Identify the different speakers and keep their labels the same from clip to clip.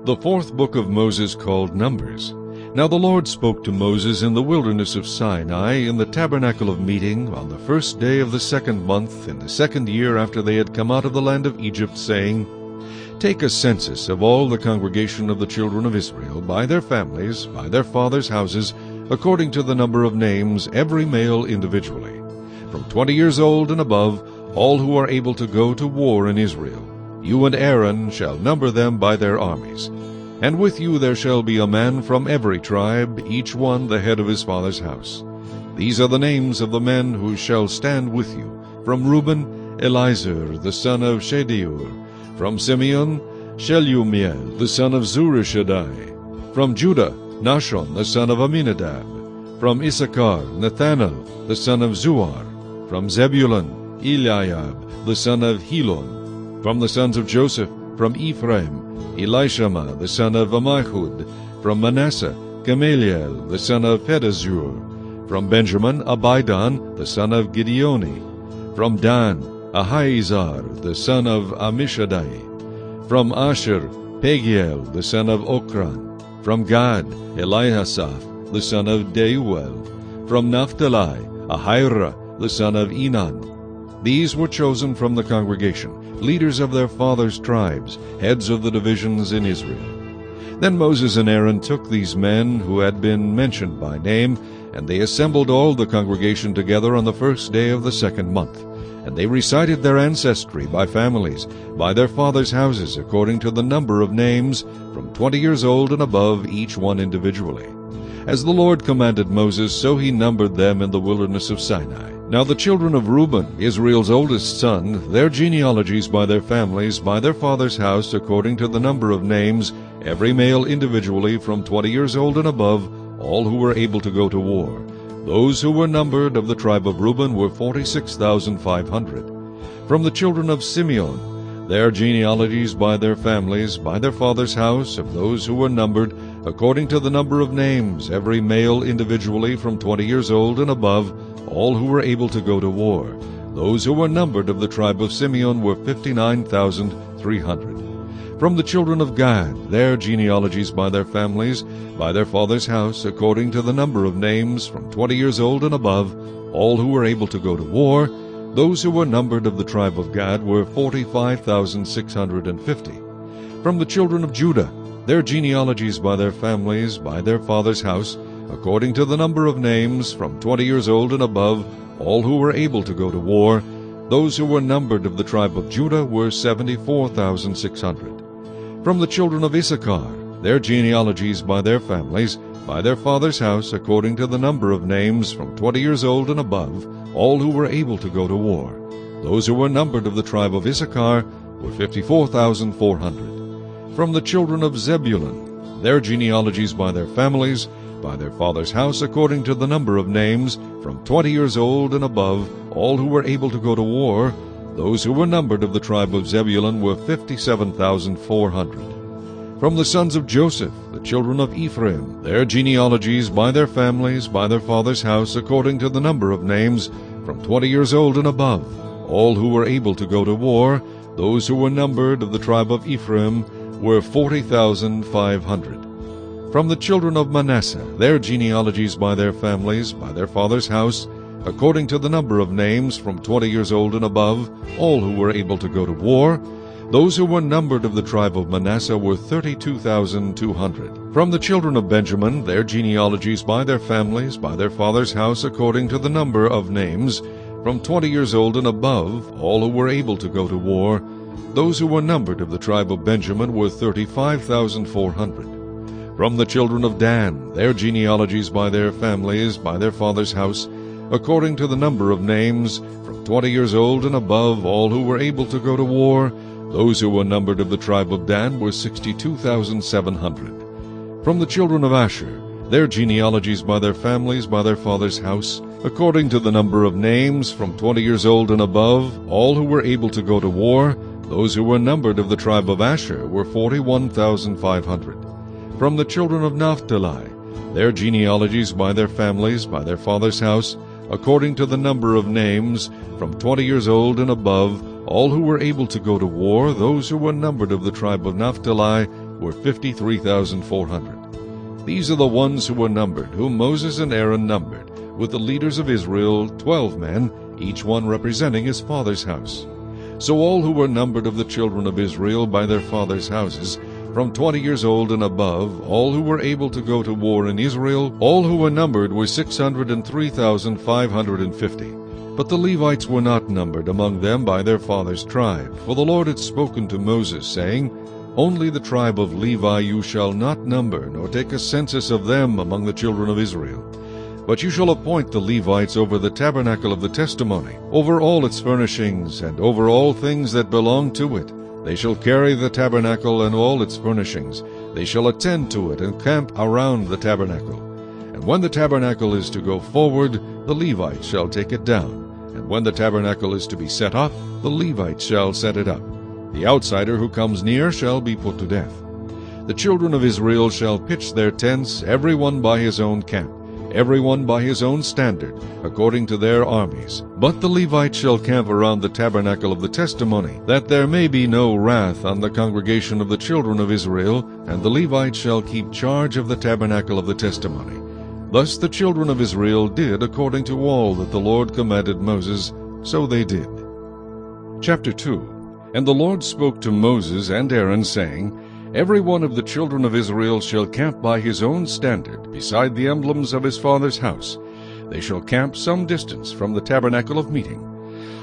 Speaker 1: The fourth book of Moses, called Numbers. Now the Lord spoke to Moses in the wilderness of Sinai, in the tabernacle of meeting, on the first day of the 2nd month, in the 2nd year after they had come out of the land of Egypt, saying, Take a census of all the congregation of the children of Israel, by their families, by their fathers' houses, according to the number of names, every male individually, from 20 years old and above, all who are able to go to war in Israel. You and Aaron shall number them by their armies. And with you there shall be a man from every tribe, each one the head of his father's house. These are the names of the men who shall stand with you. From Reuben, Elizur the son of Shedeur. From Simeon, Shelumiel the son of Zurishaddai. From Judah, Nahshon the son of Amminadab. From Issachar, Nathanael the son of Zuar. From Zebulun, Eliab the son of Helon. From the sons of Joseph, from Ephraim, Elishama the son of Ammihud. From Manasseh, Gamaliel the son of Pedazur. From Benjamin, Abidan the son of Gideoni. From Dan, Ahiezar the son of Ammishaddai. From Asher, Pagiel the son of Okran. From Gad, Eliasaph the son of Deuel. From Naphtali, Ahira the son of Enan. These were chosen from the congregation, leaders of their fathers' tribes, heads of the divisions in Israel. Then Moses and Aaron took these men who had been mentioned by name, and they assembled all the congregation together on the first day of the 2nd month. And they recited their ancestry by families, by their fathers' houses, according to the number of names, from 20 years old and above, each one individually. As the Lord commanded Moses, so he numbered them in the wilderness of Sinai. Now the children of Reuben, Israel's oldest son, their genealogies by their families, by their father's house, according to the number of names, every male individually from 20 years old and above, all who were able to go to war. Those who were numbered of the tribe of Reuben were 46,500. From the children of Simeon, their genealogies by their families, by their father's house, of those who were numbered, according to the number of names, every male individually from 20 years old and above, all who were able to go to war. Those who were numbered of the tribe of Simeon were 59,300. From the children of Gad, their genealogies by their families, by their father's house, according to the number of names, from 20 years old and above, all who were able to go to war. Those who were numbered of the tribe of Gad were 45,650. From the children of Judah, their genealogies by their families, by their father's house, according to the number of names, from 20 years old and above, all who were able to go to war. Those who were numbered of the tribe of Judah were 74,600. From the children of Issachar, their genealogies by their families, by their father's house, according to the number of names, from 20 years old and above, all who were able to go to war. Those who were numbered of the tribe of Issachar were 54,400. From the children of Zebulun, their genealogies by their families, by their father's house, according to the number of names, from 20 years old and above, all who were able to go to war. Those who were numbered of the tribe of Zebulun were 57,400. From the sons of Joseph, the children of Ephraim, their genealogies by their families, by their father's house, according to the number of names, from 20 years old and above, all who were able to go to war. Those who were numbered of the tribe of Ephraim were 40,500. From the children of Manasseh, their genealogies by their families, by their father's house, according to the number of names, from 20 years old and above, all who were able to go to war. Those who were numbered of the tribe of Manasseh were 32,200. From the children of Benjamin, their genealogies by their families, by their father's house, according to the number of names, from 20 years old and above, all who were able to go to war. Those who were numbered of the tribe of Benjamin were 35,400. From the children of Dan, their genealogies by their families, by their father's house, according to the number of names, from 20 years old and above, all who were able to go to war. Those who were numbered of the tribe of Dan were 62,700. From the children of Asher, their genealogies by their families, by their father's house, according to the number of names, from 20 years old and above, all who were able to go to war. Those who were numbered of the tribe of Asher were 41,500. From the children of Naphtali, their genealogies by their families, by their father's house, according to the number of names, from 20 years old and above, all who were able to go to war. Those who were numbered of the tribe of Naphtali were 53,400. These are the ones who were numbered, whom Moses and Aaron numbered, with the leaders of Israel, 12 men, each one representing his father's house. So all who were numbered of the children of Israel by their fathers' houses, from 20 years old and above, all who were able to go to war in Israel, all who were numbered were 603,550. But the Levites were not numbered among them by their fathers' tribe, for the Lord had spoken to Moses, saying, Only the tribe of Levi you shall not number, nor take a census of them among the children of Israel. But you shall appoint the Levites over the tabernacle of the testimony, over all its furnishings, and over all things that belong to it. They shall carry the tabernacle and all its furnishings. They shall attend to it and camp around the tabernacle. And when the tabernacle is to go forward, the Levites shall take it down. And when the tabernacle is to be set up, the Levites shall set it up. The outsider who comes near shall be put to death. The children of Israel shall pitch their tents, every one by his own camp, every one by his own standard, according to their armies. But the Levites shall camp around the tabernacle of the testimony, that there may be no wrath on the congregation of the children of Israel, and the Levites shall keep charge of the tabernacle of the testimony. Thus the children of Israel did according to all that the Lord commanded Moses, so they did. Chapter 2. And the Lord spoke to Moses and Aaron, saying, Every one of the children of Israel shall camp by his own standard, beside the emblems of his father's house. They shall camp some distance from the tabernacle of meeting.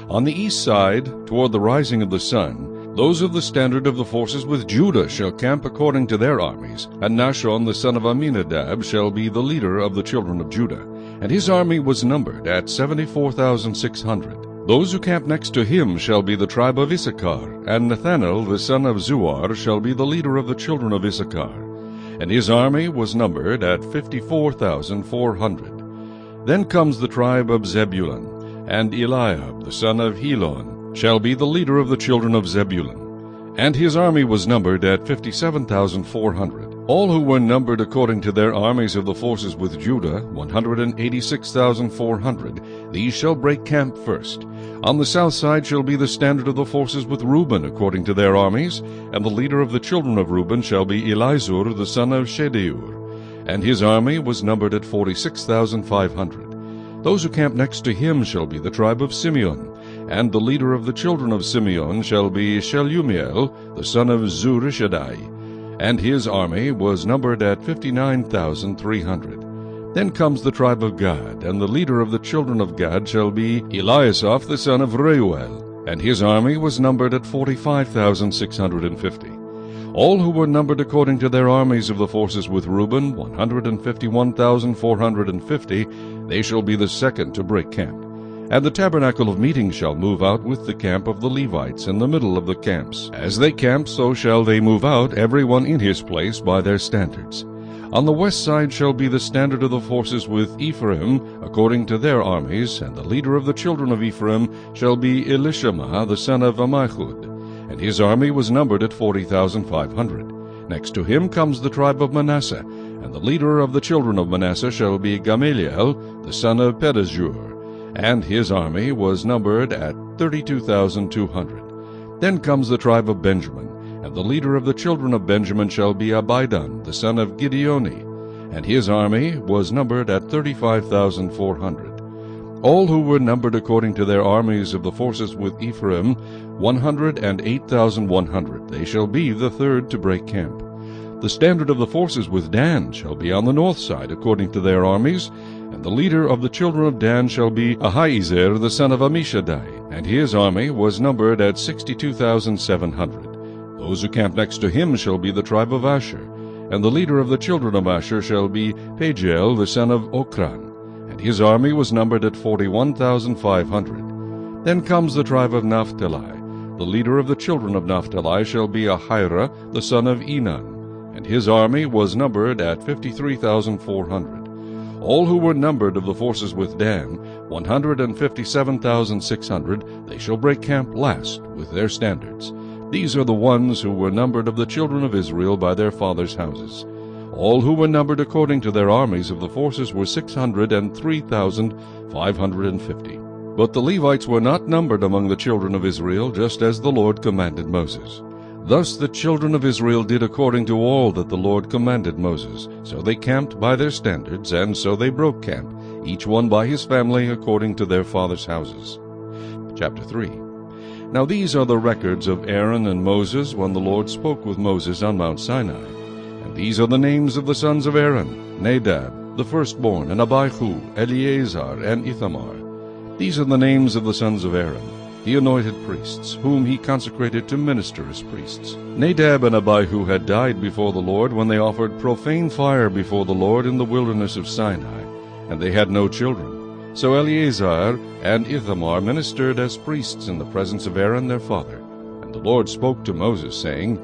Speaker 1: On the east side, toward the rising of the sun, those of the standard of the forces with Judah shall camp according to their armies, and Nahshon the son of Amminadab shall be the leader of the children of Judah. And his army was numbered at 74,600. Those who camp next to him shall be the tribe of Issachar, and Nathanael the son of Zuar shall be the leader of the children of Issachar. And his army was numbered at 54,400. Then comes the tribe of Zebulun, and Eliab the son of Helon shall be the leader of the children of Zebulun. And his army was numbered at 57,400. All who were numbered according to their armies of the forces with Judah, 186,400, these shall break camp first. On the south side shall be the standard of the forces with Reuben according to their armies, and the leader of the children of Reuben shall be Elizur the son of Shedeur. And his army was numbered at 46,500. Those who camp next to him shall be the tribe of Simeon, and the leader of the children of Simeon shall be Shelumiel the son of Zurishaddai. And his army was numbered at 59,300. Then comes the tribe of Gad, and the leader of the children of Gad shall be Eliasaph the son of Reuel, and his army was numbered at 45,650. All who were numbered according to their armies of the forces with Reuben, 151,450, they shall be the second to break camp. And the tabernacle of meeting shall move out with the camp of the Levites in the middle of the camps. As they camp, so shall they move out, every one in his place by their standards. On the west side shall be the standard of the forces with Ephraim, according to their armies, and the leader of the children of Ephraim shall be Elishama the son of Ammihud. And his army was numbered at 40,500. Next to him comes the tribe of Manasseh, and the leader of the children of Manasseh shall be Gamaliel the son of Pedahzur. And his army was numbered at 32,200. Then comes the tribe of Benjamin, and the leader of the children of Benjamin shall be Abidan the son of Gideoni, and his army was numbered at 35,400. All who were numbered according to their armies of the forces with Ephraim, 108,100. They shall be the third to break camp. The standard of the forces with Dan shall be on the north side according to their armies, and the leader of the children of Dan shall be Ahiezer the son of Ammishaddai, and his army was numbered at 62,700. Those who camp next to him shall be the tribe of Asher, and the leader of the children of Asher shall be Pagiel the son of Okran, and his army was numbered at 41,500. Then comes the tribe of Naphtali. The leader of the children of Naphtali shall be Ahira the son of Enan, and his army was numbered at 53,400. All who were numbered of the forces with Dan, 157,600, they shall break camp last with their standards. These are the ones who were numbered of the children of Israel by their fathers' houses. All who were numbered according to their armies of the forces were 603,550. But the Levites were not numbered among the children of Israel, just as the Lord commanded Moses. Thus the children of Israel did according to all that the Lord commanded Moses. So they camped by their standards, and so they broke camp, each one by his family according to their fathers' houses. Chapter 3. Now these are the records of Aaron and Moses when the Lord spoke with Moses on Mount Sinai. And these are the names of the sons of Aaron: Nadab, the firstborn, and Abihu, Eleazar, and Ithamar. These are the names of the sons of Aaron, the anointed priests, whom he consecrated to minister as priests. Nadab and Abihu had died before the Lord when they offered profane fire before the Lord in the wilderness of Sinai, and they had no children. So Eleazar and Ithamar ministered as priests in the presence of Aaron their father. And the Lord spoke to Moses, saying,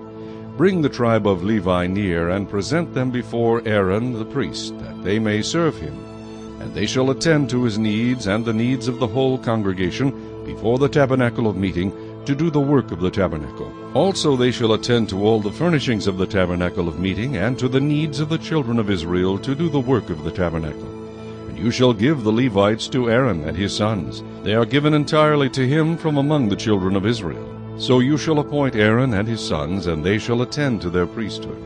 Speaker 1: Bring the tribe of Levi near, and present them before Aaron the priest, that they may serve him. And they shall attend to his needs and the needs of the whole congregation before the tabernacle of meeting, to do the work of the tabernacle. Also they shall attend to all the furnishings of the tabernacle of meeting, and to the needs of the children of Israel, to do the work of the tabernacle. And you shall give the Levites to Aaron and his sons. They are given entirely to him from among the children of Israel. So you shall appoint Aaron and his sons, and they shall attend to their priesthood.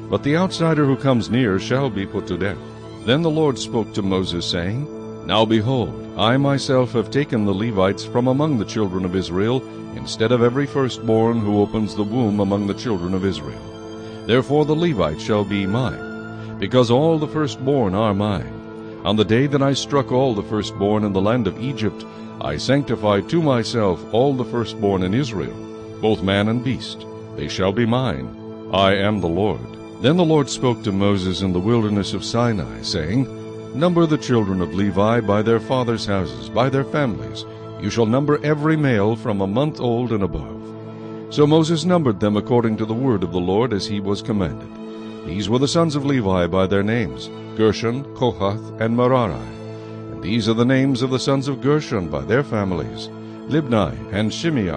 Speaker 1: But the outsider who comes near shall be put to death. Then the Lord spoke to Moses, saying, Now behold, I myself have taken the Levites from among the children of Israel, instead of every firstborn who opens the womb among the children of Israel. Therefore the Levites shall be mine, because all the firstborn are mine. On the day that I struck all the firstborn in the land of Egypt, I sanctified to myself all the firstborn in Israel, both man and beast. They shall be mine. I am the Lord. Then the Lord spoke to Moses in the wilderness of Sinai, saying, Number the children of Levi by their fathers' houses, by their families. You shall number every male from a month old and above. So Moses numbered them according to the word of the Lord, as he was commanded. These were the sons of Levi by their names: Gershon, Kohath, and Merari. And these are the names of the sons of Gershon by their families: Libni and Shimei.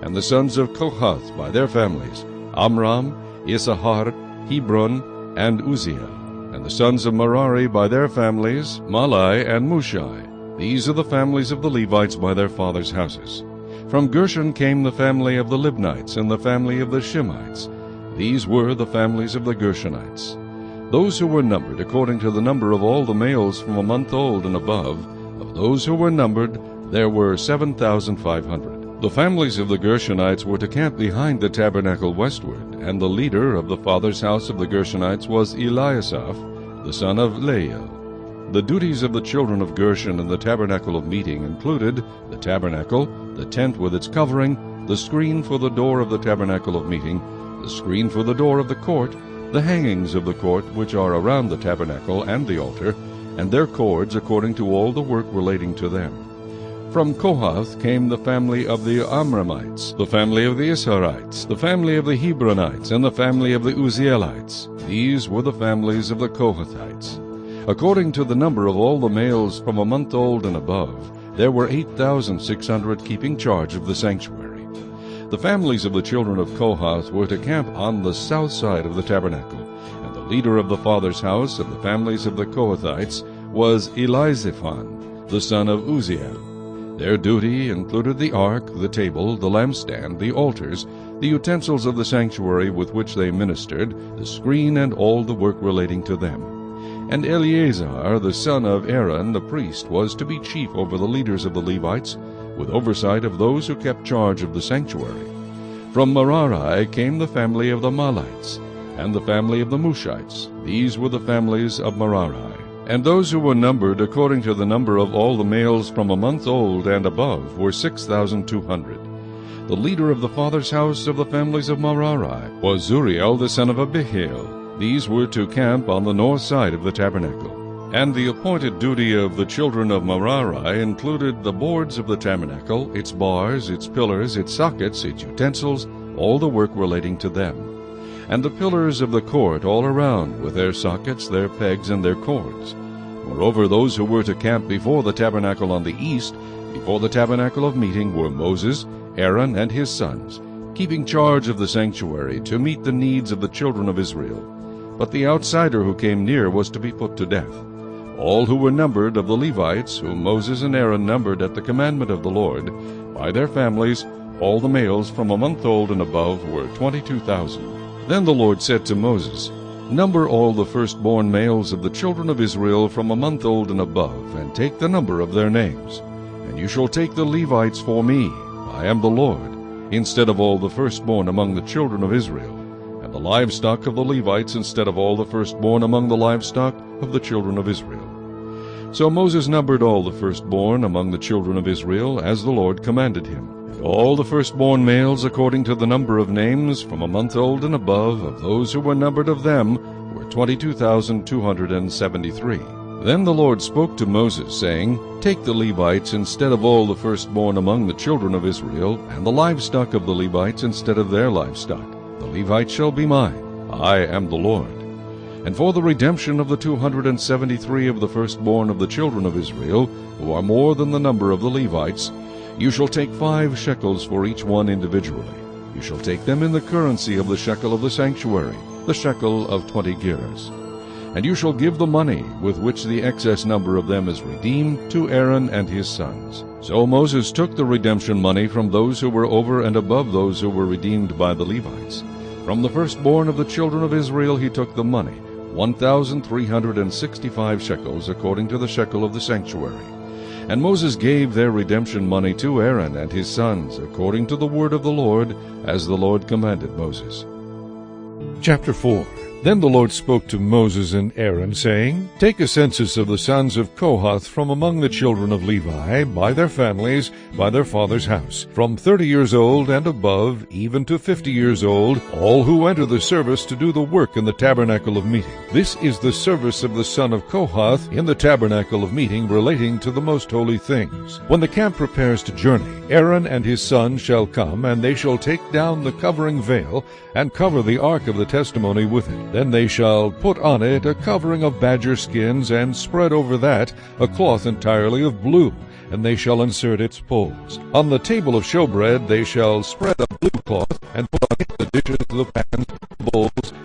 Speaker 1: And the sons of Kohath by their families: Amram, Issachar, Hebron, and Uzziel. And the sons of Merari by their families: Malai and Mushai. These are the families of the Levites by their fathers' houses. From Gershon came the family of the Libnites and the family of the Shimeites. These were the families of the Gershonites. Those who were numbered according to the number of all the males from a month old and above, of those who were numbered, there were 7,500. The families of the Gershonites were to camp behind the tabernacle westward, and the leader of the father's house of the Gershonites was Eliasaph, the son of Lael. The duties of the children of Gershon in the tabernacle of meeting included the tabernacle, the tent with its covering, the screen for the door of the tabernacle of meeting, the screen for the door of the court, the hangings of the court which are around the tabernacle and the altar, and their cords according to all the work relating to them. From Kohath came the family of the Amramites, the family of the Issacharites, the family of the Hebronites, and the family of the Uzzielites. These were the families of the Kohathites. According to the number of all the males from a month old and above, there were 8,600 keeping charge of the sanctuary. The families of the children of Kohath were to camp on the south side of the tabernacle, and the leader of the father's house of the families of the Kohathites was Elizaphan, the son of Uzziel. Their duty included the ark, the table, the lampstand, the altars, the utensils of the sanctuary with which they ministered, the screen, and all the work relating to them. And Eleazar, the son of Aaron the priest, was to be chief over the leaders of the Levites, with oversight of those who kept charge of the sanctuary. From Merari came the family of the Mahlites, and the family of the Mushites. These were the families of Merari. And those who were numbered according to the number of all the males from a month old and above were 6,200. The leader of the father's house of the families of Merari was Zuriel the son of Abihail. These were to camp on the north side of the tabernacle. And the appointed duty of the children of Merari included the boards of the tabernacle, its bars, its pillars, its sockets, its utensils, all the work relating to them. And the pillars of the court all around, with their sockets, their pegs, and their cords. Moreover, those who were to camp before the tabernacle on the east, before the tabernacle of meeting, were Moses, Aaron, and his sons, keeping charge of the sanctuary to meet the needs of the children of Israel. But the outsider who came near was to be put to death. All who were numbered of the Levites, whom Moses and Aaron numbered at the commandment of the Lord, by their families, All the males from a month old and above were 22,000. Then the Lord said to Moses, Number all the firstborn males of the children of Israel from a month old and above, and take the number of their names. And you shall take the Levites for me, I am the Lord, instead of all the firstborn among the children of Israel, and the livestock of the Levites instead of all the firstborn among the livestock of the children of Israel. So Moses numbered all the firstborn among the children of Israel, as the Lord commanded him. And all the firstborn males according to the number of names from a month old and above, of those who were numbered of them, were 22,273. Then the Lord spoke to Moses, saying, Take the Levites instead of all the firstborn among the children of Israel, and the livestock of the Levites instead of their livestock. The Levites shall be mine. I am the Lord. And for the redemption of the 273 of the firstborn of the children of Israel, who are more than the number of the Levites, you shall take 5 shekels for each one individually. You shall take them in the currency of the shekel of the sanctuary, the shekel of 20 gerahs. And you shall give the money with which the excess number of them is redeemed to Aaron and his sons. So Moses took the redemption money from those who were over and above those who were redeemed by the Levites. From the firstborn of the children of Israel he took the money, 1,365 shekels, according to the shekel of the sanctuary. And Moses gave their redemption money to Aaron and his sons, according to the word of the Lord, as the Lord commanded Moses. Chapter 4. Then the Lord spoke to Moses and Aaron, saying, Take a census of the sons of Kohath from among the children of Levi, by their families, by their father's house, from 30 years old and above, even to 50 years old, all who enter the service to do the work in the tabernacle of meeting. This is the service of the son of Kohath in the tabernacle of meeting, relating to the most holy things. When the camp prepares to journey, Aaron and his sons shall come, and they shall take down the covering veil, and cover the ark of the testimony with it. Then they shall put on it a covering of badger skins, and spread over that a cloth entirely of blue, and they shall insert its poles. On the table of showbread they shall spread a blue cloth, and put on it the dishes, the pans, the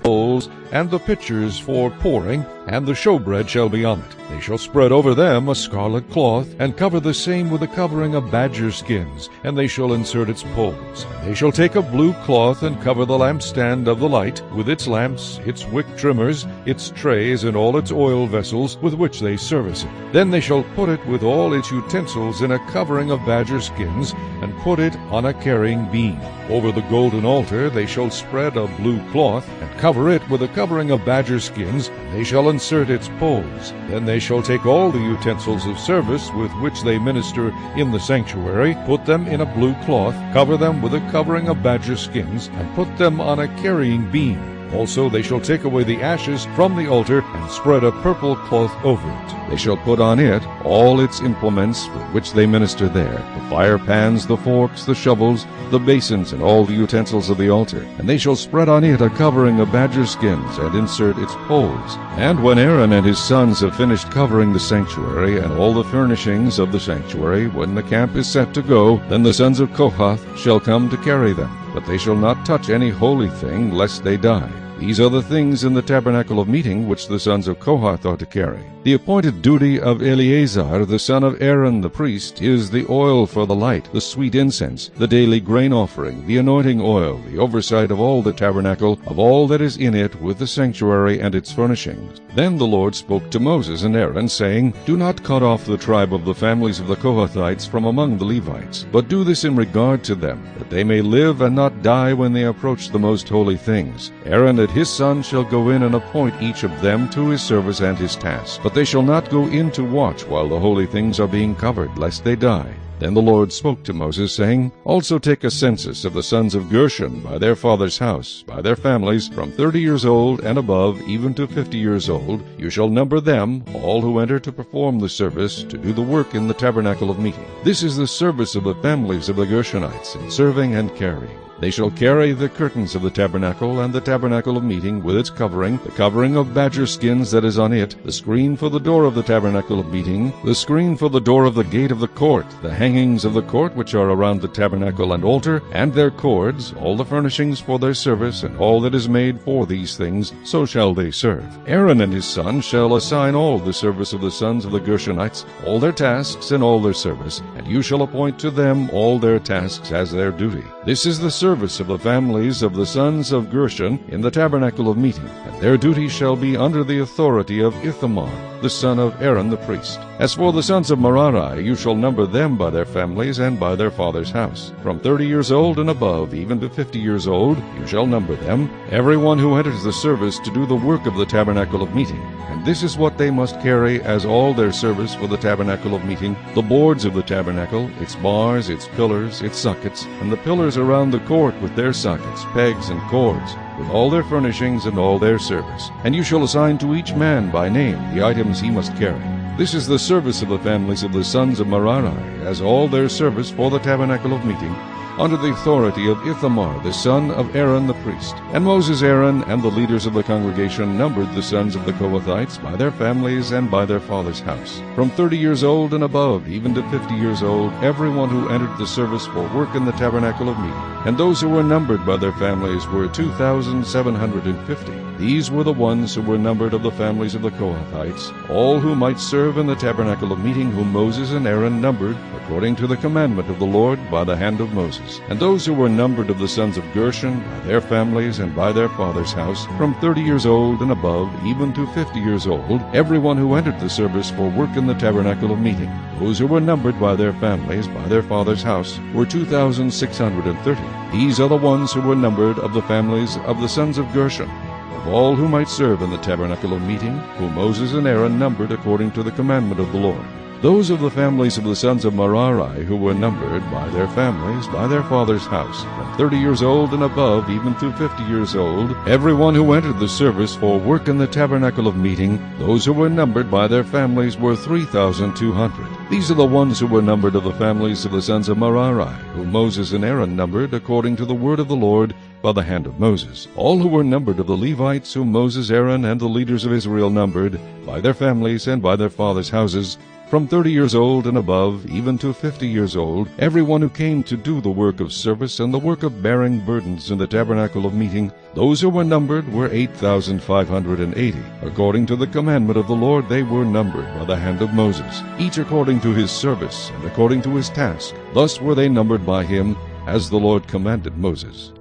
Speaker 1: bowls, and the pitchers for pouring, and the showbread shall be on it. They shall spread over them a scarlet cloth, and cover the same with a covering of badger skins, and they shall insert its poles. And they shall take a blue cloth, and cover the lampstand of the light, with its lamps, its wick trimmers, its trays, and all its oil vessels, with which they service it. Then they shall put it with all its utensils in a covering of badger skins, and put it on a carrying beam. Over the golden altar they shall spread a blue cloth, and cover it with a covering of badger skins, and they shall insert its poles. Then they shall take all the utensils of service with which they minister in the sanctuary, put them in a blue cloth, cover them with a covering of badger skins, and put them on a carrying beam. Also they shall take away the ashes from the altar, and spread a purple cloth over it. They shall put on it all its implements with which they minister there, the fire pans, the forks, the shovels, the basins, and all the utensils of the altar. And they shall spread on it a covering of badger skins, and insert its poles. And when Aaron and his sons have finished covering the sanctuary, and all the furnishings of the sanctuary, when the camp is set to go, then the sons of Kohath shall come to carry them. But they shall not touch any holy thing, lest they die. These are the things in the tabernacle of meeting which the sons of Kohath are to carry. The appointed duty of Eleazar, the son of Aaron the priest, is the oil for the light, the sweet incense, the daily grain offering, the anointing oil, the oversight of all the tabernacle, of all that is in it, with the sanctuary and its furnishings. Then the Lord spoke to Moses and Aaron, saying, Do not cut off the tribe of the families of the Kohathites from among the Levites, but do this in regard to them, that they may live and not die when they approach the most holy things. Aaron and his sons shall go in and appoint each of them to his service and his task. But they shall not go in to watch while the holy things are being covered, lest they die. Then the Lord spoke to Moses, saying, Also take a census of the sons of Gershon by their father's house, by their families, from 30 years old and above, even to 50 years old. You shall number them, all who enter to perform the service, to do the work in the tabernacle of meeting. This is the service of the families of the Gershonites, in serving and carrying. They shall carry the curtains of the tabernacle, and the tabernacle of meeting with its covering, the covering of badger skins that is on it, the screen for the door of the tabernacle of meeting, the screen for the door of the gate of the court, the hangings of the court which are around the tabernacle and altar, and their cords, all the furnishings for their service, and all that is made for these things, so shall they serve. Aaron and his sons shall assign all the service of the sons of the Gershonites, all their tasks and all their service, and you shall appoint to them all their tasks as their duty. This is the service of the families of the sons of Gershon in the tabernacle of meeting, and their duty shall be under the authority of Ithamar, the son of Aaron the priest. As for the sons of Merari, you shall number them by their families and by their father's house. From 30 years old and above, even to 50 years old, you shall number them, every one who enters the service to do the work of the tabernacle of meeting. And this is what they must carry as all their service for the tabernacle of meeting: the boards of the tabernacle, its bars, its pillars, its sockets, and the pillars around the court with their sockets, pegs, and cords, with all their furnishings and all their service. And you shall assign to each man by name the items he must carry. This is the service of the families of the sons of Merari, as all their service for the tabernacle of meeting, under the authority of Ithamar, the son of Aaron the priest. And Moses, Aaron, and the leaders of the congregation numbered the sons of the Kohathites by their families and by their father's house. From 30 years old and above, even to 50 years old, everyone who entered the service for work in the tabernacle of meeting. And those who were numbered by their families were 2,750. These were the ones who were numbered of the families of the Kohathites, all who might serve in the tabernacle of meeting, whom Moses and Aaron numbered, according to the commandment of the Lord by the hand of Moses. And those who were numbered of the sons of Gershon, by their families and by their father's house, from 30 years old and above, even to 50 years old, everyone who entered the service for work in the tabernacle of meeting. Those who were numbered by their families, by their father's house, were 2,630. These are the ones who were numbered of the families of the sons of Gershon, of all who might serve in the tabernacle of meeting, whom Moses and Aaron numbered according to the commandment of the Lord. Those of the families of the sons of Merari who were numbered by their families, by their father's house, from 30 years old and above, even to 50 years old, everyone who entered the service for work in the tabernacle of meeting, those who were numbered by their families were 3,200. These are the ones who were numbered of the families of the sons of Merari, whom Moses and Aaron numbered according to the word of the Lord by the hand of Moses. All who were numbered of the Levites, whom Moses, Aaron, and the leaders of Israel numbered, by their families and by their fathers' houses, from 30 years old and above, even to 50 years old, everyone who came to do the work of service and the work of bearing burdens in the tabernacle of meeting, those who were numbered were 8,580. According to the commandment of the Lord they were numbered by the hand of Moses, each according to his service and according to his task. Thus were they numbered by him, as the Lord commanded Moses.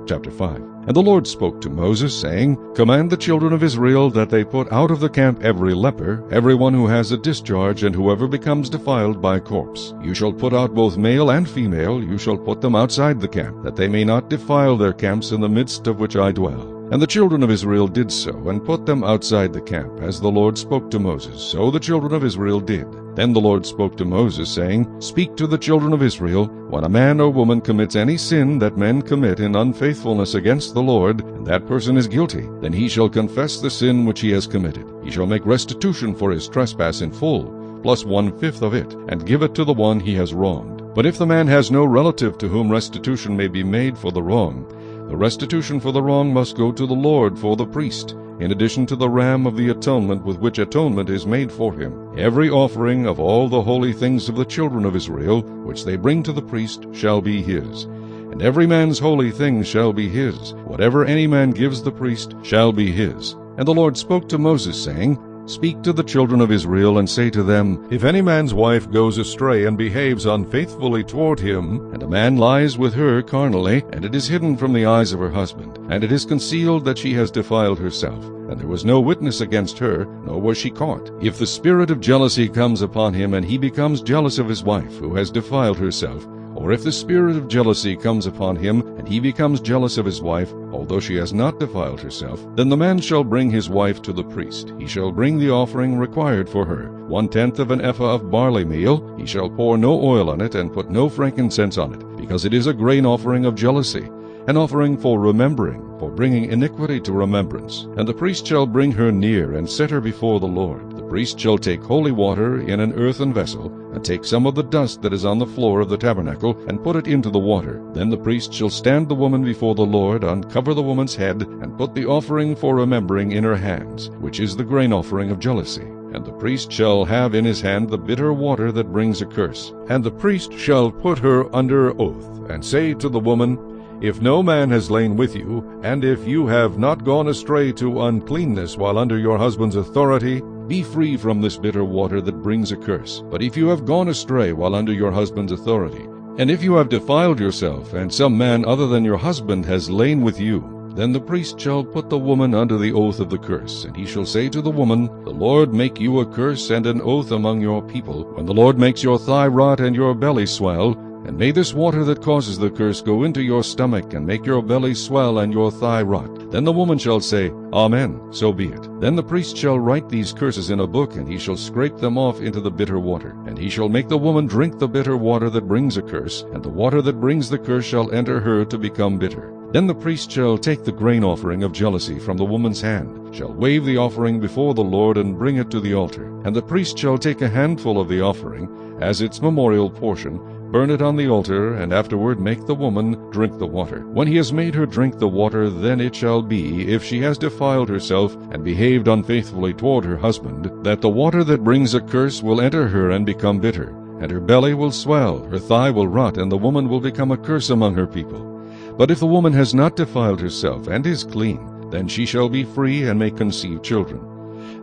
Speaker 1: Chapter 5. And the Lord spoke to Moses, saying, Command the children of Israel that they put out of the camp every leper, every one who has a discharge, and whoever becomes defiled by a corpse. You shall put out both male and female, you shall put them outside the camp, that they may not defile their camps in the midst of which I dwell. And the children of Israel did so, and put them outside the camp, as the Lord spoke to Moses. So the children of Israel did. Then the Lord spoke to Moses, saying, Speak to the children of Israel, when a man or woman commits any sin that men commit in unfaithfulness against the Lord, and that person is guilty, then he shall confess the sin which he has committed. He shall make restitution for his trespass in full, plus 1/5 of it, and give it to the one he has wronged. But if the man has no relative to whom restitution may be made for the wrong, the restitution for the wrong must go to the Lord for the priest, in addition to the ram of the atonement with which atonement is made for him. Every offering of all the holy things of the children of Israel, which they bring to the priest, shall be his. And every man's holy thing shall be his. Whatever any man gives the priest shall be his. And the Lord spoke to Moses, saying, Speak to the children of Israel, and say to them, If any man's wife goes astray and behaves unfaithfully toward him, and a man lies with her carnally, and it is hidden from the eyes of her husband, and it is concealed that she has defiled herself, and there was no witness against her, nor was she caught. If the spirit of jealousy comes upon him, and he becomes jealous of his wife, who has defiled herself, or if the spirit of jealousy comes upon him, and he becomes jealous of his wife, although she has not defiled herself, then the man shall bring his wife to the priest. He shall bring the offering required for her, 1/10 of an ephah of barley meal. He shall pour no oil on it, and put no frankincense on it, because it is a grain offering of jealousy, an offering for remembering, for bringing iniquity to remembrance. And the priest shall bring her near, and set her before the Lord. The priest shall take holy water in an earthen vessel, and take some of the dust that is on the floor of the tabernacle, and put it into the water. Then the priest shall stand the woman before the Lord, uncover the woman's head, and put the offering for remembering in her hands, which is the grain offering of jealousy. And the priest shall have in his hand the bitter water that brings a curse. And the priest shall put her under oath, and say to the woman, If no man has lain with you, and if you have not gone astray to uncleanness while under your husband's authority, be free from this bitter water that brings a curse. But if you have gone astray while under your husband's authority, and if you have defiled yourself, and some man other than your husband has lain with you, then the priest shall put the woman under the oath of the curse, and he shall say to the woman, The Lord make you a curse and an oath among your people, when the Lord makes your thigh rot and your belly swell, and may this water that causes the curse go into your stomach, and make your belly swell and your thigh rot. Then the woman shall say, Amen, so be it. Then the priest shall write these curses in a book, and he shall scrape them off into the bitter water. And he shall make the woman drink the bitter water that brings a curse, and the water that brings the curse shall enter her to become bitter. Then the priest shall take the grain offering of jealousy from the woman's hand, shall wave the offering before the Lord, and bring it to the altar. And the priest shall take a handful of the offering, as its memorial portion, burn it on the altar, and afterward make the woman drink the water. When he has made her drink the water, then it shall be, if she has defiled herself and behaved unfaithfully toward her husband, that the water that brings a curse will enter her and become bitter, and her belly will swell, her thigh will rot, and the woman will become a curse among her people. But if the woman has not defiled herself and is clean, then she shall be free and may conceive children.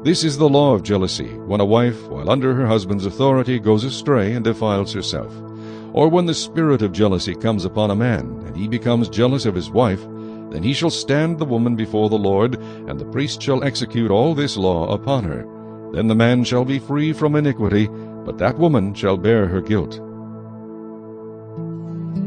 Speaker 1: This is the law of jealousy, when a wife, while under her husband's authority, goes astray and defiles herself. Or when the spirit of jealousy comes upon a man, and he becomes jealous of his wife, then he shall stand the woman before the Lord, and the priest shall execute all this law upon her. Then the man shall be free from iniquity, but that woman shall bear her guilt.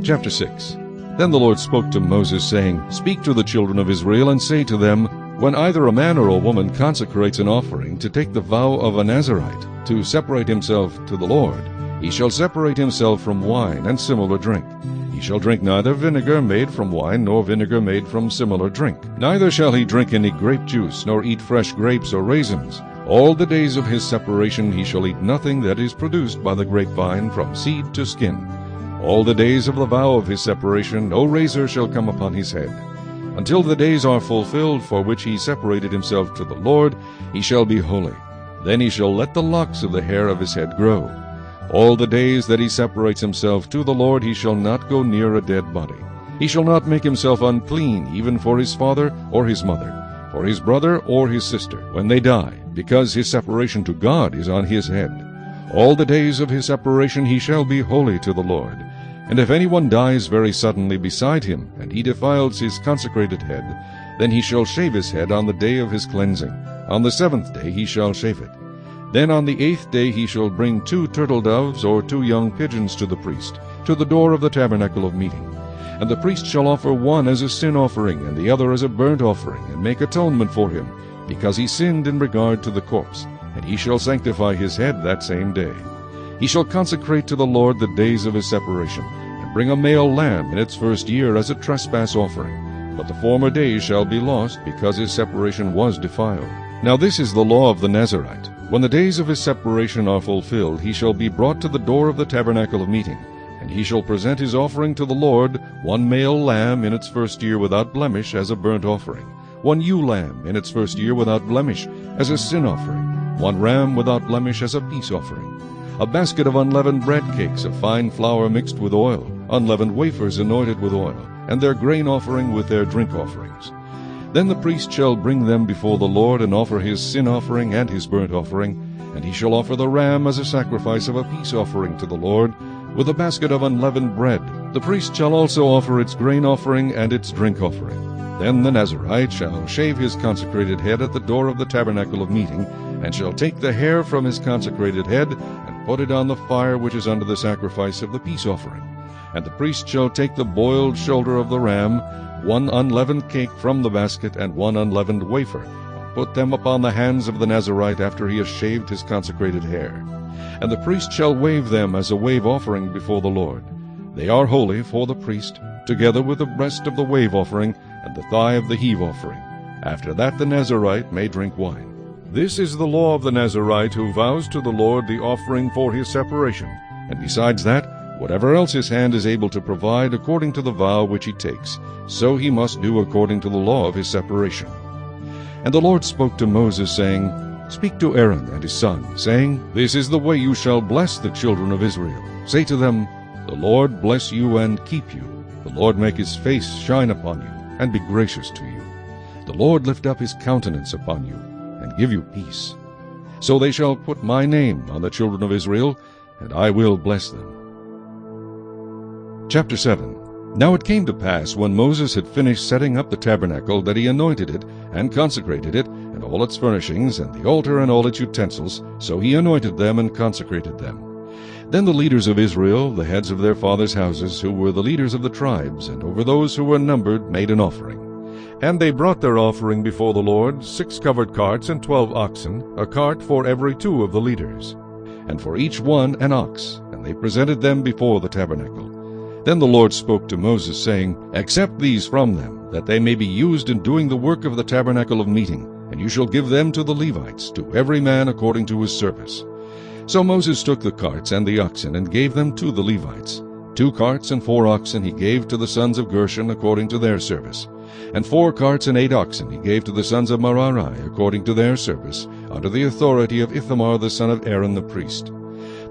Speaker 1: Chapter 6. Then the Lord spoke to Moses, saying, Speak to the children of Israel, and say to them, When either a man or a woman consecrates an offering to take the vow of a Nazirite, to separate himself to the Lord, he shall separate himself from wine and similar drink. He shall drink neither vinegar made from wine, nor vinegar made from similar drink. Neither shall he drink any grape juice, nor eat fresh grapes or raisins. All the days of his separation he shall eat nothing that is produced by the grapevine, from seed to skin. All the days of the vow of his separation no razor shall come upon his head. Until the days are fulfilled for which he separated himself to the Lord, he shall be holy. Then he shall let the locks of the hair of his head grow. All the days that he separates himself to the Lord he shall not go near a dead body. He shall not make himself unclean, even for his father or his mother, for his brother or his sister, when they die, because his separation to God is on his head. All the days of his separation he shall be holy to the Lord. And if anyone dies very suddenly beside him, and he defiles his consecrated head, then he shall shave his head on the day of his cleansing. On the 7th day he shall shave it. Then on the 8th day he shall bring 2 turtle doves or 2 young pigeons to the priest, to the door of the tabernacle of meeting. And the priest shall offer one as a sin offering, and the other as a burnt offering, and make atonement for him, because he sinned in regard to the corpse. And he shall sanctify his head that same day. He shall consecrate to the Lord the days of his separation, and bring a male lamb in its first year as a trespass offering. But the former days shall be lost, because his separation was defiled. Now this is the law of the Nazirite. When the days of his separation are fulfilled, he shall be brought to the door of the tabernacle of meeting, and he shall present his offering to the Lord, 1 male lamb in its first year without blemish as a burnt offering, 1 ewe lamb in its first year without blemish as a sin offering, 1 ram without blemish as a peace offering, a basket of unleavened bread cakes of fine flour mixed with oil, unleavened wafers anointed with oil, and their grain offering with their drink offerings. Then the priest shall bring them before the Lord, and offer his sin offering and his burnt offering, and he shall offer the ram as a sacrifice of a peace offering to the Lord, with a basket of unleavened bread. The priest shall also offer its grain offering and its drink offering. Then the Nazirite shall shave his consecrated head at the door of the tabernacle of meeting, and shall take the hair from his consecrated head, and put it on the fire which is under the sacrifice of the peace offering. And the priest shall take the boiled shoulder of the ram, 1 unleavened cake from the basket, and 1 unleavened wafer, and put them upon the hands of the Nazirite after he has shaved his consecrated hair. And the priest shall wave them as a wave offering before the Lord. They are holy for the priest, together with the breast of the wave offering and the thigh of the heave offering. After that the Nazirite may drink wine. This is the law of the Nazirite who vows to the Lord the offering for his separation, and besides that, whatever else his hand is able to provide according to the vow which he takes, so he must do according to the law of his separation. And the Lord spoke to Moses, saying, Speak to Aaron and his son, saying, This is the way you shall bless the children of Israel. Say to them, The Lord bless you and keep you. The Lord make his face shine upon you, and be gracious to you. The Lord lift up his countenance upon you, and give you peace. So they shall put my name on the children of Israel, and I will bless them. Chapter 7. Now it came to pass, when Moses had finished setting up the tabernacle, that he anointed it, and consecrated it, and all its furnishings, and the altar and all its utensils. So he anointed them and consecrated them. Then the leaders of Israel, the heads of their fathers' houses, who were the leaders of the tribes, and over those who were numbered, made an offering. And they brought their offering before the Lord, 6 covered carts and 12 oxen, a cart for every 2 of the leaders, and for each one an ox, and they presented them before the tabernacle. Then the Lord spoke to Moses, saying, Accept these from them, that they may be used in doing the work of the tabernacle of meeting, and you shall give them to the Levites, to every man according to his service. So Moses took the carts and the oxen, and gave them to the Levites. 2 carts and 4 oxen he gave to the sons of Gershon according to their service. And 4 carts and 8 oxen he gave to the sons of Merari according to their service, under the authority of Ithamar the son of Aaron the priest.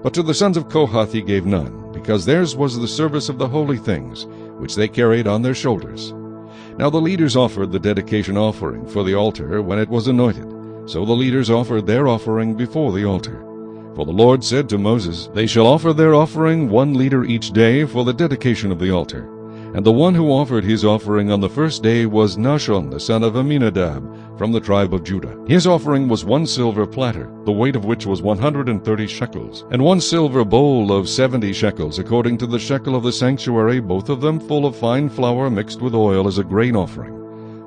Speaker 1: But to the sons of Kohath he gave none, because theirs was the service of the holy things, which they carried on their shoulders. Now the leaders offered the dedication offering for the altar when it was anointed. So the leaders offered their offering before the altar. For the Lord said to Moses, They shall offer their offering 1 leader each day for the dedication of the altar. And the one who offered his offering on the first day was Nahshon the son of Amminadab, from the tribe of Judah. His offering was 1 silver platter, the weight of which was 130 shekels, and 1 silver bowl of 70 shekels, according to the shekel of the sanctuary, both of them full of fine flour mixed with oil as a grain offering.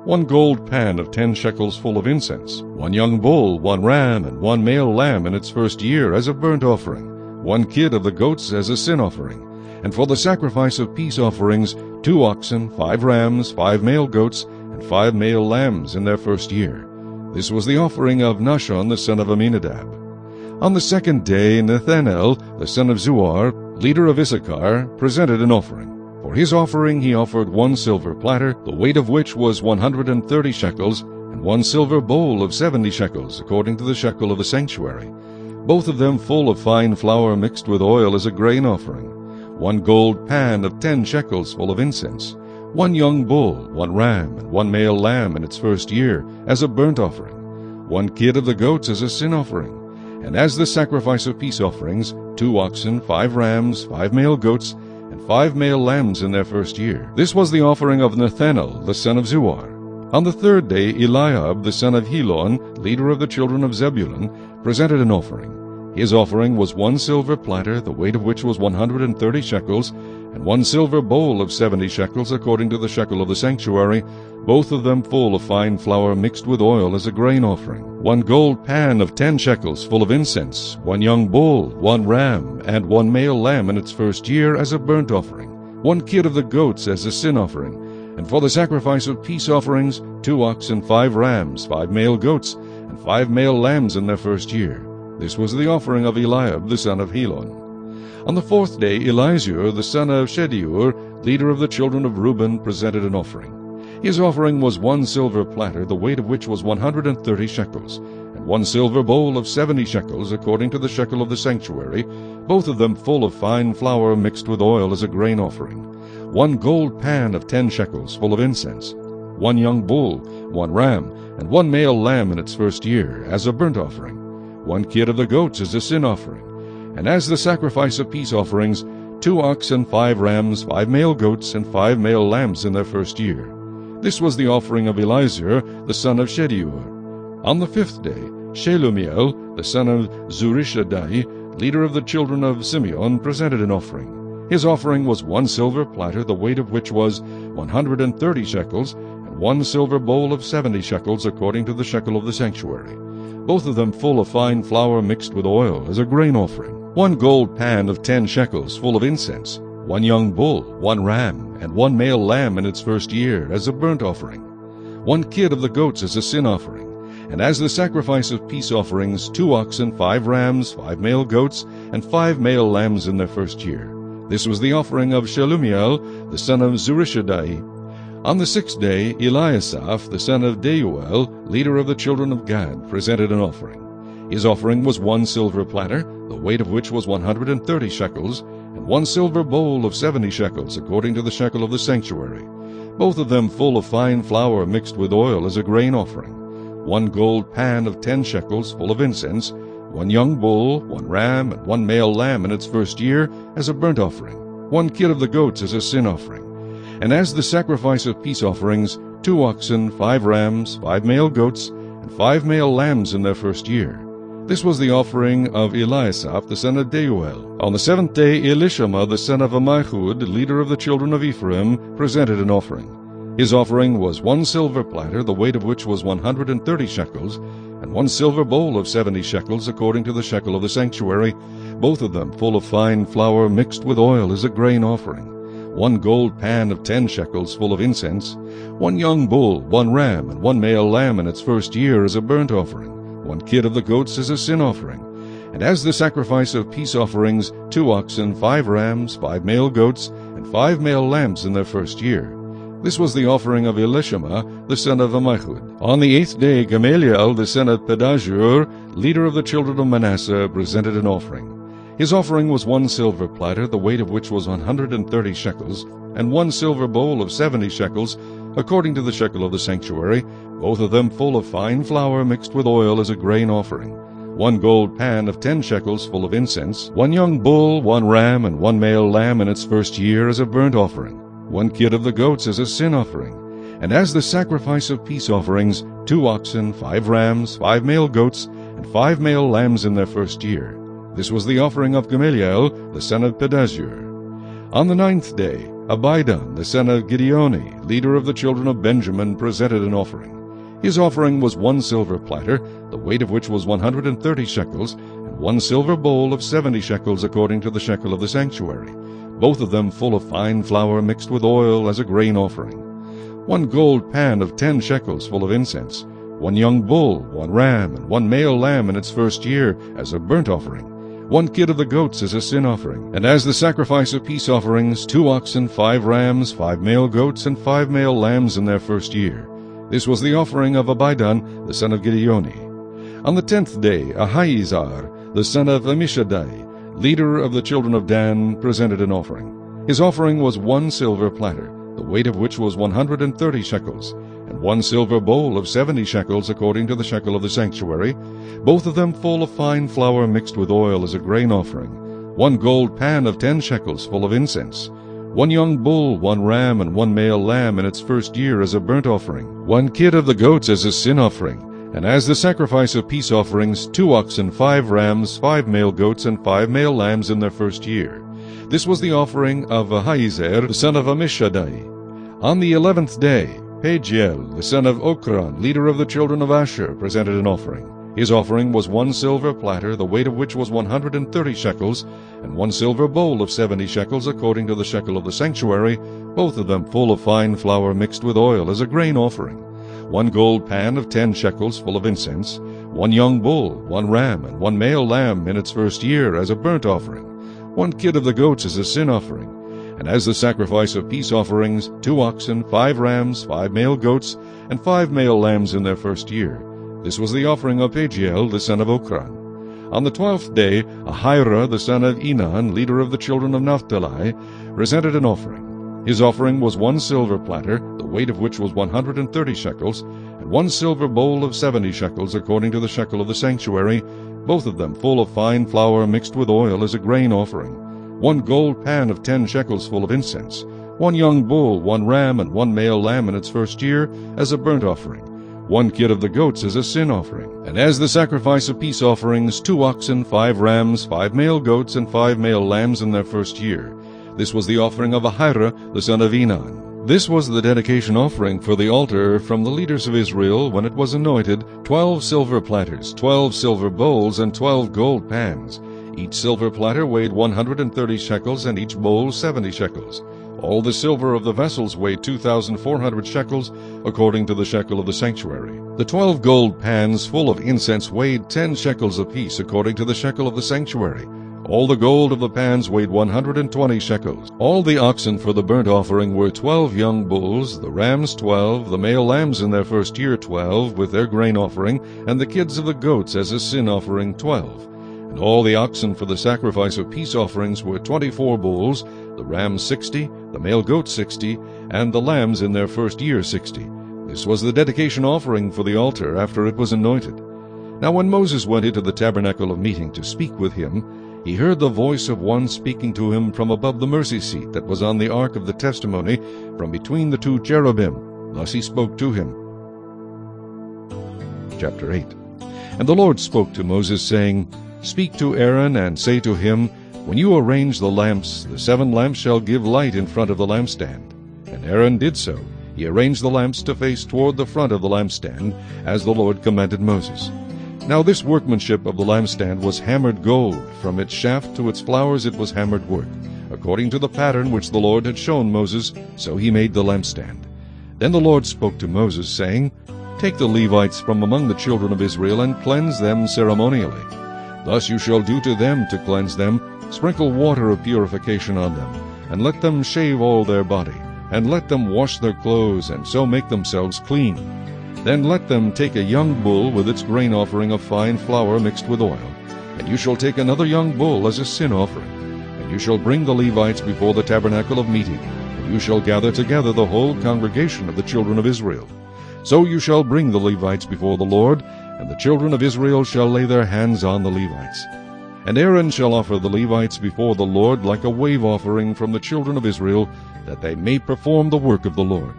Speaker 1: 1 gold pan of 10 shekels full of incense, 1 young bull, 1 ram, and 1 male lamb in its first year as a burnt offering, 1 kid of the goats as a sin offering, and for the sacrifice of peace offerings, 2 oxen, 5 rams, 5 male goats, and 5 male lambs in their first year. This was the offering of Nahshon the son of Amminadab. On the second day Nethanel the son of Zuar, leader of Issachar, presented an offering. For his offering he offered 1 silver platter, the weight of which was 130 shekels, and 1 silver bowl of 70 shekels, according to the shekel of the sanctuary, both of them full of fine flour mixed with oil as a grain offering. 1 gold pan of 10 shekels full of incense, 1 young bull, 1 ram, and 1 male lamb in its first year as a burnt offering, 1 kid of the goats as a sin offering, and as the sacrifice of peace offerings, 2 oxen, 5 rams, 5 male goats, and 5 male lambs in their first year. This was the offering of Nethanel the son of Zuar. On the third day Eliab the son of Helon, leader of the children of Zebulun, presented an offering. His offering was 1 silver platter, the weight of which was 130 shekels, and 1 silver bowl of 70 shekels, according to the shekel of the sanctuary, both of them full of fine flour mixed with oil as a grain offering. 1 gold pan of 10 shekels full of incense, 1 young bull, 1 ram, and 1 male lamb in its first year as a burnt offering, 1 kid of the goats as a sin offering, and for the sacrifice of peace offerings, 2 oxen, 5 rams, 5 male goats, and 5 male lambs in their first year. This was the offering of Eliab the son of Helon. On the 4th day Elizur the son of Shedeur, leader of the children of Reuben, presented an offering. His offering was 1 silver platter, the weight of which was 130 shekels, and 1 silver bowl of 70 shekels, according to the shekel of the sanctuary, both of them full of fine flour mixed with oil as a grain offering. 1 gold pan of 10 shekels full of incense, 1 young bull, 1 ram, and 1 male lamb in its first year as a burnt offering, 1 kid of the goats as a sin offering, and as the sacrifice of peace offerings, 2 oxen, 5 rams, 5 male goats, and 5 male lambs in their first year. This was the offering of Elizur the son of Shedeur. On the 5th day Shelumiel the son of Zurishaddai, leader of the children of Simeon, presented an offering. His offering was 1 silver platter, the weight of which was 130 shekels, and 1 silver bowl of 70 shekels, according to the shekel of the sanctuary, both of them full of fine flour mixed with oil as a grain offering. 1 gold pan of 10 shekels full of incense, 1 young bull, 1 ram, and 1 male lamb in its first year as a burnt offering, 1 kid of the goats as a sin offering, And as the sacrifice of peace offerings, 2 oxen, 5 rams, 5 male goats, and 5 male lambs in their first year. This was the offering of Shelumiel, the son of Zurishaddai. On the 6th day, Eliasaph, the son of Deuel, leader of the children of Gad, presented an offering. His offering was 1 silver platter, the weight of which was 130 shekels, and 1 silver bowl of 70 shekels, according to the shekel of the sanctuary, both of them full of fine flour mixed with oil as a grain offering. 1 gold pan of 10 shekels, full of incense, 1 young bull, 1 ram, and 1 male lamb in its first year as a burnt offering, 1 kid of the goats as a sin offering. And as the sacrifice of peace offerings, 2 oxen, 5 rams, 5 male goats, and 5 male lambs in their first year. This was the offering of Eliasaph, the son of Deuel. On the 7th day, Elishama, the son of Ammihud, leader of the children of Ephraim, presented an offering. His offering was 1 silver platter, the weight of which was 130 shekels, and 1 silver bowl of 70 shekels, according to the shekel of the sanctuary, both of them full of fine flour mixed with oil as a grain offering. 1 gold pan of 10 shekels, full of incense, 1 young bull, 1 ram, and 1 male lamb in its first year as a burnt offering, 1 kid of the goats as a sin offering. And as the sacrifice of peace offerings, 2 oxen, 5 rams, 5 male goats, and 5 male lambs in their first year. This was the offering of Elishama, the son of Ammihud. On the 8th day, Gamaliel, the son of Pedahzur, leader of the children of Manasseh, presented an offering. His offering was 1 silver platter, the weight of which was 130 shekels, and 1 silver bowl of 70 shekels, according to the shekel of the sanctuary, both of them full of fine flour mixed with oil as a grain offering. 1 gold pan of 10 shekels, full of incense, 1 young bull, 1 ram, and 1 male lamb in its first year as a burnt offering, 1 kid of the goats as a sin offering. And as the sacrifice of peace offerings, 2 oxen, 5 rams, 5 male goats, and 5 male lambs in their first year. This was the offering of Gamaliel, the son of Pedahzur. On the 9th day, Abidan, the son of Gideoni, leader of the children of Benjamin, presented an offering. His offering was 1 silver platter, the weight of which was 130 shekels, and 1 silver bowl of 70 shekels, according to the shekel of the sanctuary, both of them full of fine flour mixed with oil as a grain offering. 1 gold pan of 10 shekels, full of incense, 1 young bull, 1 ram, and 1 male lamb in its first year as a burnt offering, 1 kid of the goats as a sin offering. And as the sacrifice of peace offerings, 2 oxen, 5 rams, 5 male goats, and 5 male lambs in their first year. This was the offering of Abidan, the son of Gideoni. On the 10th day, Ahiezer, the son of Ammishaddai, leader of the children of Dan, presented an offering. His offering was 1 silver platter, the weight of which was 130 shekels, and 1 silver bowl of 70 shekels, according to the shekel of the sanctuary, both of them full of fine flour mixed with oil as a grain offering, 1 gold pan of 10 shekels, full of incense, 1 young bull, 1 ram, and 1 male lamb in its first year as a burnt offering, 1 kid of the goats as a sin offering. And as the sacrifice of peace offerings, 2 oxen, 5 rams, 5 male goats, and 5 male lambs in their first year. This was the offering of Ahiezer, the son of Ammishaddai. On the 11th day, Pagiel, the son of Okran, leader of the children of Asher, presented an offering. His offering was 1 silver platter, the weight of which was 130 shekels, and 1 silver bowl of 70 shekels, according to the shekel of the sanctuary, both of them full of fine flour mixed with oil as a grain offering. 1 gold pan of 10 shekels, full of incense, 1 young bull, 1 ram, and 1 male lamb in its first year as a burnt offering, 1 kid of the goats as a sin offering. And as the sacrifice of peace offerings, 2 oxen, 5 rams, 5 male goats, and 5 male lambs in their first year. This was the offering of Pagiel, the son of Okran. On the 12th day, Ahira, the son of Enan, leader of the children of Naphtali, presented an offering. His offering was 1 silver platter, the weight of which was 130 shekels, and 1 silver bowl of 70 shekels, according to the shekel of the sanctuary, both of them full of fine flour mixed with oil as a grain offering, 1 gold pan of 10 shekels full of incense, 1 young bull, 1 ram, and 1 male lamb in its first year as a burnt offering, 1 kid of the goats as a sin offering. And as the sacrifice of peace offerings, 2 oxen, 5 rams, 5 male goats, and 5 male lambs in their first year. This was the offering of Ahira, the son of Enan. This was the dedication offering for the altar from the leaders of Israel when it was anointed, 12 silver platters, 12 silver bowls, and 12 gold pans. Each silver platter weighed 130 shekels, and each bowl 70 shekels. All the silver of the vessels weighed 2,400 shekels, according to the shekel of the sanctuary. The 12 gold pans full of incense weighed 10 shekels apiece, according to the shekel of the sanctuary. All the gold of the pans weighed 120 shekels. All the oxen for the burnt offering were 12 young bulls, the rams 12, the male lambs in their first year 12, with their grain offering, and the kids of the goats as a sin offering 12. And all the oxen for the sacrifice of peace offerings were 24 bulls, the rams 60, the male goats 60, and the lambs in their first year 60. This was the dedication offering for the altar after it was anointed. Now when Moses went into the tabernacle of meeting to speak with him, he heard the voice of one speaking to him from above the mercy seat that was on the ark of the testimony, from between the two cherubim. Thus he spoke to him. Chapter 8. And the Lord spoke to Moses, saying, Speak to Aaron, and say to him, When you arrange the lamps, the 7 lamps shall give light in front of the lampstand. And Aaron did so. He arranged the lamps to face toward the front of the lampstand, as the Lord commanded Moses. Now this workmanship of the lampstand was hammered gold. From its shaft to its flowers it was hammered work. According to the pattern which the Lord had shown Moses, so he made the lampstand. Then the Lord spoke to Moses, saying, Take the Levites from among the children of Israel, and cleanse them ceremonially. Thus you shall do to them to cleanse them. Sprinkle water of purification on them, and let them shave all their body, and let them wash their clothes, and so make themselves clean. Then let them take a young bull with its grain offering of fine flour mixed with oil, and you shall take another young bull as a sin offering. And you shall bring the Levites before the tabernacle of meeting, and you shall gather together the whole congregation of the children of Israel. So you shall bring the Levites before the Lord, and the children of Israel shall lay their hands on the Levites. And Aaron shall offer the Levites before the Lord like a wave offering from the children of Israel, that they may perform the work of the Lord.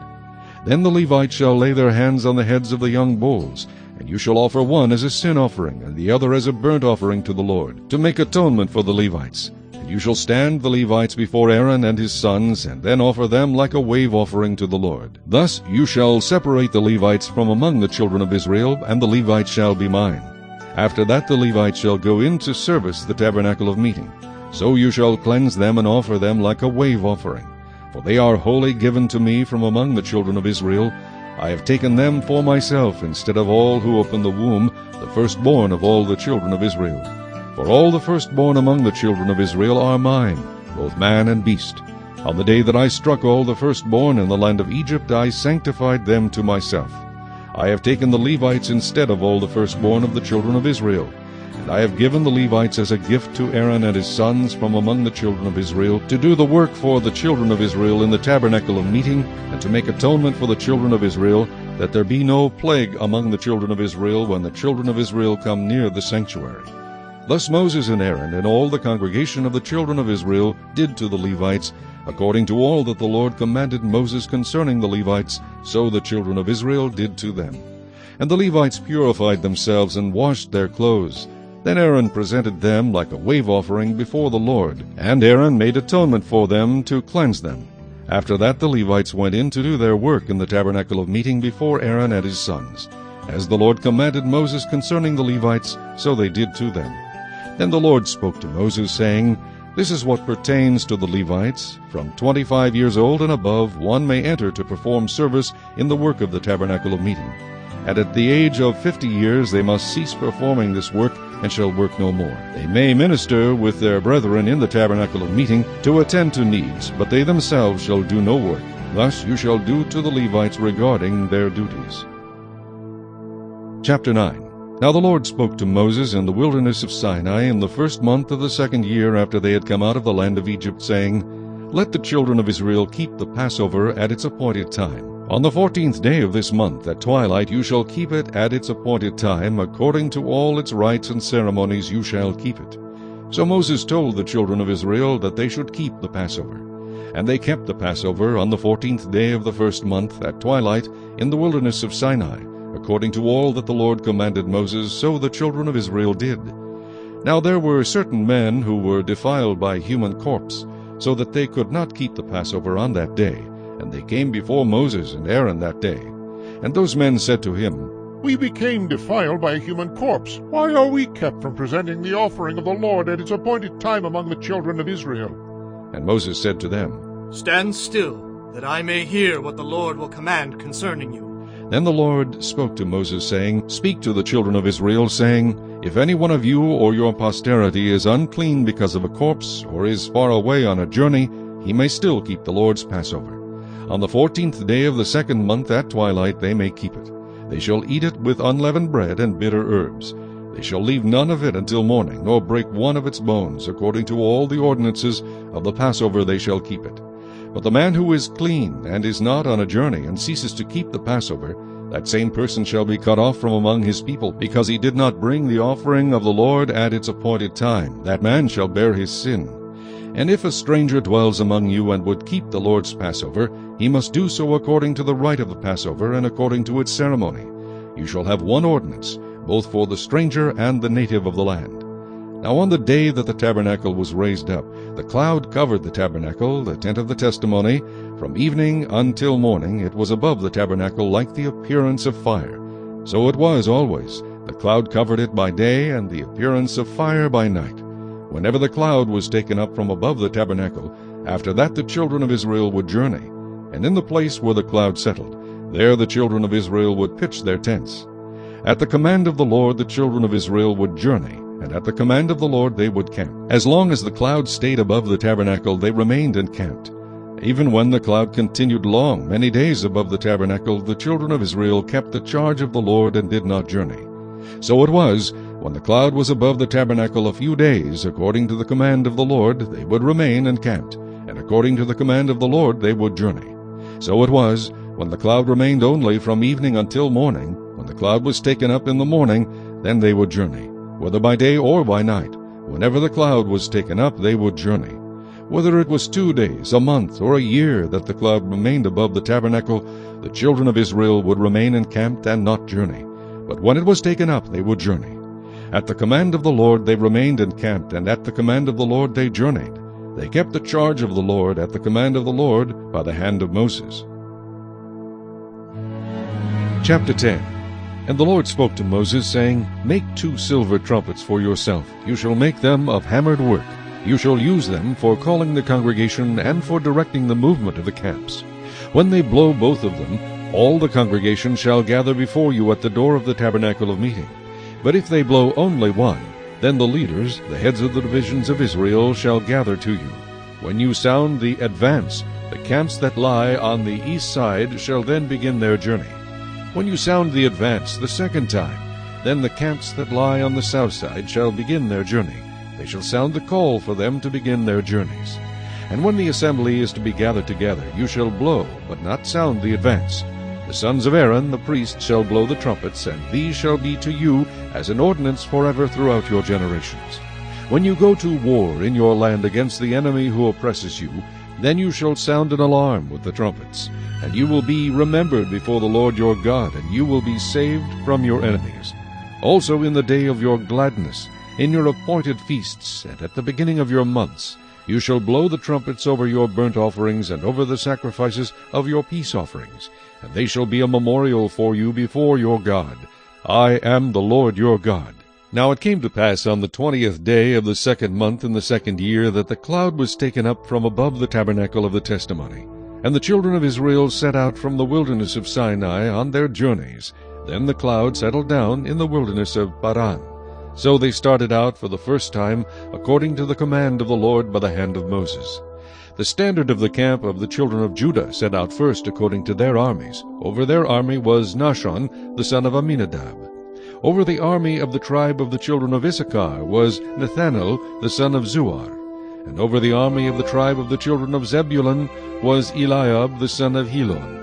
Speaker 1: Then the Levites shall lay their hands on the heads of the young bulls, and you shall offer one as a sin offering, and the other as a burnt offering to the Lord, to make atonement for the Levites. And you shall stand the Levites before Aaron and his sons, and then offer them like a wave offering to the Lord. Thus you shall separate the Levites from among the children of Israel, and the Levites shall be mine. After that the Levites shall go in to service the tabernacle of meeting. So you shall cleanse them and offer them like a wave offering. For they are wholly given to me from among the children of Israel. I have taken them for myself instead of all who open the womb, the firstborn of all the children of Israel. For all the firstborn among the children of Israel are mine, both man and beast. On the day that I struck all the firstborn in the land of Egypt, I sanctified them to myself. I have taken the Levites instead of all the firstborn of the children of Israel. And I have given the Levites as a gift to Aaron and his sons from among the children of Israel, to do the work for the children of Israel in the tabernacle of meeting, and to make atonement for the children of Israel, that there be no plague among the children of Israel when the children of Israel come near the sanctuary. Thus Moses and Aaron and all the congregation of the children of Israel did to the Levites, according to all that the Lord commanded Moses concerning the Levites, so the children of Israel did to them. And the Levites purified themselves and washed their clothes. Then Aaron presented them like a wave offering before the Lord, and Aaron made atonement for them to cleanse them. After that the Levites went in to do their work in the tabernacle of meeting before Aaron and his sons. As the Lord commanded Moses concerning the Levites, so they did to them. Then the Lord spoke to Moses, saying, This is what pertains to the Levites. From 25 years old and above, one may enter to perform service in the work of the tabernacle of meeting. And at the age of 50 years they must cease performing this work, and shall work no more. They may minister with their brethren in the tabernacle of meeting to attend to needs, but they themselves shall do no work. Thus you shall do to the Levites regarding their duties. Chapter 9. Now the Lord spoke to Moses in the wilderness of Sinai in the first month of the 2nd year after they had come out of the land of Egypt, saying, Let the children of Israel keep the Passover at its appointed time. On the 14th day of this month at twilight you shall keep it at its appointed time. According to all its rites and ceremonies you shall keep it. So Moses told the children of Israel that they should keep the Passover. And they kept the Passover on the 14th day of the first month at twilight in the wilderness of Sinai. According to all that the Lord commanded Moses, so the children of Israel did. Now there were certain men who were defiled by human corpse, so that they could not keep the Passover on that day. And they came before Moses and Aaron that day. And those men said to him,
Speaker 2: We became defiled by a human corpse. Why are we kept from presenting the offering of the Lord at its appointed time among the children of Israel?
Speaker 1: And Moses said to them,
Speaker 3: Stand still, that I may hear what the Lord will command concerning you.
Speaker 1: Then the Lord spoke to Moses, saying, Speak to the children of Israel, saying, If any one of you or your posterity is unclean because of a corpse, or is far away on a journey, he may still keep the Lord's Passover. On the 14th day of the 2nd month at twilight they may keep it. They shall eat it with unleavened bread and bitter herbs. They shall leave none of it until morning, nor break one of its bones. According to all the ordinances of the Passover they shall keep it. But the man who is clean, and is not on a journey, and ceases to keep the Passover, that same person shall be cut off from among his people, because he did not bring the offering of the Lord at its appointed time. That man shall bear his sin. And if a stranger dwells among you, and would keep the Lord's Passover, he must do so according to the rite of the Passover, and according to its ceremony. You shall have one ordinance, both for the stranger and the native of the land. Now on the day that the tabernacle was raised up, the cloud covered the tabernacle, the tent of the testimony. From evening until morning it was above the tabernacle like the appearance of fire. So it was always. The cloud covered it by day, and the appearance of fire by night. Whenever the cloud was taken up from above the tabernacle, after that the children of Israel would journey. And in the place where the cloud settled, there the children of Israel would pitch their tents. At the command of the Lord the children of Israel would journey, and at the command of the Lord they would camp. As long as the cloud stayed above the tabernacle, they remained encamped. Even when the cloud continued long, many days above the tabernacle, the children of Israel kept the charge of the Lord and did not journey. So it was, when the cloud was above the tabernacle a few days, according to the command of the Lord, they would remain encamped, and according to the command of the Lord they would journey. So it was, when the cloud remained only from evening until morning, when the cloud was taken up in the morning, then they would journey. Whether by day or by night, whenever the cloud was taken up, they would journey. Whether it was 2 days, a month, or a year that the cloud remained above the tabernacle, the children of Israel would remain encamped and not journey. But when it was taken up, they would journey. At the command of the Lord they remained encamped, and at the command of the Lord they journeyed. They kept the charge of the Lord at the command of the Lord by the hand of Moses. Chapter 10. And the Lord spoke to Moses, saying, Make 2 silver trumpets for yourself. You shall make them of hammered work. You shall use them for calling the congregation and for directing the movement of the camps. When they blow both of them, all the congregation shall gather before you at the door of the tabernacle of meeting. But if they blow only one, then the leaders, the heads of the divisions of Israel, shall gather to you. When you sound the advance, the camps that lie on the east side shall then begin their journey. When you sound the advance the second time, then the camps that lie on the south side shall begin their journey. They shall sound the call for them to begin their journeys. And when the assembly is to be gathered together, you shall blow, but not sound the advance. The sons of Aaron the priest shall blow the trumpets, and these shall be to you as an ordinance forever throughout your generations. When you go to war in your land against the enemy who oppresses you, then you shall sound an alarm with the trumpets. And you will be remembered before the Lord your God, and you will be saved from your enemies. Also in the day of your gladness, in your appointed feasts, and at the beginning of your months, you shall blow the trumpets over your burnt offerings and over the sacrifices of your peace offerings, and they shall be a memorial for you before your God. I am the Lord your God. Now it came to pass on the 20th day of the 2nd month in the 2nd year that the cloud was taken up from above the tabernacle of the testimony. And the children of Israel set out from the wilderness of Sinai on their journeys. Then the cloud settled down in the wilderness of Paran. So they started out for the first time, according to the command of the Lord by the hand of Moses. The standard of the camp of the children of Judah set out first according to their armies. Over their army was Nahshon, the son of Amminadab. Over the army of the tribe of the children of Issachar was Nethanel, the son of Zuar. And over the army of the tribe of the children of Zebulun was Eliab the son of Helon.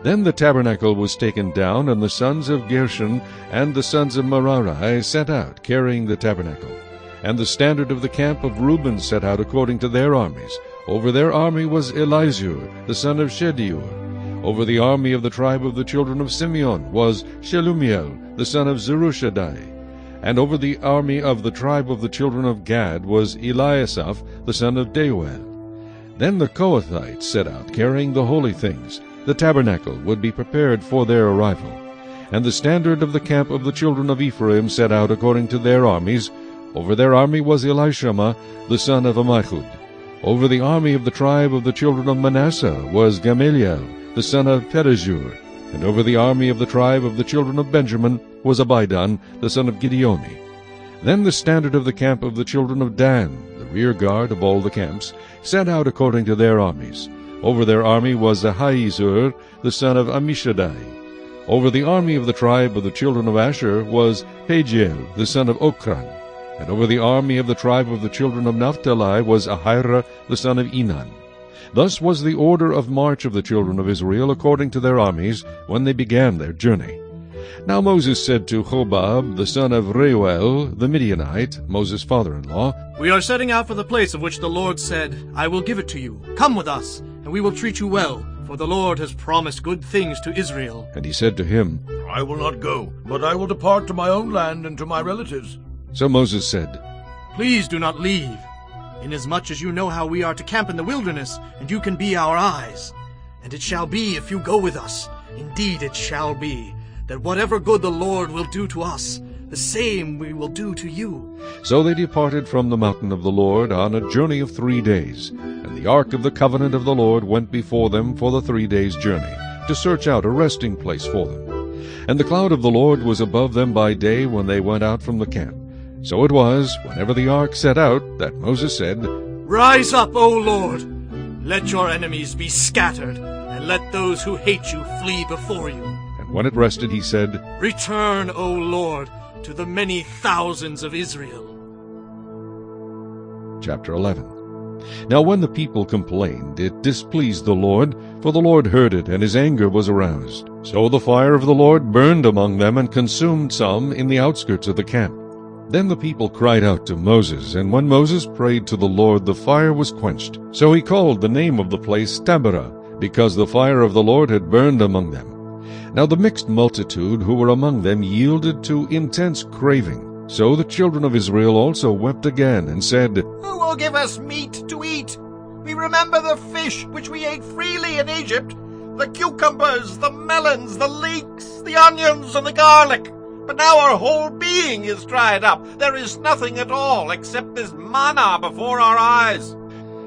Speaker 1: Then the tabernacle was taken down, and the sons of Gershon and the sons of Merari set out, carrying the tabernacle. And the standard of the camp of Reuben set out according to their armies. Over their army was Elizur the son of Shedeur. Over the army of the tribe of the children of Simeon was Shelumiel the son of Zerushadai. And over the army of the tribe of the children of Gad was Eliasaph the son of Deuel. Then the Kohathites set out, carrying the holy things. The tabernacle would be prepared for their arrival. And the standard of the camp of the children of Ephraim set out according to their armies. Over their army was Elishama the son of Ammihud. Over the army of the tribe of the children of Manasseh was Gamaliel, the son of Pedahzur. And over the army of the tribe of the children of Benjamin was Abidan, the son of Gideoni. Then the standard of the camp of the children of Dan, the rear guard of all the camps, set out according to their armies. Over their army was Ahiezer, the son of Ammishaddai. Over the army of the tribe of the children of Asher was Pagiel, the son of Ochran. And over the army of the tribe of the children of Naphtali was Ahira, the son of Enan. Thus was the order of march of the children of Israel according to their armies when they began their journey. Now Moses said to Hobab, the son of Reuel, the Midianite, Moses' father-in-law,
Speaker 3: We are setting out for the place of which the Lord said, I will give it to you. Come with us, and we will treat you well, for the Lord has promised good things to Israel.
Speaker 1: And he said to him,
Speaker 4: I will not go, but I will depart to my own land and to my relatives.
Speaker 1: So Moses said,
Speaker 3: Please do not leave, inasmuch as you know how we are to camp in the wilderness, and you can be our eyes. And it shall be, if you go with us, indeed it shall be, that whatever good the Lord will do to us, the same we will do to you.
Speaker 1: So they departed from the mountain of the Lord on a journey of 3 days. And the ark of the covenant of the Lord went before them for the 3 days' journey, to search out a resting place for them. And the cloud of the Lord was above them by day when they went out from the camp. So it was, whenever the ark set out, that Moses said,
Speaker 3: Rise up, O Lord! Let your enemies be scattered, and let those who hate you flee before you.
Speaker 1: And when it rested, he said,
Speaker 3: Return, O Lord, to the many thousands of Israel.
Speaker 1: Chapter 11. Now when the people complained, it displeased the Lord, for the Lord heard it, and his anger was aroused. So the fire of the Lord burned among them, and consumed some in the outskirts of the camp. Then the people cried out to Moses, and when Moses prayed to the Lord, the fire was quenched. So he called the name of the place Taberah, because the fire of the Lord had burned among them. Now the mixed multitude who were among them yielded to intense craving. So the children of Israel also wept again, and said,
Speaker 5: Who will give us meat to eat? We remember the fish which we ate freely in Egypt, the cucumbers, the melons, the leeks, the onions, and the garlic. But now our whole being is dried up. There is nothing at all except this manna before our eyes.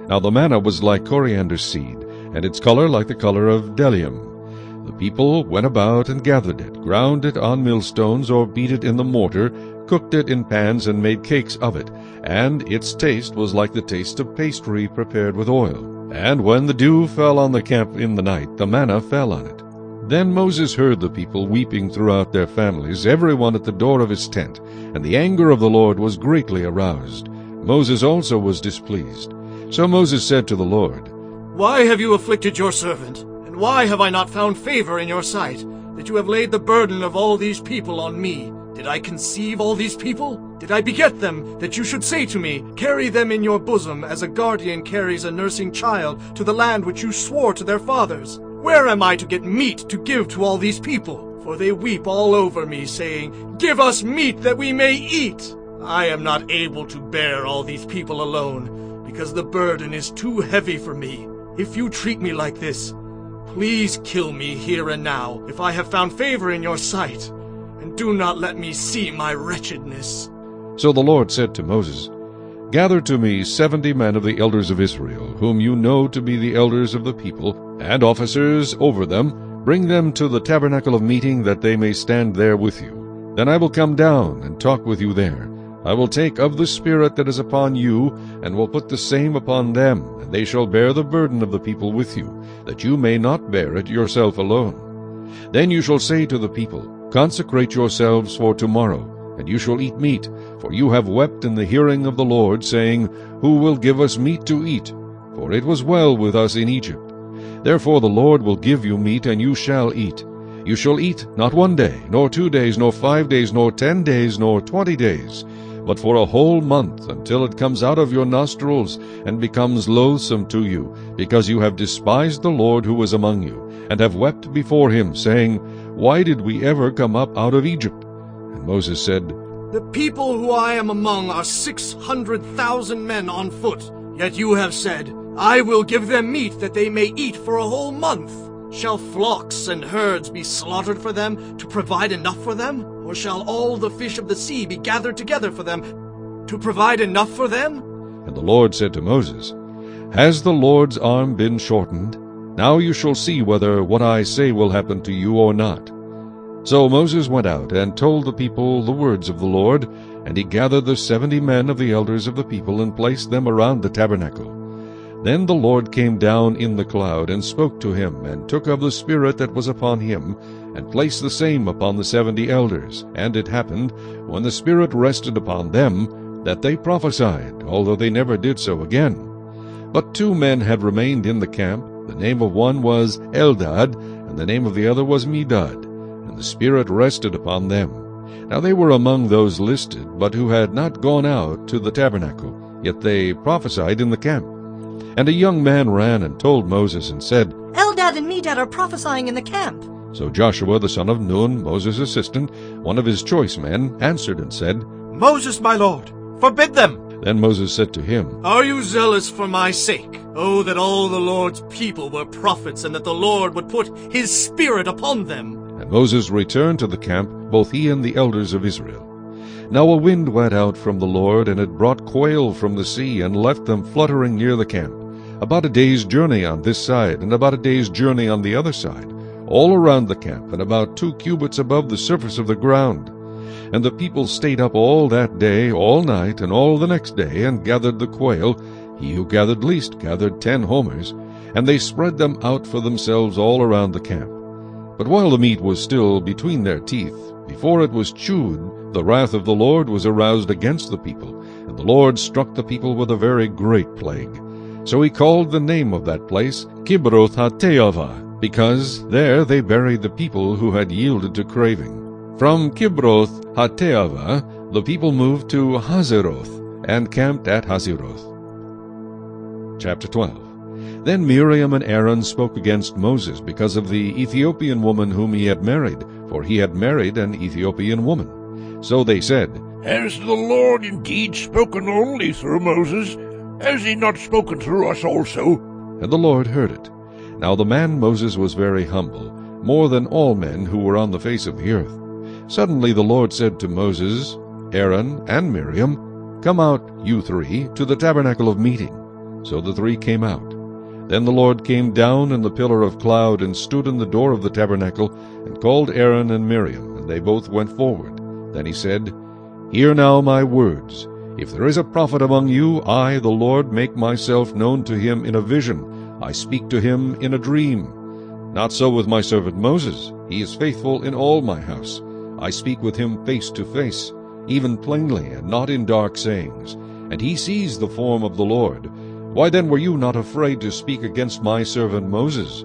Speaker 1: Now the manna was like coriander seed, and its color like the color of bdellium. The people went about and gathered it, ground it on millstones, or beat it in the mortar, cooked it in pans, and made cakes of it. And its taste was like the taste of pastry prepared with oil. And when the dew fell on the camp in the night, the manna fell on it. Then Moses heard the people weeping throughout their families, every one at the door of his tent, and the anger of the Lord was greatly aroused. Moses also was displeased. So Moses said to the Lord,
Speaker 3: Why have you afflicted your servant? And why have I not found favor in your sight, that you have laid the burden of all these people on me? Did I conceive all these people? Did I beget them, that you should say to me, Carry them in your bosom, as a guardian carries a nursing child, to the land which you swore to their fathers? Where am I to get meat to give to all these people? For they weep all over me, saying, Give us meat that we may eat. I am not able to bear all these people alone, because the burden is too heavy for me. If you treat me like this, please kill me here and now, if I have found favor in your sight, and do not let me see my wretchedness.
Speaker 1: So the Lord said to Moses, Gather to me 70 men of the elders of Israel, whom you know to be the elders of the people, and officers over them. Bring them to the tabernacle of meeting, that they may stand there with you. Then I will come down and talk with you there. I will take of the Spirit that is upon you, and will put the same upon them, and they shall bear the burden of the people with you, that you may not bear it yourself alone. Then you shall say to the people, Consecrate yourselves for tomorrow, and you shall eat meat, for you have wept in the hearing of the Lord, saying, Who will give us meat to eat? For it was well with us in Egypt. Therefore the Lord will give you meat, and you shall eat. You shall eat not 1 day, nor 2 days, nor 5 days, nor 10 days, nor 20 days, but for a whole month, until it comes out of your nostrils, and becomes loathsome to you, because you have despised the Lord who is among you, and have wept before him, saying, Why did we ever come up out of Egypt? And Moses said,
Speaker 3: The people who I am among are 600,000 men on foot. Yet you have said, I will give them meat that they may eat for a whole month. Shall flocks and herds be slaughtered for them, to provide enough for them? Or shall all the fish of the sea be gathered together for them, to provide enough for them?
Speaker 1: And the Lord said to Moses, Has the Lord's arm been shortened? Now you shall see whether what I say will happen to you or not. So Moses went out and told the people the words of the Lord, and he gathered the 70 men of the elders of the people and placed them around the tabernacle. Then the Lord came down in the cloud and spoke to him, and took of the Spirit that was upon him, and placed the same upon the 70 elders. And it happened, when the Spirit rested upon them, that they prophesied, although they never did so again. But 2 men had remained in the camp. The name of one was Eldad, and the name of the other was Medad. And the Spirit rested upon them. Now they were among those listed, but who had not gone out to the tabernacle, yet they prophesied in the camp. And a young man ran and told Moses, and said,
Speaker 6: Eldad and Medad are prophesying in the camp.
Speaker 1: So Joshua the son of Nun, Moses' assistant, one of his choice men, answered and said,
Speaker 5: Moses, my lord, forbid them.
Speaker 1: Then Moses said to him,
Speaker 3: Are you zealous for my sake? Oh, that all the Lord's people were prophets, and that the Lord would put his Spirit upon them.
Speaker 1: And Moses returned to the camp, both he and the elders of Israel. Now a wind went out from the Lord, and it brought quail from the sea, and left them fluttering near the camp, about a day's journey on this side, and about a day's journey on the other side, all around the camp, and about 2 cubits above the surface of the ground. And the people stayed up all that day, all night, and all the next day, and gathered the quail. He who gathered least gathered 10 homers, and they spread them out for themselves all around the camp. But while the meat was still between their teeth, before it was chewed, the wrath of the Lord was aroused against the people, and the Lord struck the people with a very great plague. So he called the name of that place Kibroth-Hattaavah, because there they buried the people who had yielded to craving. From Kibroth-Hattaavah the people moved to Hazeroth, and camped at Hazeroth. Chapter 12. Then Miriam and Aaron spoke against Moses because of the Ethiopian woman whom he had married, for he had married an Ethiopian woman. So they said,
Speaker 2: Has the Lord indeed spoken only through Moses? Has he not spoken through us also?
Speaker 1: And the Lord heard it. Now the man Moses was very humble, more than all men who were on the face of the earth. Suddenly the Lord said to Moses, Aaron, and Miriam, Come out, you 3, to the tabernacle of meeting. So the 3 came out. Then the Lord came down in the pillar of cloud, and stood in the door of the tabernacle, and called Aaron and Miriam, and they both went forward. Then he said, Hear now my words. If there is a prophet among you, I, the Lord, make myself known to him in a vision. I speak to him in a dream. Not so with my servant Moses. He is faithful in all my house. I speak with him face to face, even plainly, and not in dark sayings. And he sees the form of the Lord. Why then were you not afraid to speak against my servant Moses?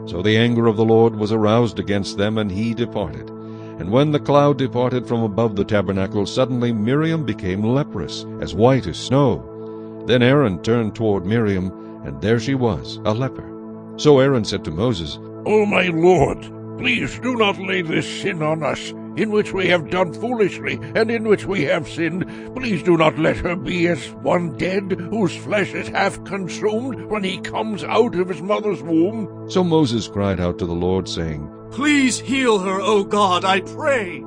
Speaker 1: So the anger of the Lord was aroused against them, and he departed. And when the cloud departed from above the tabernacle, suddenly Miriam became leprous, as white as snow. Then Aaron turned toward Miriam, and there she was, a leper. So Aaron said to Moses,
Speaker 2: O my Lord, please do not lay this sin on us, in which we have done foolishly, and in which we have sinned. Please do not let her be as one dead, whose flesh is half consumed, when he comes out of his mother's womb.
Speaker 1: So Moses cried out to the Lord, saying,
Speaker 3: Please heal her, O God, I pray.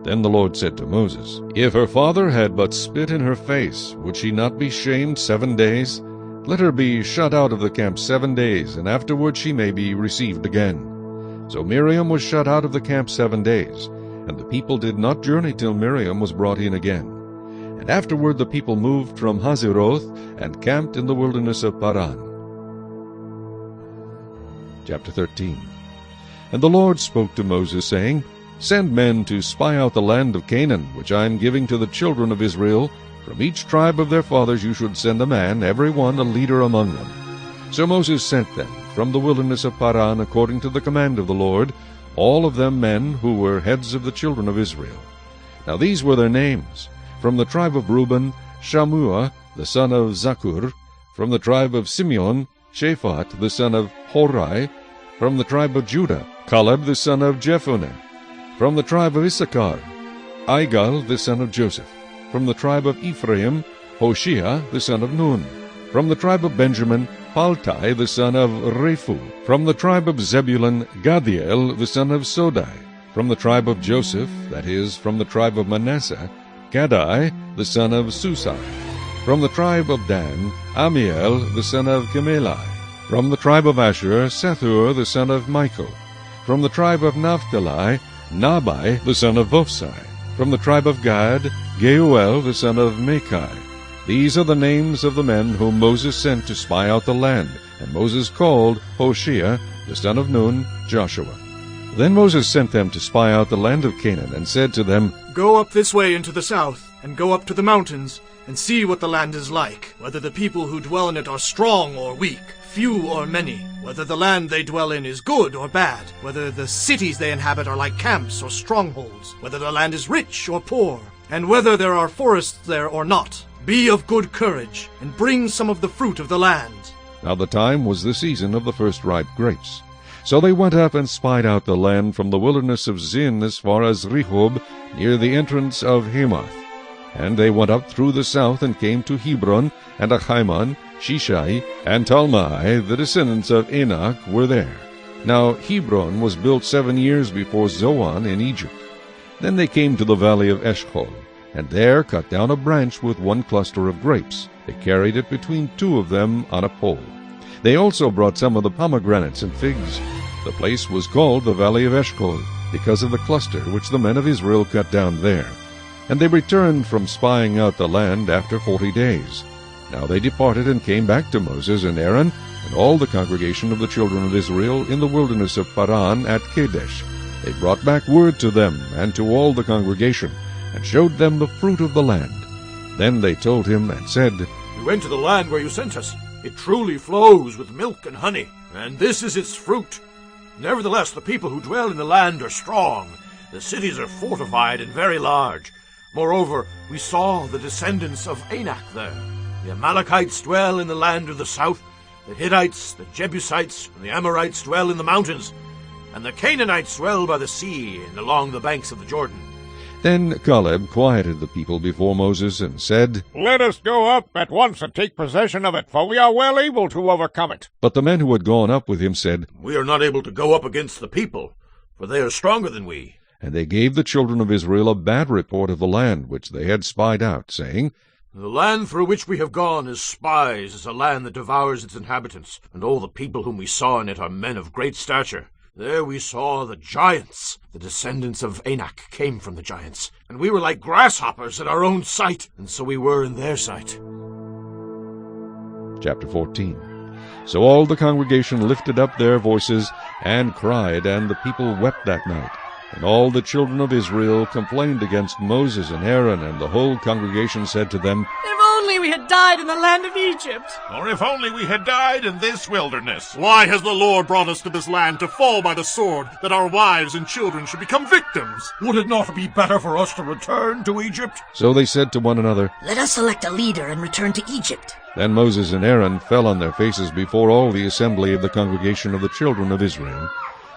Speaker 1: Then the Lord said to Moses, If her father had but spit in her face, would she not be shamed 7 days? Let her be shut out of the camp 7 days, and afterward she may be received again. So Miriam was shut out of the camp 7 days, and the people did not journey till Miriam was brought in again. And afterward the people moved from Hazeroth, and camped in the wilderness of Paran. Chapter 13. And the Lord spoke to Moses, saying, Send men to spy out the land of Canaan, which I am giving to the children of Israel. From each tribe of their fathers you should send a man, every one a leader among them. So Moses sent them from the wilderness of Paran according to the command of the Lord, all of them men who were heads of the children of Israel. Now these were their names. From the tribe of Reuben, Shammua the son of Zakur. From the tribe of Simeon, Shaphat the son of Hori. From the tribe of Judah, Caleb the son of Jephunneh. From the tribe of Issachar, Igal the son of Joseph. From the tribe of Ephraim, Hoshea the son of Nun. From the tribe of Benjamin, Paltai the son of Rephu. From the tribe of Zebulun, Gadiel the son of Sodai. From the tribe of Joseph, that is, from the tribe of Manasseh, Gadai the son of Susai. From the tribe of Dan, Amiel the son of Gemalli. From the tribe of Asher, Sethur the son of Michael. From the tribe of Naphtali, Nabai the son of Vophsi. From the tribe of Gad, Geuel the son of Machi. These are the names of the men whom Moses sent to spy out the land. And Moses called Hoshea the son of Nun, Joshua. Then Moses sent them to spy out the land of Canaan, and said to them,
Speaker 3: Go up this way into the south, and go up to the mountains, and see what the land is like, whether the people who dwell in it are strong or weak, few or many, whether the land they dwell in is good or bad, whether the cities they inhabit are like camps or strongholds, whether the land is rich or poor, and whether there are forests there or not. Be of good courage, and bring some of the fruit of the land.
Speaker 1: Now the time was the season of the first ripe grapes. So they went up and spied out the land from the wilderness of Zin as far as Rehob, near the entrance of Hamath. And they went up through the south, and came to Hebron, and Ahiman, Shishai, and Talmai, the descendants of Anak, were there. Now Hebron was built 7 years before Zoan in Egypt. Then they came to the valley of Eshcol, and there cut down a branch with one cluster of grapes. They carried it between 2 of them on a pole. They also brought some of the pomegranates and figs. The place was called the valley of Eshcol, because of the cluster which the men of Israel cut down there. And they returned from spying out the land after 40 days. Now they departed and came back to Moses and Aaron and all the congregation of the children of Israel in the wilderness of Paran at Kadesh. They brought back word to them and to all the congregation, and showed them the fruit of the land. Then they told him and said,
Speaker 4: We went to the land where you sent us. It truly flows with milk and honey, and this is its fruit. Nevertheless, the people who dwell in the land are strong. The cities are fortified and very large. Moreover, we saw the descendants of Anak there. The Amalekites dwell in the land of the south. The Hittites, the Jebusites, and the Amorites dwell in the mountains. And the Canaanites dwell by the sea and along the banks of the Jordan.
Speaker 1: Then Caleb quieted the people before Moses and said,
Speaker 2: Let us go up at once and take possession of it, for we are well able to overcome it.
Speaker 1: But the men who had gone up with him said,
Speaker 4: We are not able to go up against the people, for they are stronger than we.
Speaker 1: And they gave the children of Israel a bad report of the land which they had spied out, saying,
Speaker 4: The land through which we have gone as spies is a land that devours its inhabitants, and all the people whom we saw in it are men of great stature. There we saw the giants. The descendants of Anak came from the giants, and we were like grasshoppers in our own sight, and so we were in their sight.
Speaker 1: Chapter 14. So all the congregation lifted up their voices and cried, and the people wept that night. And all the children of Israel complained against Moses and Aaron, and the whole congregation said to them,
Speaker 6: If only we had died in the land of Egypt!
Speaker 5: Or if only we had died in this wilderness.
Speaker 7: Why has the Lord brought us to this land to fall by the sword, that our wives and children should become victims?
Speaker 4: Would it not be better for us to return to Egypt?
Speaker 1: So they said to one another,
Speaker 6: Let us select a leader and return to Egypt.
Speaker 1: Then Moses and Aaron fell on their faces before all the assembly of the congregation of the children of Israel.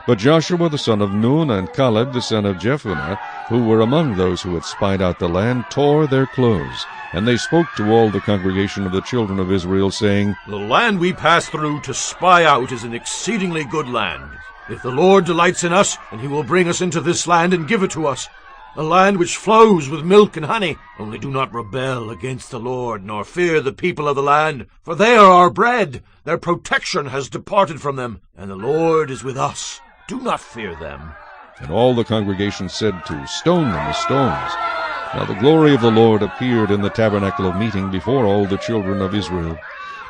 Speaker 1: But Joshua the son of Nun and Caleb the son of Jephunneh, who were among those who had spied out the land, tore their clothes. And they spoke to all the congregation of the children of Israel, saying,
Speaker 4: The land we pass through to spy out is an exceedingly good land. If the Lord delights in us, then he will bring us into this land and give it to us, a land which flows with milk and honey. Only do not rebel against the Lord, nor fear the people of the land, for they are our bread. Their protection has departed from them, and the Lord is with us. Do not fear them.
Speaker 1: And all the congregation said to stone them with stones. Now the glory of the Lord appeared in the tabernacle of meeting before all the children of Israel.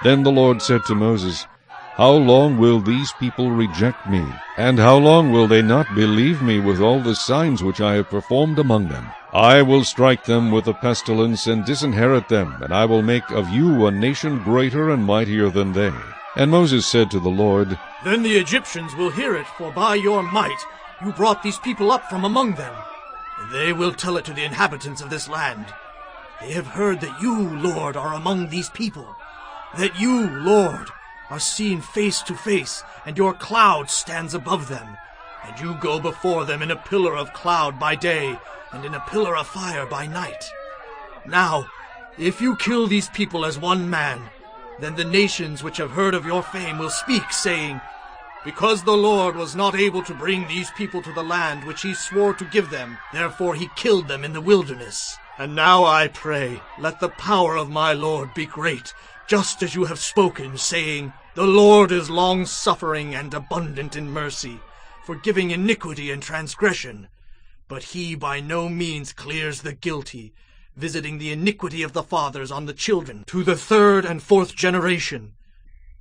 Speaker 1: Then the Lord said to Moses, How long will these people reject me? And how long will they not believe me with all the signs which I have performed among them? I will strike them with a pestilence and disinherit them, and I will make of you a nation greater and mightier than they. And Moses said to the Lord,
Speaker 3: Then the Egyptians will hear it, for by your might you brought these people up from among them. And they will tell it to the inhabitants of this land. They have heard that you, Lord, are among these people, that you, Lord, are seen face to face, and your cloud stands above them, and you go before them in a pillar of cloud by day, and in a pillar of fire by night. Now, if you kill these people as one man, then the nations which have heard of your fame will speak, saying, Because the Lord was not able to bring these people to the land which he swore to give them, therefore he killed them in the wilderness. And now I pray, let the power of my Lord be great, just as you have spoken, saying, The Lord is long-suffering and abundant in mercy, forgiving iniquity and transgression. But he by no means clears the guilty, visiting the iniquity of the fathers on the children to the third and fourth generation.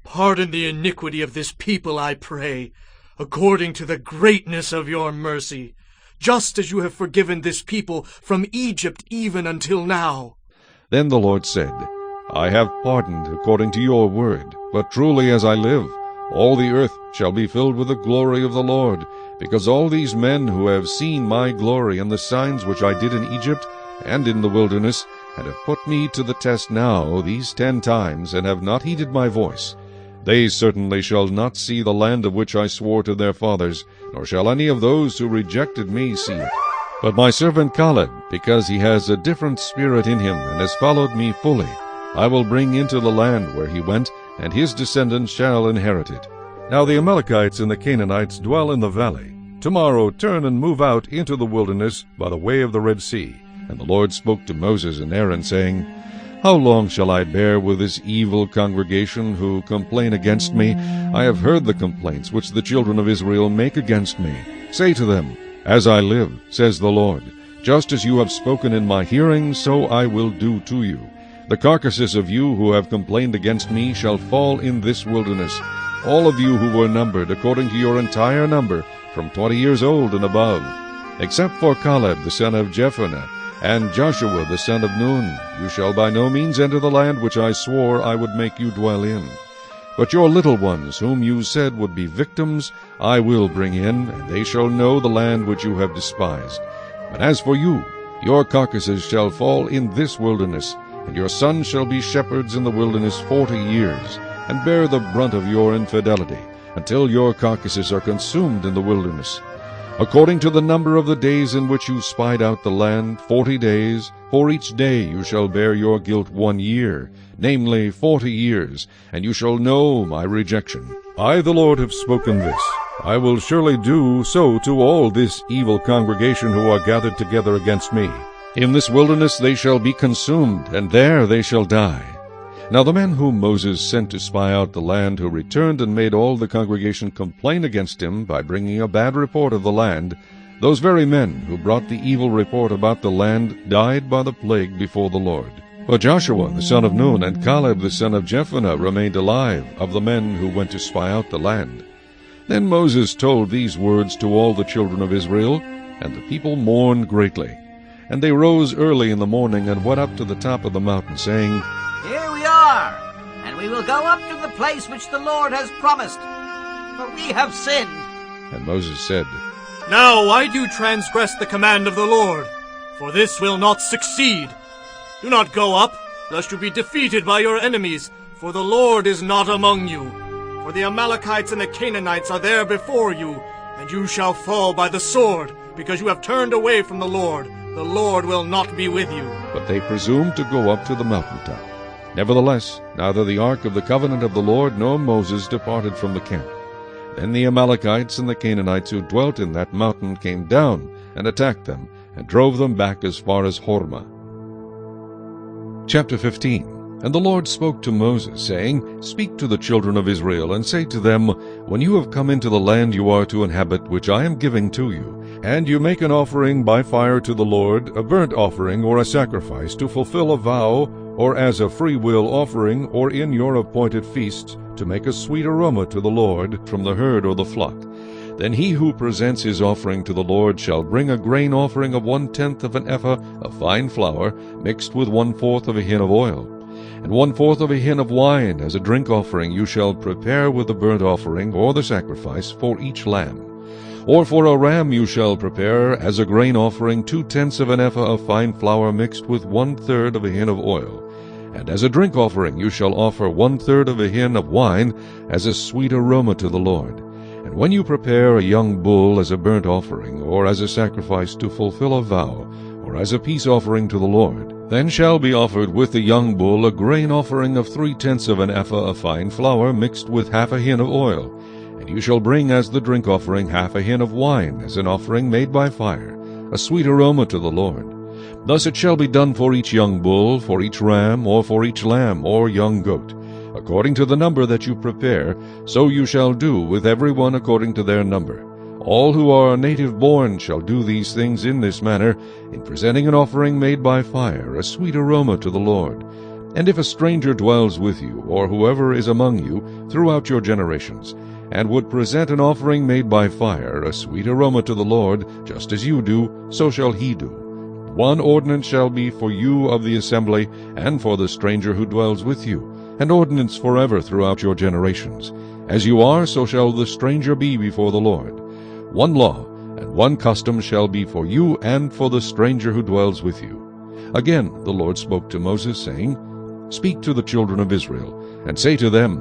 Speaker 3: Pardon the iniquity of this people, I pray, according to the greatness of your mercy, just as you have forgiven this people from Egypt even until now.
Speaker 1: Then the Lord said, I have pardoned according to your word, but truly as I live, all the earth shall be filled with the glory of the Lord, because all these men who have seen my glory and the signs which I did in Egypt and in the wilderness, and have put me to the test now these 10 times, and have not heeded my voice, they certainly shall not see the land of which I swore to their fathers, nor shall any of those who rejected me see it. But my servant Caleb, because he has a different spirit in him, and has followed me fully, I will bring into the land where he went, and his descendants shall inherit it. Now the Amalekites and the Canaanites dwell in the valley. Tomorrow turn and move out into the wilderness by the way of the Red Sea. And the Lord spoke to Moses and Aaron, saying, How long shall I bear with this evil congregation who complain against me? I have heard the complaints which the children of Israel make against me. Say to them, As I live, says the Lord, just as you have spoken in my hearing, so I will do to you. The carcasses of you who have complained against me shall fall in this wilderness, all of you who were numbered according to your entire number, from 20 years old and above. Except for Caleb the son of Jephunneh, and Joshua the son of Nun, you shall by no means enter the land which I swore I would make you dwell in. But your little ones, whom you said would be victims, I will bring in, and they shall know the land which you have despised. But as for you, your carcasses shall fall in this wilderness, and your sons shall be shepherds in the wilderness 40 years, and bear the brunt of your infidelity, until your carcasses are consumed in the wilderness. According to the number of the days in which you spied out the land, 40 days, for each day you shall bear your guilt 1 year, namely 40 years, and you shall know my rejection. I the Lord have spoken this. I will surely do so to all this evil congregation who are gathered together against me. In this wilderness they shall be consumed, and there they shall die. Now the men whom Moses sent to spy out the land, who returned and made all the congregation complain against him by bringing a bad report of the land, those very men who brought the evil report about the land died by the plague before the Lord. But Joshua the son of Nun and Caleb the son of Jephunneh remained alive, of the men who went to spy out the land. Then Moses told these words to all the children of Israel, and the people mourned greatly. And they rose early in the morning and went up to the top of the mountain, saying,
Speaker 8: Here we are, and we will go up to the place which the Lord has promised, for we have sinned.
Speaker 1: And Moses said,
Speaker 3: Now why do you transgress the command of the Lord? For this will not succeed. Do not go up, lest you be defeated by your enemies, for the Lord is not among you. For the Amalekites and the Canaanites are there before you, and you shall fall by the sword, because you have turned away from the Lord. The Lord will not be with you.
Speaker 1: But they presumed to go up to the mountaintop. Nevertheless, neither the ark of the covenant of the Lord nor Moses departed from the camp. Then the Amalekites and the Canaanites who dwelt in that mountain came down and attacked them, and drove them back as far as Hormah. Chapter 15. And the Lord spoke to Moses, saying, Speak to the children of Israel, and say to them, When you have come into the land you are to inhabit, which I am giving to you, and you make an offering by fire to the Lord, a burnt offering or a sacrifice, to fulfill a vow, or as a freewill offering, or in your appointed feasts, to make a sweet aroma to the Lord from the herd or the flock, then he who presents his offering to the Lord shall bring a grain offering of 1/10 of an ephah of fine flour, mixed with 1/4 of a hin of oil. And 1/4 of a hin of wine as a drink offering you shall prepare with the burnt offering or the sacrifice for each lamb. Or for a ram you shall prepare as a grain offering 2/10 of an ephah of fine flour mixed with 1/3 of a hin of oil. And as a drink offering you shall offer 1/3 of a hin of wine as a sweet aroma to the Lord. And when you prepare a young bull as a burnt offering, or as a sacrifice to fulfill a vow, or as a peace offering to the Lord, then shall be offered with the young bull a grain offering of 3/10 of an ephah of fine flour mixed with half a hin of oil. And you shall bring as the drink offering half a hin of wine as an offering made by fire, a sweet aroma to the Lord. Thus it shall be done for each young bull, for each ram, or for each lamb, or young goat. According to the number that you prepare, so you shall do with every one according to their number. All who are native-born shall do these things in this manner, in presenting an offering made by fire, a sweet aroma to the Lord. And if a stranger dwells with you, or whoever is among you, throughout your generations, and would present an offering made by fire, a sweet aroma to the Lord, just as you do, so shall he do. One ordinance shall be for you of the assembly, and for the stranger who dwells with you, an ordinance forever throughout your generations. As you are, so shall the stranger be before the Lord. One law and one custom shall be for you and for the stranger who dwells with you. Again the Lord spoke to Moses, saying, Speak to the children of Israel, and say to them,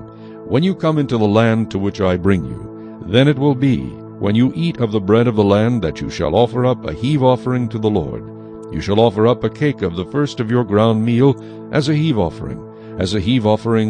Speaker 1: When you come into the land to which I bring you, then it will be, when you eat of the bread of the land, that you shall offer up a heave offering to the Lord. You shall offer up a cake of the first of your ground meal as a heave offering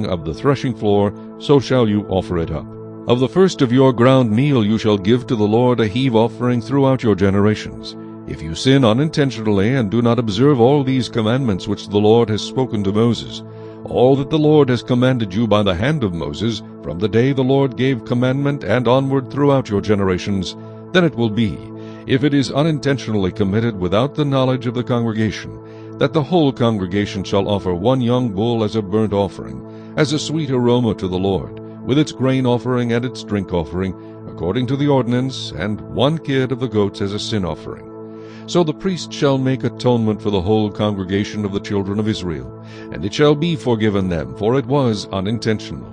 Speaker 1: of the threshing floor, so shall you offer it up. Of the first of your ground meal you shall give to the Lord a heave offering throughout your generations. If you sin unintentionally and do not observe all these commandments which the Lord has spoken to Moses, all that the Lord has commanded you by the hand of Moses, from the day the Lord gave commandment and onward throughout your generations, then it will be, if it is unintentionally committed without the knowledge of the congregation, that the whole congregation shall offer one young bull as a burnt offering, as a sweet aroma to the Lord, with its grain offering and its drink offering, according to the ordinance, and one kid of the goats as a sin offering. So the priest shall make atonement for the whole congregation of the children of Israel, and it shall be forgiven them, for it was unintentional.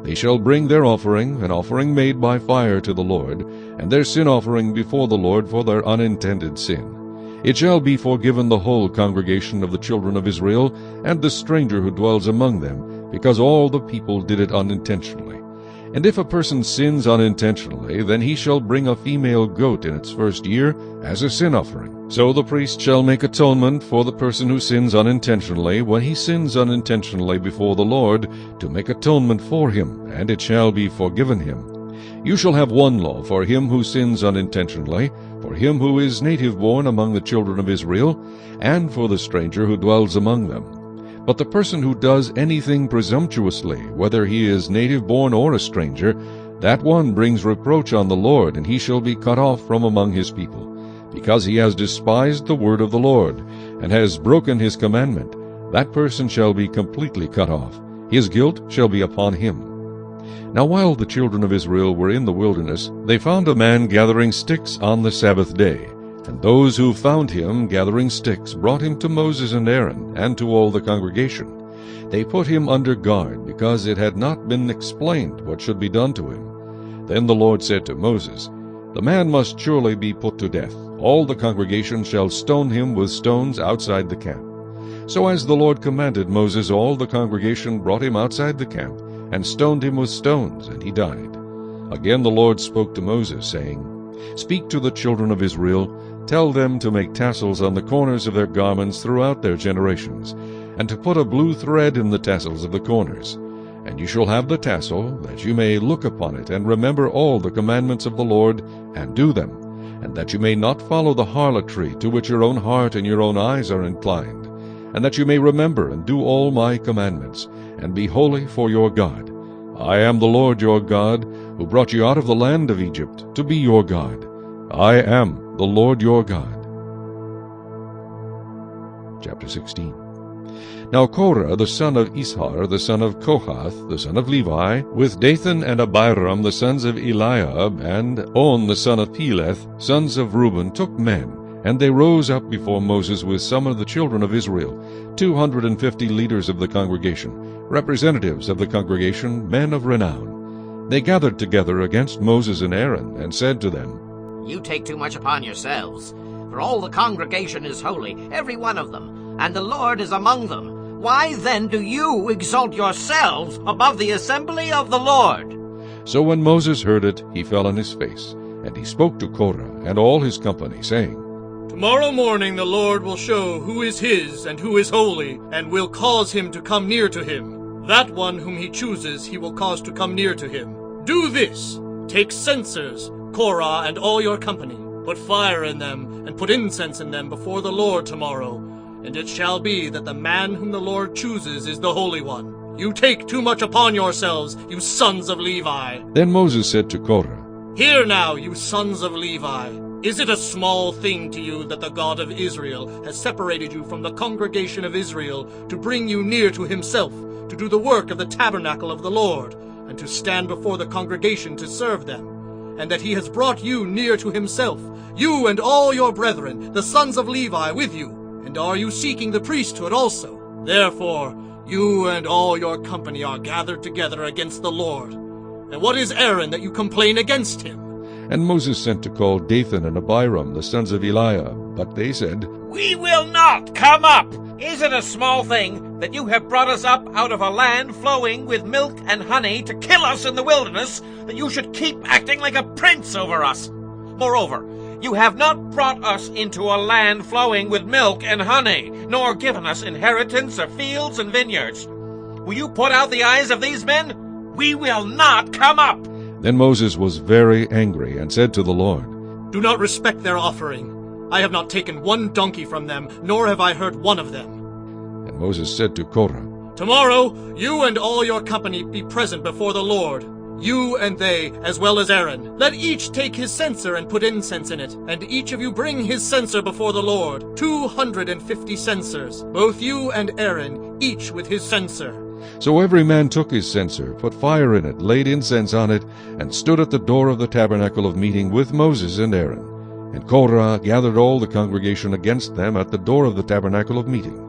Speaker 1: They shall bring their offering, an offering made by fire to the Lord, and their sin offering before the Lord for their unintended sin. It shall be forgiven the whole congregation of the children of Israel, and the stranger who dwells among them, because all the people did it unintentionally. And if a person sins unintentionally, then he shall bring a female goat in its first year as a sin offering. So the priest shall make atonement for the person who sins unintentionally, when he sins unintentionally before the Lord, to make atonement for him, and it shall be forgiven him. You shall have one law for him who sins unintentionally, for him who is native-born among the children of Israel, and for the stranger who dwells among them. But the person who does anything presumptuously, whether he is native-born or a stranger, that one brings reproach on the Lord, and he shall be cut off from among his people. Because he has despised the word of the Lord, and has broken his commandment, that person shall be completely cut off. His guilt shall be upon him. Now while the children of Israel were in the wilderness, they found a man gathering sticks on the Sabbath day. And those who found him gathering sticks brought him to Moses and Aaron, and to all the congregation. They put him under guard, because it had not been explained what should be done to him. Then the Lord said to Moses, The man must surely be put to death. All the congregation shall stone him with stones outside the camp. So as the Lord commanded Moses, all the congregation brought him outside the camp, and stoned him with stones, and he died. Again the Lord spoke to Moses, saying, Speak to the children of Israel, tell them to make tassels on the corners of their garments throughout their generations, and to put a blue thread in the tassels of the corners. And you shall have the tassel, that you may look upon it, and remember all the commandments of the Lord, and do them, and that you may not follow the harlotry to which your own heart and your own eyes are inclined, and that you may remember and do all my commandments, and be holy for your God. I am the Lord your God, who brought you out of the land of Egypt, to be your God. I am the Lord your God. Chapter 16. Now Korah the son of Ishar, the son of Kohath, the son of Levi, with Dathan and Abiram, the sons of Eliab, and On the son of Peleth, sons of Reuben, took men, and they rose up before Moses with some of the children of Israel, 250 leaders of the congregation, representatives of the congregation, men of renown. They gathered together against Moses and Aaron, and said to them,
Speaker 8: You take too much upon yourselves, for all the congregation is holy, every one of them, and the Lord is among them. Why then do you exalt yourselves above the assembly of the Lord?
Speaker 1: So when Moses heard it, he fell on his face, and he spoke to Korah and all his company, saying,
Speaker 3: Tomorrow morning the Lord will show who is his and who is holy, and will cause him to come near to him. That one whom he chooses he will cause to come near to him. Do this: take censers, Korah and all your company, put fire in them, and put incense in them before the Lord tomorrow. And it shall be that the man whom the Lord chooses is the Holy One. You take too much upon yourselves, you sons of Levi.
Speaker 1: Then Moses said to Korah,
Speaker 3: Hear now, you sons of Levi. Is it a small thing to you that the God of Israel has separated you from the congregation of Israel to bring you near to himself, to do the work of the tabernacle of the Lord, and to stand before the congregation to serve them? And that he has brought you near to himself, you and all your brethren, the sons of Levi, with you? And are you seeking the priesthood also? Therefore, you and all your company are gathered together against the Lord. And what is Aaron that you complain against him?
Speaker 1: And Moses sent to call Dathan and Abiram, the sons of Eliab. But they said,
Speaker 8: We will not come up. Is it a small thing that you have brought us up out of a land flowing with milk and honey to kill us in the wilderness, that you should keep acting like a prince over us? Moreover, you have not brought us into a land flowing with milk and honey, nor given us inheritance of fields and vineyards. Will you put out the eyes of these men? We will not come up.
Speaker 1: Then Moses was very angry and said to the Lord,
Speaker 3: Do not respect their offering. I have not taken one donkey from them, nor have I hurt one of them.
Speaker 1: And Moses said to Korah,
Speaker 3: Tomorrow you and all your company be present before the Lord, you and they, as well as Aaron. Let each take his censer and put incense in it, and each of you bring his censer before the Lord, 250 censers, both you and Aaron, each with his censer.
Speaker 1: So every man took his censer, put fire in it, laid incense on it, and stood at the door of the tabernacle of meeting with Moses and Aaron. And Korah gathered all the congregation against them at the door of the tabernacle of meeting.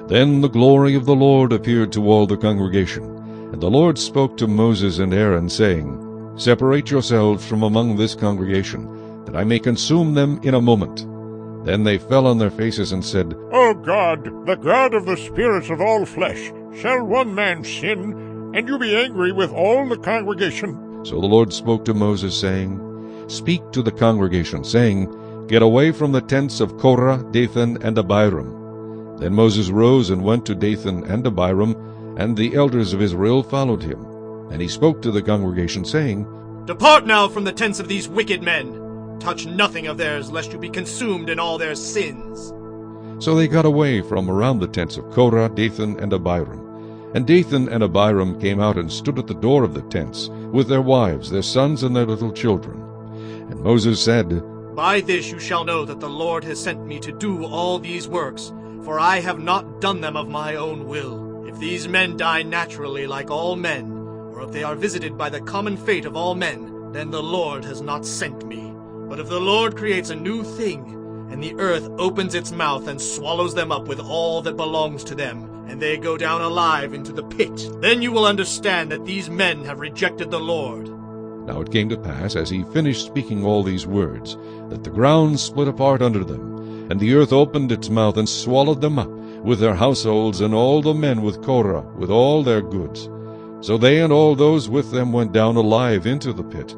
Speaker 1: Then the glory of the Lord appeared to all the congregation. And the Lord spoke to Moses and Aaron, saying, Separate yourselves from among this congregation, that I may consume them in a moment. Then they fell on their faces and said,
Speaker 2: O God, the God of the spirits of all flesh, shall one man sin, and you be angry with all the congregation?
Speaker 1: So the Lord spoke to Moses, saying, Speak to the congregation, saying, Get away from the tents of Korah, Dathan, and Abiram. Then Moses rose and went to Dathan and Abiram, and the elders of Israel followed him. And he spoke to the congregation, saying,
Speaker 3: Depart now from the tents of these wicked men. Touch nothing of theirs, lest you be consumed in all their sins.
Speaker 1: So they got away from around the tents of Korah, Dathan, and Abiram. And Dathan and Abiram came out and stood at the door of the tents, with their wives, their sons, and their little children. And Moses said,
Speaker 3: By this you shall know that the Lord has sent me to do all these works, for I have not done them of my own will. If these men die naturally like all men, or if they are visited by the common fate of all men, then the Lord has not sent me. But if the Lord creates a new thing, and the earth opens its mouth and swallows them up with all that belongs to them, and they go down alive into the pit, then you will understand that these men have rejected the Lord.
Speaker 1: Now it came to pass, as he finished speaking all these words, that the ground split apart under them, and the earth opened its mouth and swallowed them up, with their households, and all the men with Korah, with all their goods. So they and all those with them went down alive into the pit.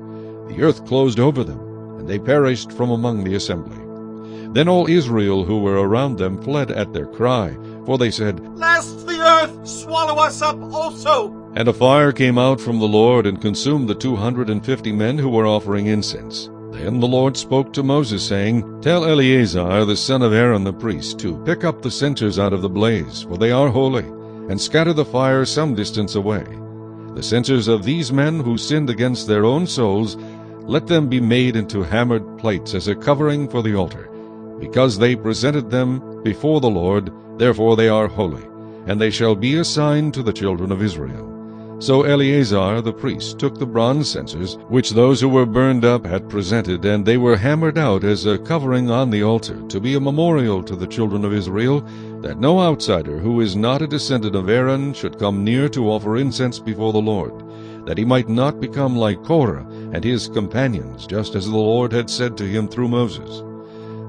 Speaker 1: The earth closed over them, and they perished from among the assembly. Then all Israel who were around them fled at their cry, for they said,
Speaker 5: Lest the earth swallow us up also.
Speaker 1: And a fire came out from the Lord and consumed the 250 men who were offering incense. Then the Lord spoke to Moses, saying, Tell Eleazar the son of Aaron the priest to pick up the censers out of the blaze, for they are holy, and scatter the fire some distance away. The censers of these men who sinned against their own souls, let them be made into hammered plates as a covering for the altar. Because they presented them before the Lord, therefore they are holy, and they shall be a sign to the children of Israel. So Eleazar the priest took the bronze censers, which those who were burned up had presented, and they were hammered out as a covering on the altar, to be a memorial to the children of Israel, that no outsider who is not a descendant of Aaron should come near to offer incense before the Lord, that he might not become like Korah and his companions, just as the Lord had said to him through Moses.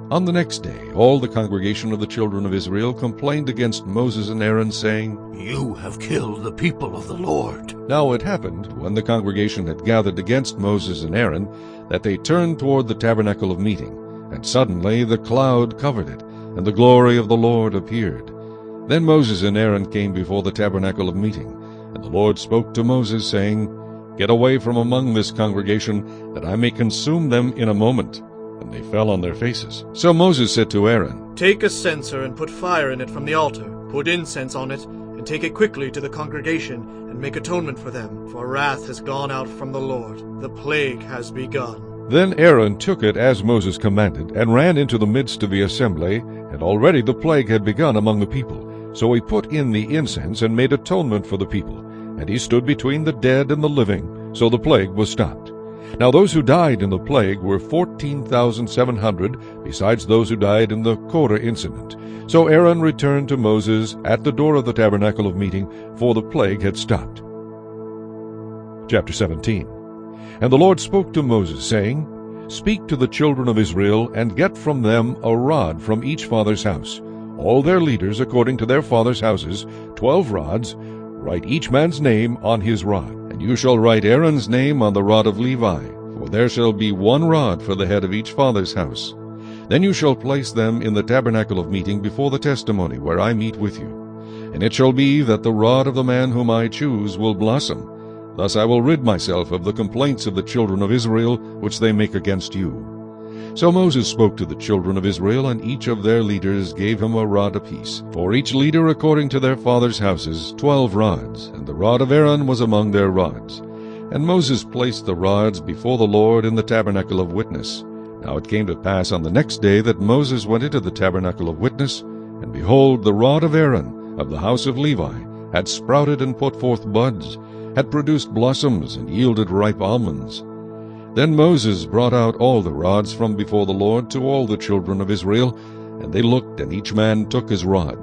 Speaker 1: On the next day all the congregation of the children of Israel complained against Moses and Aaron, saying,
Speaker 4: You have killed the people of the Lord.
Speaker 1: Now it happened, when the congregation had gathered against Moses and Aaron, that they turned toward the tabernacle of meeting, and suddenly the cloud covered it, and the glory of the Lord appeared. Then Moses and Aaron came before the tabernacle of meeting, and the Lord spoke to Moses, saying, Get away from among this congregation, that I may consume them in a moment. and they fell on their faces. So Moses said to Aaron,
Speaker 3: Take a censer and put fire in it from the altar. Put incense on it, and take it quickly to the congregation, and make atonement for them. For wrath has gone out from the Lord. The plague has begun.
Speaker 1: Then Aaron took it as Moses commanded, and ran into the midst of the assembly, and already the plague had begun among the people. So he put in the incense and made atonement for the people. And he stood between the dead and the living, so the plague was stopped. Now those who died in the plague were 14,700, besides those who died in the Korah incident. So Aaron returned to Moses at the door of the tabernacle of meeting, for the plague had stopped. Chapter 17. And the Lord spoke to Moses, saying, Speak to the children of Israel, and get from them a rod from each father's house. All their leaders according to their fathers' houses, 12 rods. Write each man's name on his rod. And you shall write Aaron's name on the rod of Levi, for there shall be one rod for the head of each father's house. Then you shall place them in the tabernacle of meeting before the testimony, where I meet with you. And it shall be that the rod of the man whom I choose will blossom. Thus I will rid myself of the complaints of the children of Israel, which they make against you. So Moses spoke to the children of Israel, and each of their leaders gave him a rod apiece. For each leader according to their fathers' houses, 12 rods, and the rod of Aaron was among their rods. And Moses placed the rods before the Lord in the tabernacle of witness. Now it came to pass on the next day that Moses went into the tabernacle of witness, and behold, the rod of Aaron of the house of Levi had sprouted and put forth buds, had produced blossoms, and yielded ripe almonds. Then Moses brought out all the rods from before the Lord to all the children of Israel, and they looked, and each man took his rod.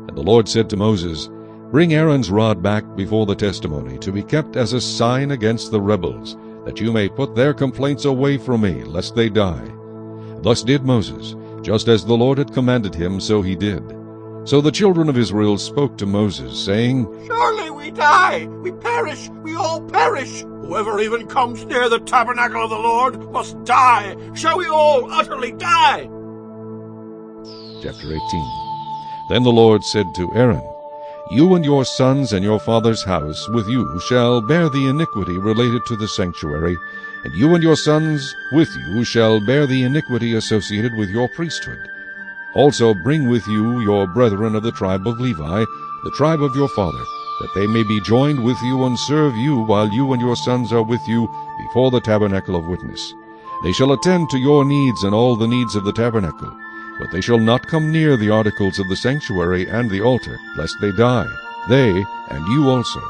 Speaker 1: And the Lord said to Moses, Bring Aaron's rod back before the testimony, to be kept as a sign against the rebels, that you may put their complaints away from me, lest they die. Thus did Moses, just as the Lord had commanded him, so he did. So the children of Israel spoke to Moses, saying,
Speaker 5: Surely we die, we perish, we all perish.
Speaker 4: Whoever even comes near the tabernacle of the Lord must die. Shall we all utterly die?
Speaker 1: Chapter 18. Then the Lord said to Aaron, You and your sons and your father's house with you shall bear the iniquity related to the sanctuary, and you and your sons with you shall bear the iniquity associated with your priesthood. Also bring with you your brethren of the tribe of Levi, the tribe of your father, that they may be joined with you and serve you while you and your sons are with you before the tabernacle of witness. They shall attend to your needs and all the needs of the tabernacle, but they shall not come near the articles of the sanctuary and the altar, lest they die, they and you also.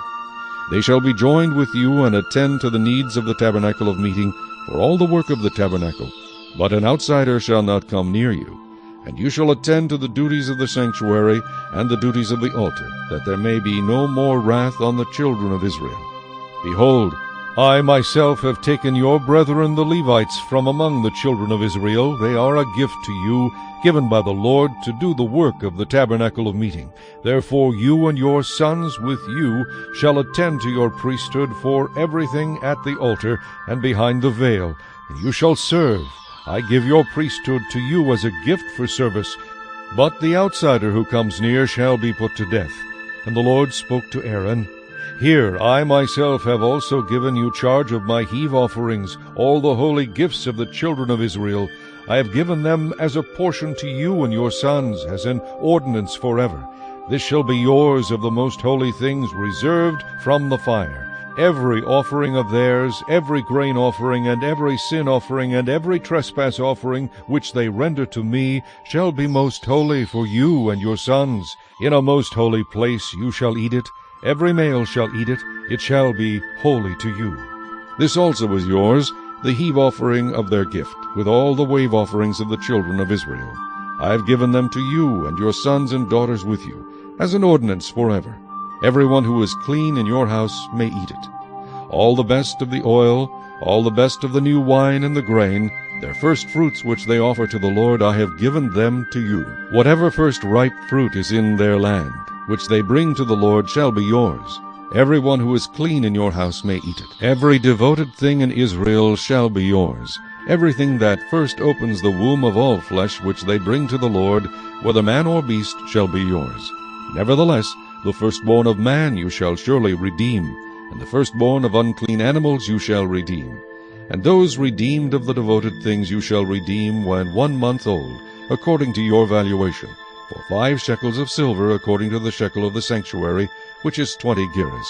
Speaker 1: They shall be joined with you and attend to the needs of the tabernacle of meeting for all the work of the tabernacle, but an outsider shall not come near you. And you shall attend to the duties of the sanctuary and the duties of the altar, that there may be no more wrath on the children of Israel. Behold, I myself have taken your brethren the Levites from among the children of Israel. They are a gift to you, given by the Lord, to do the work of the tabernacle of meeting. Therefore you and your sons with you shall attend to your priesthood for everything at the altar and behind the veil, and you shall serve. I give your priesthood to you as a gift for service, but the outsider who comes near shall be put to death. And the Lord spoke to Aaron, Here I myself have also given you charge of my heave offerings, all the holy gifts of the children of Israel. I have given them as a portion to you and your sons, as an ordinance forever. This shall be yours of the most holy things reserved from the fire. Every offering of theirs, every grain offering, and every sin offering, and every trespass offering, which they render to me, shall be most holy for you and your sons. In a most holy place you shall eat it. Every male shall eat it. It shall be holy to you. This also is yours, the heave offering of their gift, with all the wave offerings of the children of Israel. I have given them to you and your sons and daughters with you, as an ordinance forever. Everyone who is clean in your house may eat it. All the best of the oil, all the best of the new wine and the grain, their first fruits which they offer to the Lord, I have given them to you. Whatever first ripe fruit is in their land, which they bring to the Lord, shall be yours. Everyone who is clean in your house may eat it. Every devoted thing in Israel shall be yours. Everything that first opens the womb of all flesh which they bring to the Lord, whether man or beast, shall be yours. Nevertheless, the firstborn of man you shall surely redeem, and the firstborn of unclean animals you shall redeem. And those redeemed of the devoted things you shall redeem when 1 month old, according to your valuation, for 5 shekels of silver according to the shekel of the sanctuary, which is 20 gerahs.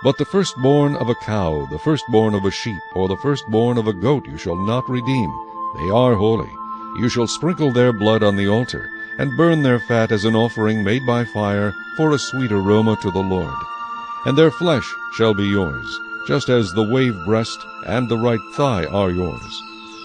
Speaker 1: But the firstborn of a cow, the firstborn of a sheep, or the firstborn of a goat you shall not redeem. They are holy. You shall sprinkle their blood on the altar, and burn their fat as an offering made by fire for a sweet aroma to the Lord. And their flesh shall be yours, just as the wave breast and the right thigh are yours.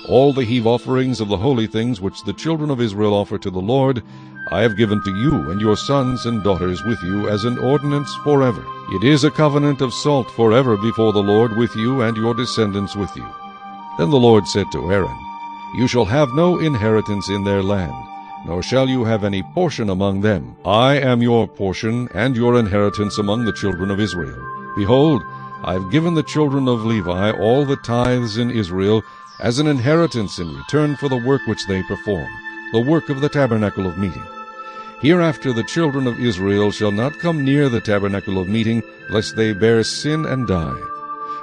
Speaker 1: All the heave offerings of the holy things which the children of Israel offer to the Lord, I have given to you and your sons and daughters with you as an ordinance forever. It is a covenant of salt forever before the Lord with you and your descendants with you. Then the Lord said to Aaron, You shall have no inheritance in their land, nor shall you have any portion among them. I am your portion and your inheritance among the children of Israel. Behold, I have given the children of Levi all the tithes in Israel as an inheritance in return for the work which they perform, the work of the tabernacle of meeting. Hereafter the children of Israel shall not come near the tabernacle of meeting, lest they bear sin and die.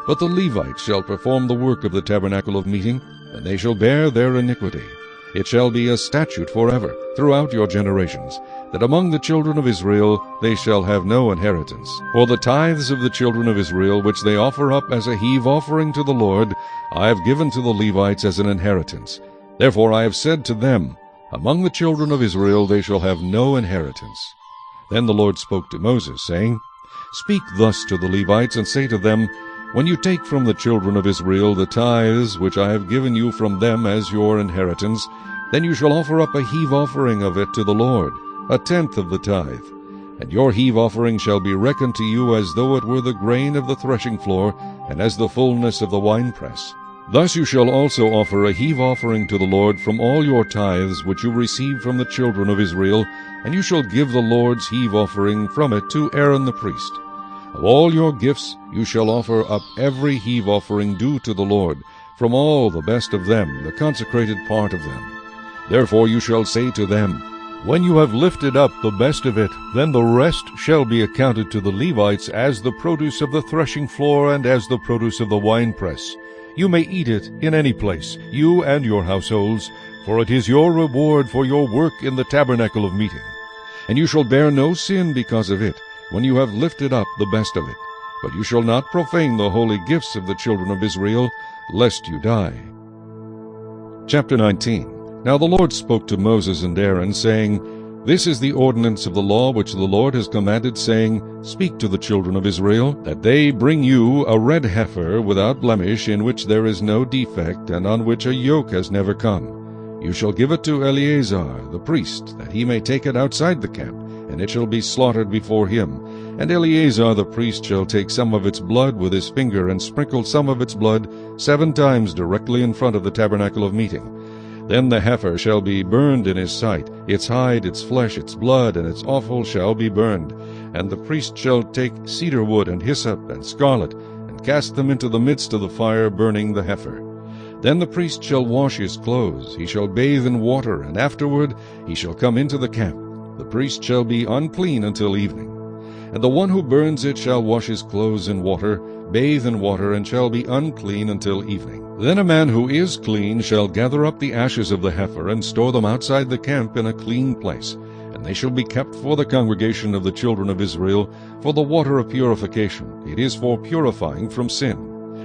Speaker 1: But the Levites shall perform the work of the tabernacle of meeting, and they shall bear their iniquity. It shall be a statute forever, throughout your generations, that among the children of Israel they shall have no inheritance. For the tithes of the children of Israel, which they offer up as a heave offering to the Lord, I have given to the Levites as an inheritance. Therefore I have said to them, Among the children of Israel they shall have no inheritance. Then the Lord spoke to Moses, saying, Speak thus to the Levites, and say to them, When you take from the children of Israel the tithes which I have given you from them as your inheritance, then you shall offer up a heave offering of it to the Lord, 1/10 of the tithe. And your heave offering shall be reckoned to you as though it were the grain of the threshing floor, and as the fullness of the winepress. Thus you shall also offer a heave offering to the Lord from all your tithes which you receive from the children of Israel, and you shall give the Lord's heave offering from it to Aaron the priest. Of all your gifts you shall offer up every heave offering due to the Lord, from all the best of them, the consecrated part of them. Therefore you shall say to them, When you have lifted up the best of it, then the rest shall be accounted to the Levites as the produce of the threshing floor and as the produce of the winepress. You may eat it in any place, you and your households, for it is your reward for your work in the tabernacle of meeting. And you shall bear no sin because of it, when you have lifted up the best of it. But you shall not profane the holy gifts of the children of Israel, lest you die. Chapter 19. Now the Lord spoke to Moses and Aaron, saying, This is the ordinance of the law which the Lord has commanded, saying, Speak to the children of Israel, that they bring you a red heifer without blemish, in which there is no defect, and on which a yoke has never come. You shall give it to Eleazar the priest, that he may take it outside the camp, and it shall be slaughtered before him. And Eleazar the priest shall take some of its blood with his finger, and sprinkle some of its blood 7 times directly in front of the tabernacle of meeting. Then the heifer shall be burned in his sight, its hide, its flesh, its blood, and its offal shall be burned. And the priest shall take cedar wood and hyssop and scarlet, and cast them into the midst of the fire, burning the heifer. Then the priest shall wash his clothes, he shall bathe in water, and afterward he shall come into the camp. The priest shall be unclean until evening. And the one who burns it shall wash his clothes in water, bathe in water, and shall be unclean until evening. Then a man who is clean shall gather up the ashes of the heifer, and store them outside the camp in a clean place. And they shall be kept for the congregation of the children of Israel, for the water of purification. It is for purifying from sin.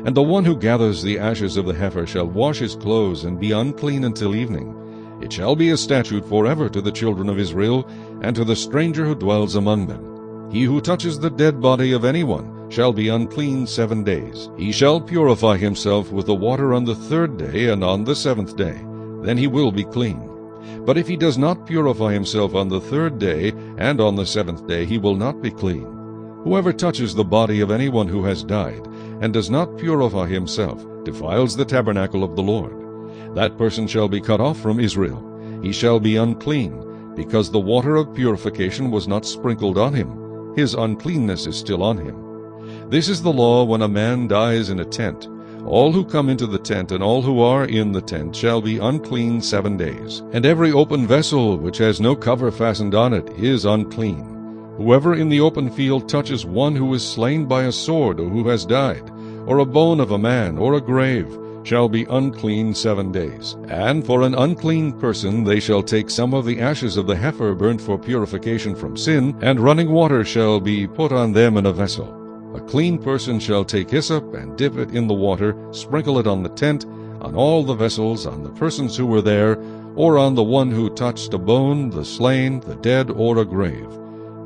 Speaker 1: And the one who gathers the ashes of the heifer shall wash his clothes, and be unclean until evening. It shall be a statute forever to the children of Israel, and to the stranger who dwells among them. He who touches the dead body of anyone shall be unclean 7 days. He shall purify himself with the water on the 3rd day and on the 7th day. Then he will be clean. But if he does not purify himself on the 3rd day and on the 7th day, he will not be clean. Whoever touches the body of anyone who has died, and does not purify himself, defiles the tabernacle of the Lord. That person shall be cut off from Israel. He shall be unclean, because the water of purification was not sprinkled on him. His uncleanness is still on him. This is the law when a man dies in a tent. All who come into the tent and all who are in the tent shall be unclean 7 days. And every open vessel which has no cover fastened on it is unclean. Whoever in the open field touches one who is slain by a sword or who has died, or a bone of a man, or a grave, shall be unclean 7 days. And for an unclean person they shall take some of the ashes of the heifer burnt for purification from sin, and running water shall be put on them in a vessel. A clean person shall take hyssop and dip it in the water, sprinkle it on the tent, on all the vessels, on the persons who were there, or on the one who touched a bone, the slain, the dead, or a grave.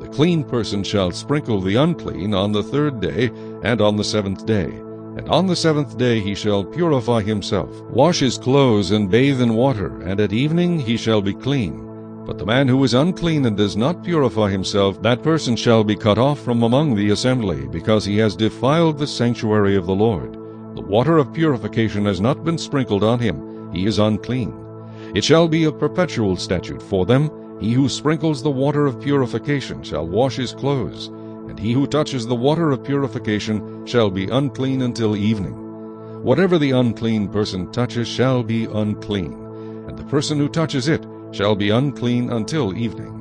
Speaker 1: The clean person shall sprinkle the unclean on the 3rd day and on the 7th day. And on the 7th day he shall purify himself, wash his clothes, and bathe in water, and at evening he shall be clean. But the man who is unclean and does not purify himself, that person shall be cut off from among the assembly, because he has defiled the sanctuary of the Lord. The water of purification has not been sprinkled on him, he is unclean. It shall be a perpetual statute for them. He who sprinkles the water of purification shall wash his clothes, and he who touches the water of purification shall be unclean until evening. Whatever the unclean person touches shall be unclean, and the person who touches it shall be unclean until evening.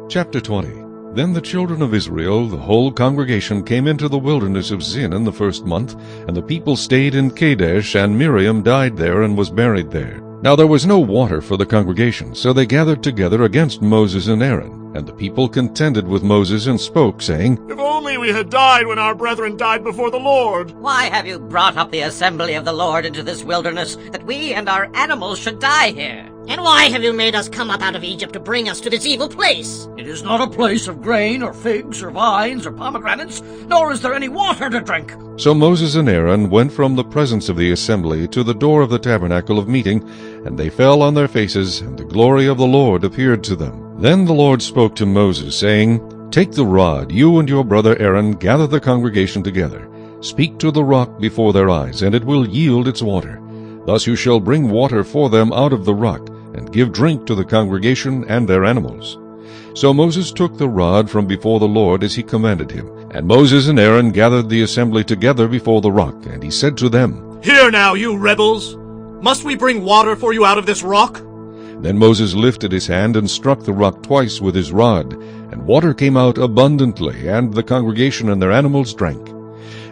Speaker 1: Chapter 20. Then the children of Israel, the whole congregation, came into the wilderness of Zin in the 1st month, and the people stayed in Kadesh, and Miriam died there and was buried there. Now there was no water for the congregation, so they gathered together against Moses and Aaron. And the people contended with Moses and spoke, saying,
Speaker 7: If only we had died when our brethren died before the Lord!
Speaker 8: Why have you brought up the assembly of the Lord into this wilderness, that we and our animals should die here?
Speaker 6: And why have you made us come up out of Egypt to bring us to this evil place?
Speaker 9: It is not a place of grain, or figs, or vines, or pomegranates, nor is there any water to drink.
Speaker 1: So Moses and Aaron went from the presence of the assembly to the door of the tabernacle of meeting, and they fell on their faces, and the glory of the Lord appeared to them. Then the Lord spoke to Moses, saying, Take the rod, you and your brother Aaron, gather the congregation together. Speak to the rock before their eyes, and it will yield its water. Thus you shall bring water for them out of the rock, and give drink to the congregation and their animals. So Moses took the rod from before the Lord as he commanded him. And Moses and Aaron gathered the assembly together before the rock, and he said to them,
Speaker 3: Hear now, you rebels! Must we bring water for you out of this rock?
Speaker 1: Then Moses lifted his hand and struck the rock twice with his rod, and water came out abundantly, and the congregation and their animals drank.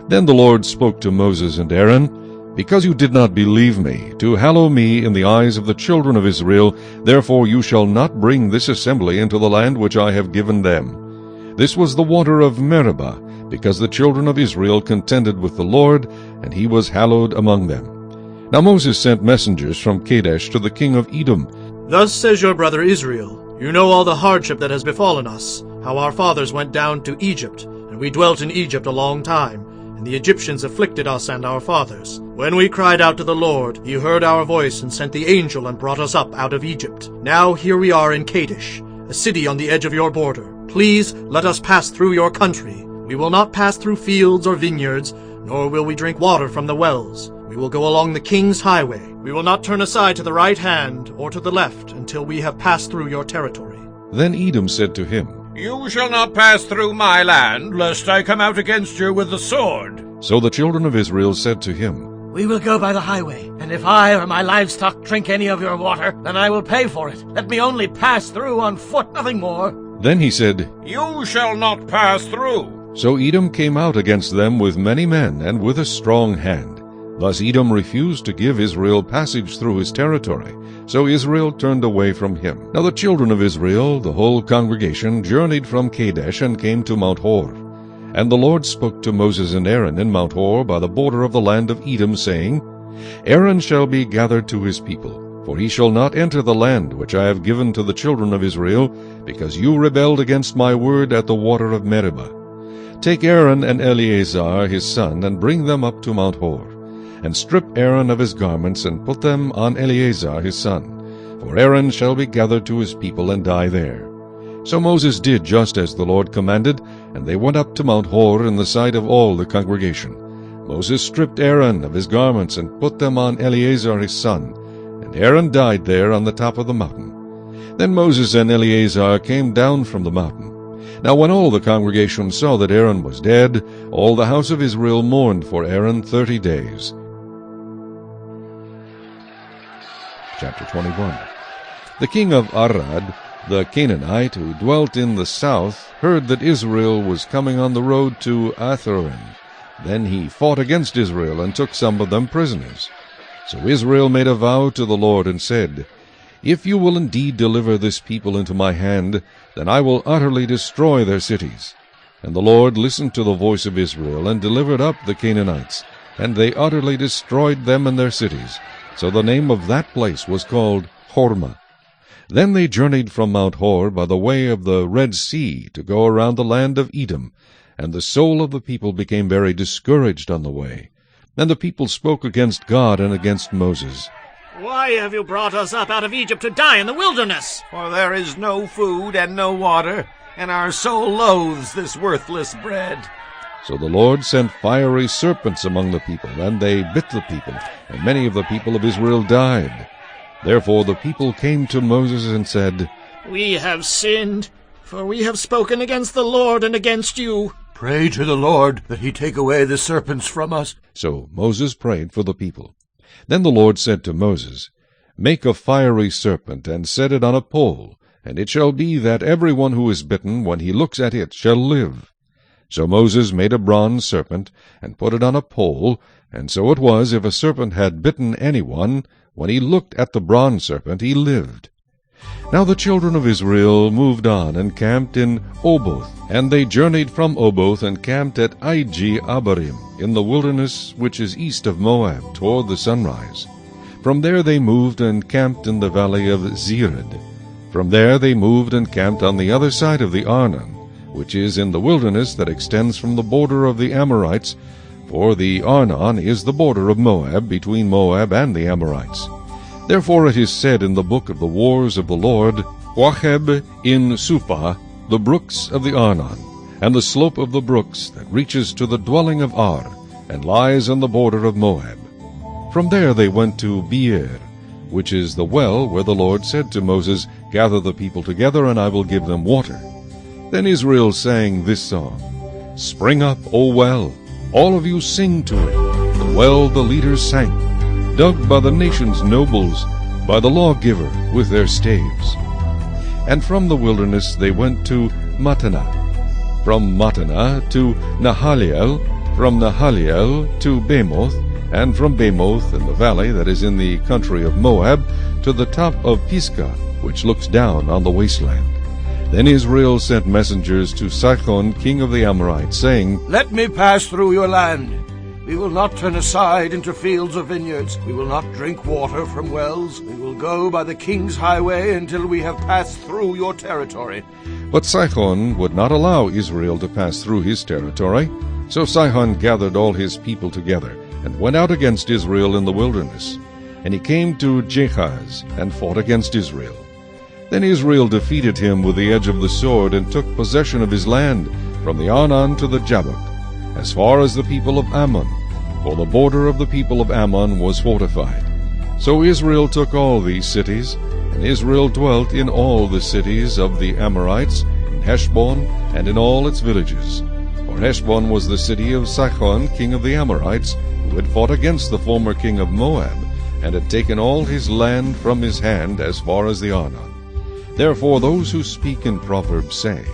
Speaker 1: Then the Lord spoke to Moses and Aaron, Because you did not believe me, to hallow me in the eyes of the children of Israel, therefore you shall not bring this assembly into the land which I have given them. This was the water of Meribah, because the children of Israel contended with the Lord, and he was hallowed among them. Now Moses sent messengers from Kadesh to the king of Edom.
Speaker 3: Thus says your brother Israel, You know all the hardship that has befallen us, how our fathers went down to Egypt, and we dwelt in Egypt a long time, and the Egyptians afflicted us and our fathers. When we cried out to the Lord, he heard our voice and sent the angel and brought us up out of Egypt. Now here we are in Kadesh, a city on the edge of your border. Please let us pass through your country. We will not pass through fields or vineyards, nor will we drink water from the wells. We will go along the king's highway. We will not turn aside to the right hand or to the left until we have passed through your territory.
Speaker 1: Then Edom said to him,
Speaker 2: You shall not pass through my land, lest I come out against you with the sword.
Speaker 1: So the children of Israel said to him,
Speaker 9: We will go by the highway, and if I or my livestock drink any of your water, then I will pay for it. Let me only pass through on foot, nothing more.
Speaker 1: Then he said,
Speaker 2: You shall not pass through.
Speaker 1: So Edom came out against them with many men and with a strong hand. Thus Edom refused to give Israel passage through his territory. So Israel turned away from him. Now the children of Israel, the whole congregation, journeyed from Kadesh and came to Mount Hor. And the Lord spoke to Moses and Aaron in Mount Hor by the border of the land of Edom, saying, Aaron shall be gathered to his people, for he shall not enter the land which I have given to the children of Israel, because you rebelled against my word at the water of Meribah. Take Aaron and Eleazar his son, and bring them up to Mount Hor, and strip Aaron of his garments, and put them on Eleazar his son. For Aaron shall be gathered to his people, and die there. So Moses did just as the Lord commanded, and they went up to Mount Hor in the sight of all the congregation. Moses stripped Aaron of his garments, and put them on Eleazar his son, and Aaron died there on the top of the mountain. Then Moses and Eleazar came down from the mountain. Now when all the congregation saw that Aaron was dead, all the house of Israel mourned for Aaron 30 days. Chapter 21. The king of Arad, the Canaanite, who dwelt in the south, heard that Israel was coming on the road to Atharim. Then he fought against Israel and took some of them prisoners. So Israel made a vow to the Lord and said, If you will indeed deliver this people into my hand, then I will utterly destroy their cities. And the Lord listened to the voice of Israel, and delivered up the Canaanites, and they utterly destroyed them and their cities. So the name of that place was called Hormah. Then they journeyed from Mount Hor by the way of the Red Sea to go around the land of Edom, and the soul of the people became very discouraged on the way. And the people spoke against God and against Moses.
Speaker 9: Why have you brought us up out of Egypt to die in the wilderness?
Speaker 5: For there is no food and no water, and our soul loathes this worthless bread.
Speaker 1: So the Lord sent fiery serpents among the people, and they bit the people, and many of the people of Israel died. Therefore the people came to Moses and said,
Speaker 9: We have sinned, for we have spoken against the Lord and against you.
Speaker 2: Pray to the Lord that he take away the serpents from us.
Speaker 1: So Moses prayed for the people. Then the Lord said to Moses, Make a fiery serpent, and set it on a pole, and it shall be that every one who is bitten, when he looks at it, shall live. So Moses made a bronze serpent, and put it on a pole, and so it was, if a serpent had bitten any one, when he looked at the bronze serpent, he lived. Now the children of Israel moved on, and camped in Oboth. And they journeyed from Oboth, and camped at Ije-Abarim, in the wilderness which is east of Moab, toward the sunrise. From there they moved and camped in the valley of Zered. From there they moved and camped on the other side of the Arnon, which is in the wilderness that extends from the border of the Amorites, for the Arnon is the border of Moab, between Moab and the Amorites. Therefore it is said in the book of the wars of the Lord, Wacheb in Suphah, the brooks of the Arnon, and the slope of the brooks that reaches to the dwelling of Ar, and lies on the border of Moab. From there they went to Beer, which is the well where the Lord said to Moses, Gather the people together, and I will give them water. Then Israel sang this song, Spring up, O well, all of you sing to it. The well the leaders sank, dug by the nation's nobles, by the lawgiver with their staves. And from the wilderness they went to Mattanah, from Mattanah to Nahaliel, from Nahaliel to Bamoth, and from Bamoth in the valley that is in the country of Moab, to the top of Pisgah, which looks down on the wasteland. Then Israel sent messengers to Sihon king of the Amorites, saying,
Speaker 2: Let me pass through your land. We will not turn aside into fields or vineyards. We will not drink water from wells. We will go by the king's highway until we have passed through your territory.
Speaker 1: But Sihon would not allow Israel to pass through his territory. So Sihon gathered all his people together, and went out against Israel in the wilderness. And he came to Jahaz, and fought against Israel. Then Israel defeated him with the edge of the sword, and took possession of his land, from the Arnon to the Jabbok, as far as the people of Ammon, for the border of the people of Ammon was fortified. So Israel took all these cities, and Israel dwelt in all the cities of the Amorites, in Heshbon, and in all its villages. For Heshbon was the city of Sihon king of the Amorites, who had fought against the former king of Moab, and had taken all his land from his hand as far as the Arnon. Therefore those who speak in Proverbs say,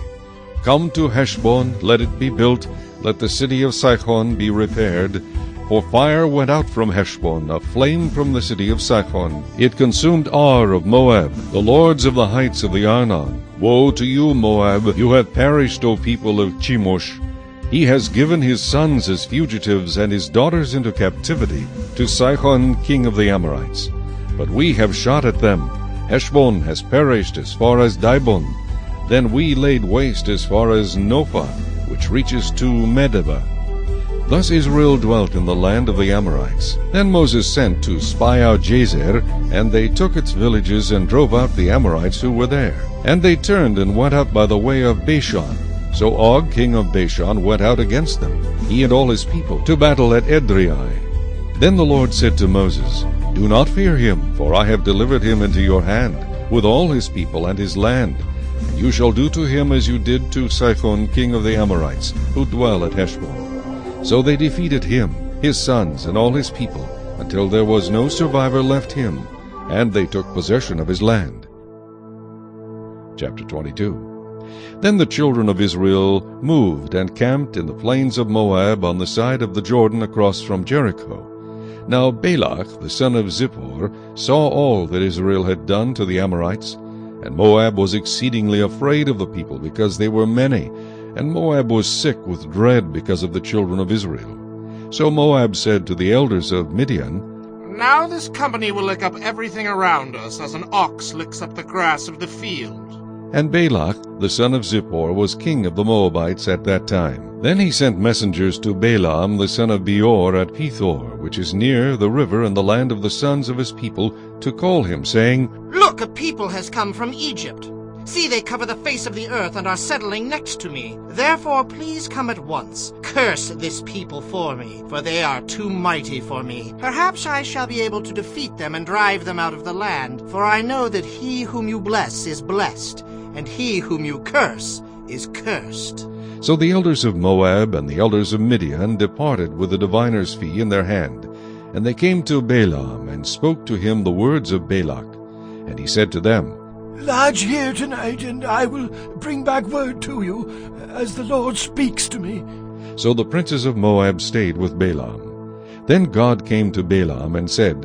Speaker 1: Come to Heshbon, let it be built, let the city of Sihon be repaired. For fire went out from Heshbon, a flame from the city of Sihon. It consumed Ar of Moab, the lords of the heights of the Arnon. Woe to you, Moab! You have perished, O people of Chemosh. He has given his sons as fugitives, and his daughters into captivity, to Sihon king of the Amorites. But we have shot at them. Heshbon has perished as far as Dibon. Then we laid waste as far as Nophah, which reaches to Medeba. Thus Israel dwelt in the land of the Amorites. Then Moses sent to spy out Jazer, and they took its villages, and drove out the Amorites who were there. And they turned and went up by the way of Bashan. So Og king of Bashan went out against them, he and all his people, to battle at Edrei. Then the Lord said to Moses, Do not fear him, for I have delivered him into your hand, with all his people and his land. And you shall do to him as you did to Sihon king of the Amorites, who dwell at Heshbon. So they defeated him, his sons, and all his people, until there was no survivor left him, and they took possession of his land. Chapter 22. Then the children of Israel moved and camped in the plains of Moab on the side of the Jordan across from Jericho. Now Balak the son of Zippor saw all that Israel had done to the Amorites, and Moab was exceedingly afraid of the people because they were many, and Moab was sick with dread because of the children of Israel. So Moab said to the elders of Midian,
Speaker 7: Now this company will lick up everything around us as an ox licks up the grass of the field.
Speaker 1: And Balak the son of Zippor was king of the Moabites at that time. Then he sent messengers to Balaam the son of Beor at Pethor, which is near the river in the land of the sons of his people, to call him, saying,
Speaker 5: Look, a people has come from Egypt. See, they cover the face of the earth and are settling next to me. Therefore, please come at once. Curse this people for me, for they are too mighty for me. Perhaps I shall be able to defeat them and drive them out of the land, for I know that he whom you bless is blessed, and he whom you curse is cursed.
Speaker 1: So the elders of Moab and the elders of Midian departed with the diviner's fee in their hand. And they came to Balaam, and spoke to him the words of Balak. And he said to them,
Speaker 2: Lodge here tonight, and I will bring back word to you, as the Lord speaks to me.
Speaker 1: So the princes of Moab stayed with Balaam. Then God came to Balaam and said,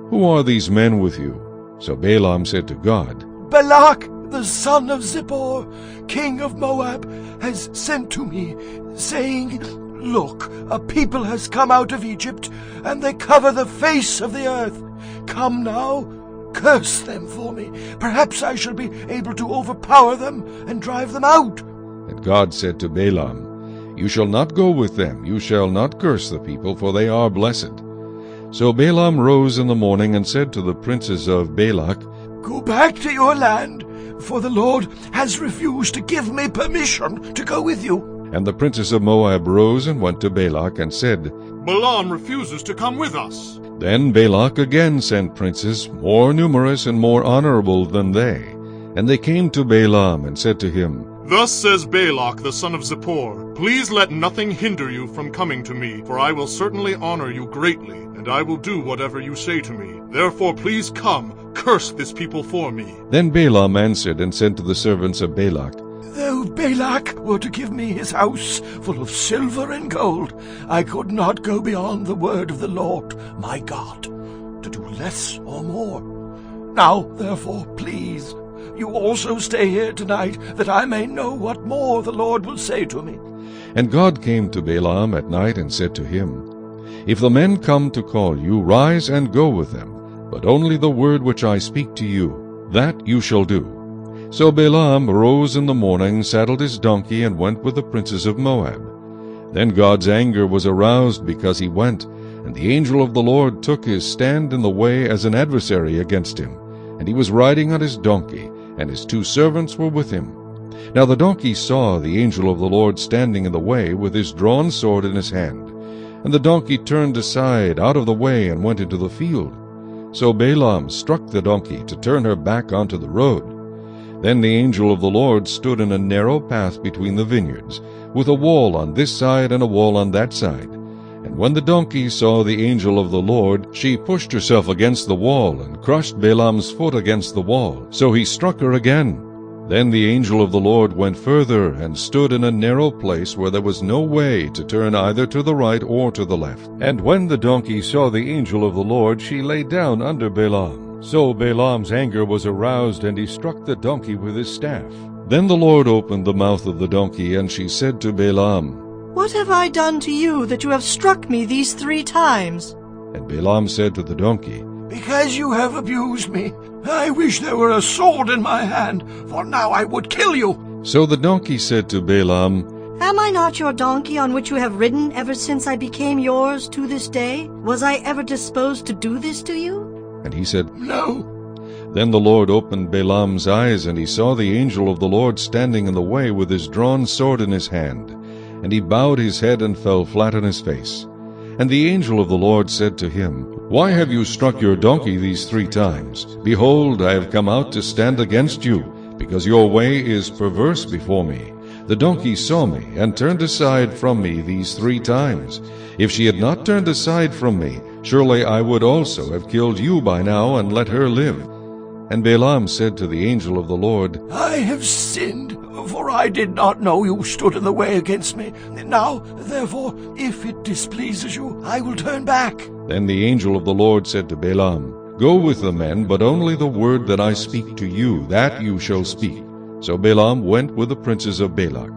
Speaker 1: Who are these men with you? So Balaam said to God,
Speaker 2: Balak, the son of Zippor, king of Moab, has sent to me, saying, Look, a people has come out of Egypt, and they cover the face of the earth. Come now, curse them for me. Perhaps I shall be able to overpower them and drive them out.
Speaker 1: And God said to Balaam, You shall not go with them, you shall not curse the people, for they are blessed. So Balaam rose in the morning and said to the princes of Balak,
Speaker 2: Go back to your land, for the Lord has refused to give me permission to go with you.
Speaker 1: And the princes of Moab rose and went to Balak and said,
Speaker 7: Balaam refuses to come with us.
Speaker 1: Then Balak again sent princes, more numerous and more honorable than they. And they came to Balaam and said to him,
Speaker 7: Thus says Balak the son of Zippor, Please let nothing hinder you from coming to me, for I will certainly honor you greatly, and I will do whatever you say to me. Therefore please come, curse this people for me.
Speaker 1: Then Balaam answered and said to the servants of Balak,
Speaker 2: Though Balak were to give me his house full of silver and gold, I could not go beyond the word of the Lord my God, to do less or more. Now, therefore, please, you also stay here tonight, that I may know what more the Lord will say to me.
Speaker 1: And God came to Balaam at night and said to him, If the men come to call you, rise and go with them, but only the word which I speak to you, that you shall do. So Balaam rose in the morning, saddled his donkey, and went with the princes of Moab. Then God's anger was aroused because he went, and the angel of the Lord took his stand in the way as an adversary against him. And he was riding on his donkey, and his 2 servants were with him. Now the donkey saw the angel of the Lord standing in the way with his drawn sword in his hand. And the donkey turned aside out of the way and went into the field. So Balaam struck the donkey to turn her back onto the road. Then the angel of the Lord stood in a narrow path between the vineyards, with a wall on this side and a wall on that side. And when the donkey saw the angel of the Lord, she pushed herself against the wall, and crushed Balaam's foot against the wall. So he struck her again. Then the angel of the Lord went further, and stood in a narrow place where there was no way to turn either to the right or to the left. And when the donkey saw the angel of the Lord, she lay down under Balaam. So Balaam's anger was aroused, and he struck the donkey with his staff. Then the Lord opened the mouth of the donkey, and she said to Balaam,
Speaker 10: What have I done to you that you have struck me these 3 times?
Speaker 1: And Balaam said to the donkey,
Speaker 2: Because you have abused me, I wish there were a sword in my hand, for now I would kill you.
Speaker 1: So the donkey said to Balaam,
Speaker 10: Am I not your donkey on which you have ridden ever since I became yours to this day? Was I ever disposed to do this to you?
Speaker 1: And he said,
Speaker 2: No.
Speaker 1: Then the Lord opened Balaam's eyes, and he saw the angel of the Lord standing in the way with his drawn sword in his hand. And he bowed his head and fell flat on his face. And the angel of the Lord said to him, Why have you struck your donkey these 3 times? Behold, I have come out to stand against you, because your way is perverse before me. The donkey saw me, and turned aside from me these 3 times. If she had not turned aside from me, surely I would also have killed you by now, and let her live. And Balaam said to the angel of the Lord,
Speaker 2: I have sinned, for I did not know you stood in the way against me. Now, therefore, if it displeases you, I will turn back.
Speaker 1: Then the angel of the Lord said to Balaam, Go with the men, but only the word that I speak to you, that you shall speak. So Balaam went with the princes of Balak.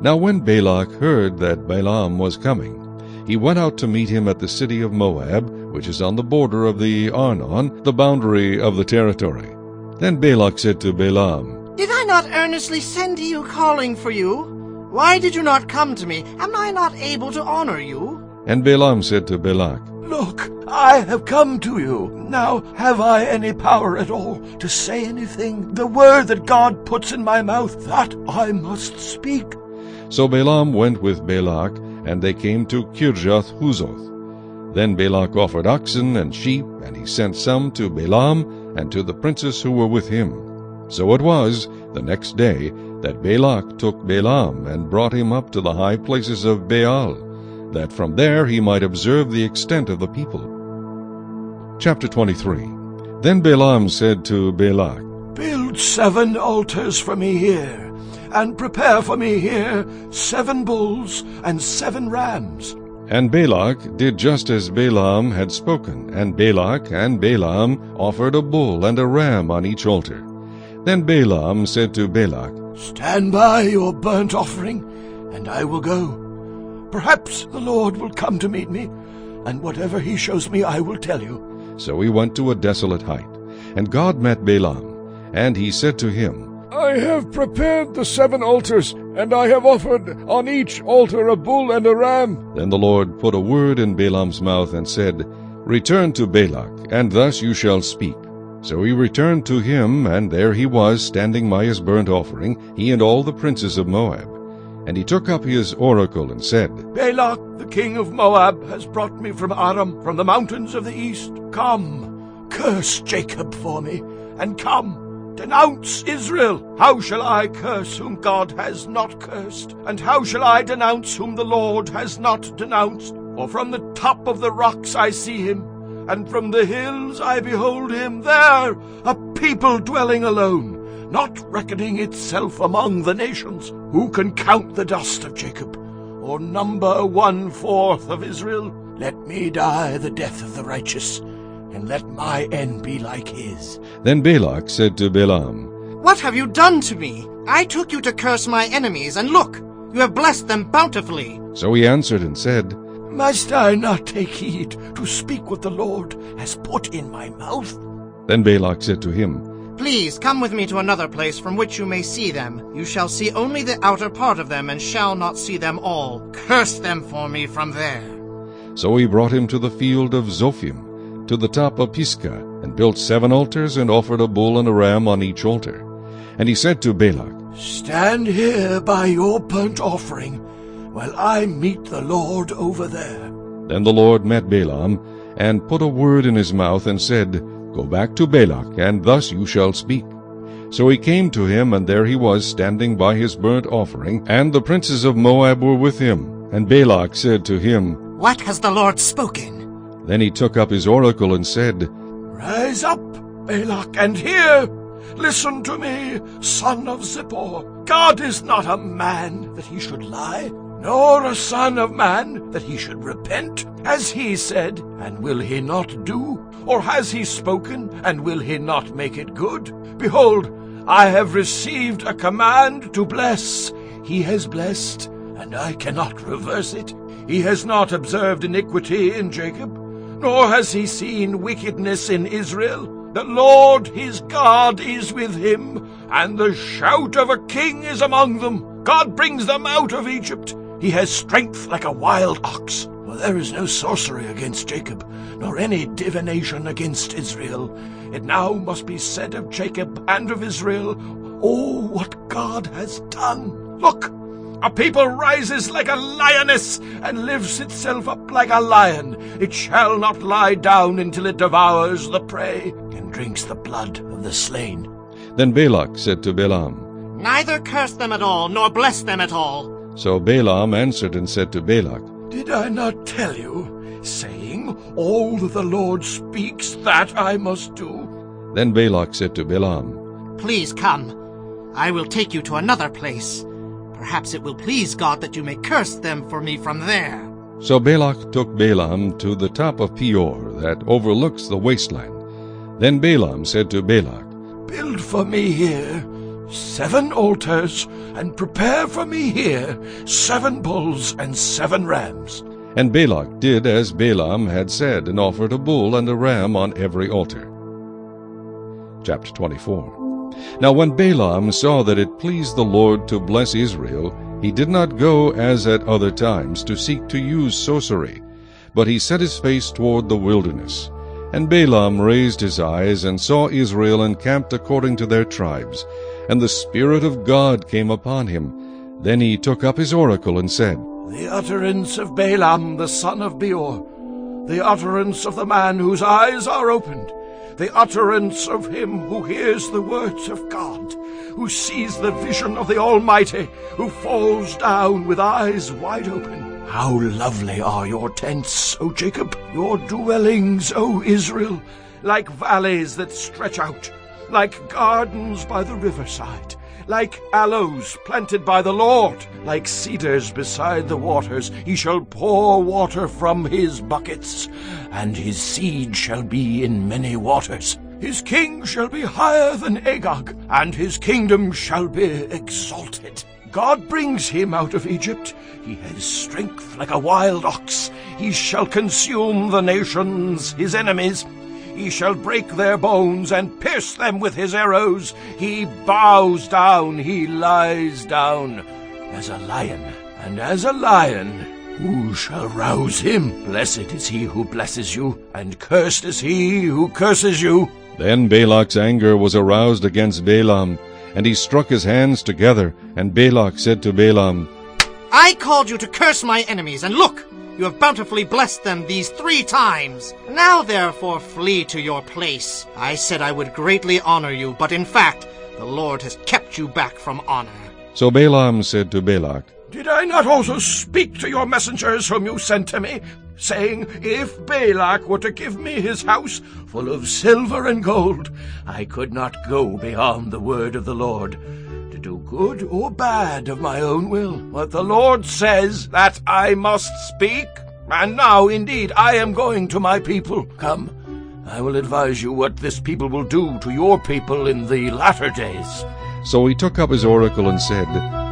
Speaker 1: Now when Balak heard that Balaam was coming, he went out to meet him at the city of Moab, which is on the border of the Arnon, the boundary of the territory. Then Balak said to Balaam,
Speaker 5: Did I not earnestly send to you, calling for you? Why did you not come to me? Am I not able to honor you?
Speaker 1: And Balaam said to Balak,
Speaker 2: Look, I have come to you. Now have I any power at all to say anything? The word that God puts in my mouth, that I must speak.
Speaker 1: So Balaam went with Balak, and they came to Kirjath-Huzoth. Then Balak offered oxen and sheep, and he sent some to Balaam and to the princes who were with him. So it was, the next day, that Balak took Balaam and brought him up to the high places of Baal, that from there he might observe the extent of the people. Chapter 23. Then Balaam said to Balak,
Speaker 2: Build 7 altars for me here, and prepare for me here 7 bulls and 7 rams.
Speaker 1: And Balak did just as Balaam had spoken, and Balak and Balaam offered a bull and a ram on each altar. Then Balaam said to Balak,
Speaker 2: Stand by your burnt offering, and I will go. Perhaps the Lord will come to meet me, and whatever he shows me I will tell you.
Speaker 1: So he went to a desolate height, and God met Balaam, and he said to him,
Speaker 2: I have prepared the 7 altars, and I have offered on each altar a bull and a ram.
Speaker 1: Then the Lord put a word in Balaam's mouth and said, Return to Balak, and thus you shall speak. So he returned to him, and there he was, standing by his burnt offering, he and all the princes of Moab. And he took up his oracle and said,
Speaker 2: Balak, the king of Moab, has brought me from Aram, from the mountains of the east. Come, curse Jacob for me, and come, denounce Israel. How shall I curse whom God has not cursed? And how shall I denounce whom the Lord has not denounced? For from the top of the rocks I see him, and from the hills I behold him. There, a people dwelling alone, not reckoning itself among the nations. Who can count the dust of Jacob, or number 1/4 of Israel? Let me die the death of the righteous, and let my end be like his.
Speaker 1: Then Balak said to Balaam,
Speaker 5: What have you done to me? I took you to curse my enemies, and look, you have blessed them bountifully.
Speaker 1: So he answered and said,
Speaker 2: Must I not take heed to speak what the Lord has put in my mouth?
Speaker 1: Then Balak said to him,
Speaker 5: Please come with me to another place from which you may see them. You shall see only the outer part of them, and shall not see them all. Curse them for me from there.
Speaker 1: So he brought him to the field of Zophim, to the top of Pisgah, and built 7 altars, and offered a bull and a ram on each altar. And he said to Balak,
Speaker 2: Stand here by your burnt offering, while I meet the Lord over there.
Speaker 1: Then the Lord met Balaam, and put a word in his mouth, and said, Go back to Balak, and thus you shall speak. So he came to him, and there he was, standing by his burnt offering, and the princes of Moab were with him. And Balak said to him,
Speaker 5: What has the Lord spoken?
Speaker 1: Then he took up his oracle and said,
Speaker 2: Rise up, Balak, and hear. Listen to me, son of Zippor. God is not a man that he should lie, nor a son of man that he should repent. Has he said, and will he not do? Or has he spoken, and will he not make it good? Behold, I have received a command to bless. He has blessed, and I cannot reverse it. He has not observed iniquity in Jacob, nor has he seen wickedness in Israel. The Lord his God is with him, and the shout of a king is among them. God brings them out of Egypt. He has strength like a wild ox. For there is no sorcery against Jacob, nor any divination against Israel. It now must be said of Jacob and of Israel, Oh, what God has done! Look! A people rises like a lioness, and lifts itself up like a lion. It shall not lie down until it devours the prey, and drinks the blood of the slain.
Speaker 1: Then Balak said to Balaam,
Speaker 5: Neither curse them at all, nor bless them at all.
Speaker 1: So Balaam answered and said to Balak,
Speaker 2: Did I not tell you, saying, All that the Lord speaks, that I must do?
Speaker 1: Then Balak said to Balaam,
Speaker 3: Please come. I will take you to another place. Perhaps it will please God that you may curse them for me from there.
Speaker 1: So Balak took Balaam to the top of Peor, that overlooks the wasteland. Then Balaam said to Balak,
Speaker 2: Build for me here 7 altars, and prepare for me here 7 bulls and 7 rams.
Speaker 1: And Balak did as Balaam had said, and offered a bull and a ram on every altar. Chapter 24. Now when Balaam saw that it pleased the Lord to bless Israel, he did not go as at other times to seek to use sorcery, but he set his face toward the wilderness. And Balaam raised his eyes, and saw Israel encamped according to their tribes. And the Spirit of God came upon him. Then he took up his oracle, and said,
Speaker 2: The utterance of Balaam the son of Beor, the utterance of the man whose eyes are opened, the utterance of him who hears the words of God, who sees the vision of the Almighty, who falls down with eyes wide open. How lovely are your tents, O Jacob, your dwellings, O Israel, like valleys that stretch out, like gardens by the riverside, like aloes planted by the Lord, like cedars beside the waters. He shall pour water from his buckets, and his seed shall be in many waters. His king shall be higher than Agag, and his kingdom shall be exalted. God brings him out of Egypt. He has strength like a wild ox. He shall consume the nations, his enemies. He shall break their bones and pierce them with his arrows. He bows down, he lies down as a lion, and as a lion, who shall rouse him? Blessed is he who blesses you, and cursed is he who curses you.
Speaker 1: Then Balak's anger was aroused against Balaam, and he struck his hands together. And Balak said to Balaam,
Speaker 3: I called you to curse my enemies, and look, you have bountifully blessed them these 3 times. Now therefore flee to your place. I said I would greatly honor you, but in fact the Lord has kept you back from honor.
Speaker 1: So Balaam said to Balak,
Speaker 2: Did I not also speak to your messengers whom you sent to me, saying, If Balak were to give me his house full of silver and gold, I could not go beyond the word of the Lord, to do good or bad of my own will? But the Lord says that I must speak, and now indeed I am going to my people. Come, I will advise you what this people will do to your people in the latter days.
Speaker 1: So he took up his oracle and said,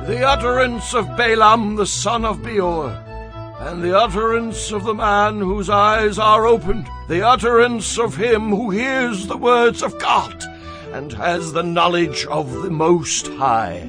Speaker 2: The utterance of Balaam the son of Beor, and the utterance of the man whose eyes are opened, the utterance of him who hears the words of God, and has the knowledge of the Most High,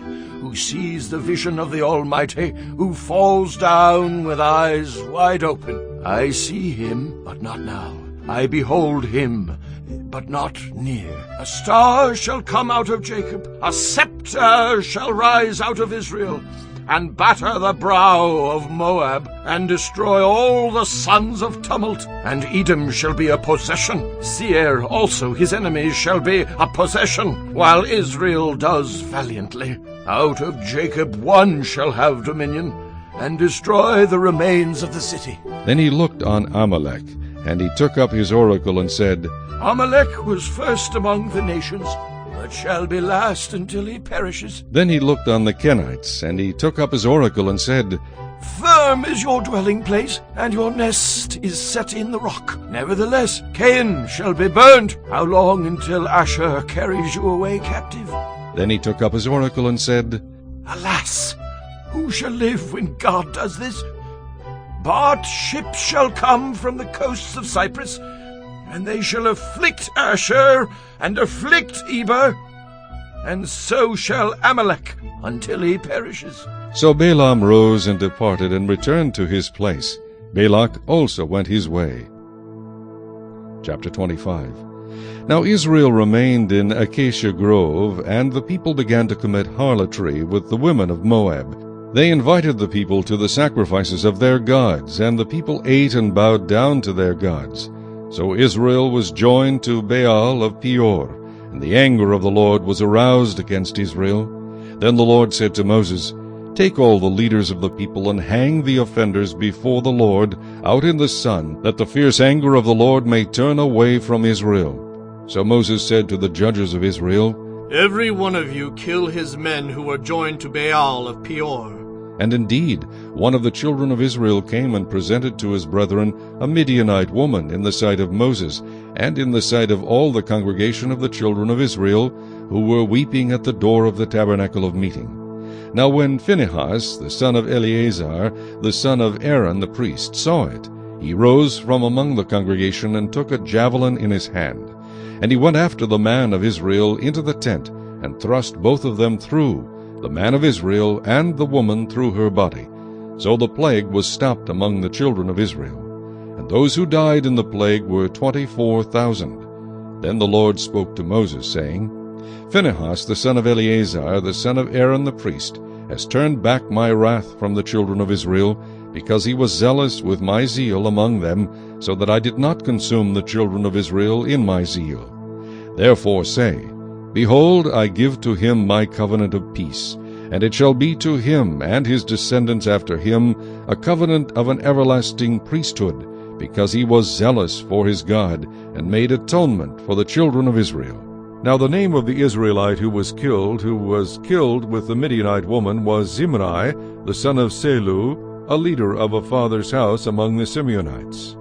Speaker 2: who sees the vision of the Almighty, who falls down with eyes wide open. I see him, but not now. I behold him, but not near. A star shall come out of Jacob, a scepter shall rise out of Israel, and batter the brow of Moab, and destroy all the sons of tumult. And Edom shall be a possession. Seir also his enemies shall be a possession, while Israel does valiantly. Out of Jacob one shall have dominion, and destroy the remains of the city.
Speaker 1: Then he looked on Amalek, and he took up his oracle and said,
Speaker 2: Amalek was first among the nations, but shall be last until he perishes.
Speaker 1: Then he looked on the Kenites, and he took up his oracle and said,
Speaker 2: Firm is your dwelling place, and your nest is set in the rock. Nevertheless, Cain shall be burnt. How long until Asher carries you away captive?
Speaker 1: Then he took up his oracle and said,
Speaker 2: Alas, who shall live when God does this? But ships shall come from the coasts of Cyprus, and they shall afflict Asher, and afflict Eber, and so shall Amalek, until he perishes.
Speaker 1: So Balaam rose and departed, and returned to his place. Balak also went his way. Chapter 25. Now Israel remained in Acacia Grove, and the people began to commit harlotry with the women of Moab. They invited the people to the sacrifices of their gods, and the people ate and bowed down to their gods. So Israel was joined to Baal of Peor, and the anger of the Lord was aroused against Israel. Then the Lord said to Moses, Take all the leaders of the people, and hang the offenders before the Lord out in the sun, that the fierce anger of the Lord may turn away from Israel. So Moses said to the judges of Israel,
Speaker 3: Every one of you kill his men who are joined to Baal of Peor.
Speaker 1: And indeed, one of the children of Israel came and presented to his brethren a Midianite woman in the sight of Moses, and in the sight of all the congregation of the children of Israel, who were weeping at the door of the tabernacle of meeting. Now when Phinehas, the son of Eleazar, the son of Aaron the priest, saw it, he rose from among the congregation and took a javelin in his hand. And he went after the man of Israel into the tent, and thrust both of them through, the man of Israel and the woman through her body. So the plague was stopped among the children of Israel. And those who died in the plague were 24,000. Then the Lord spoke to Moses, saying, Phinehas the son of Eleazar, the son of Aaron the priest, has turned back my wrath from the children of Israel, because he was zealous with my zeal among them, so that I did not consume the children of Israel in my zeal. Therefore say, Behold, I give to him my covenant of peace, and it shall be to him and his descendants after him a covenant of an everlasting priesthood, because he was zealous for his God, and made atonement for the children of Israel. Now the name of the Israelite who was killed with the Midianite woman, was Zimri, the son of Selu, a leader of a father's house among the Simeonites.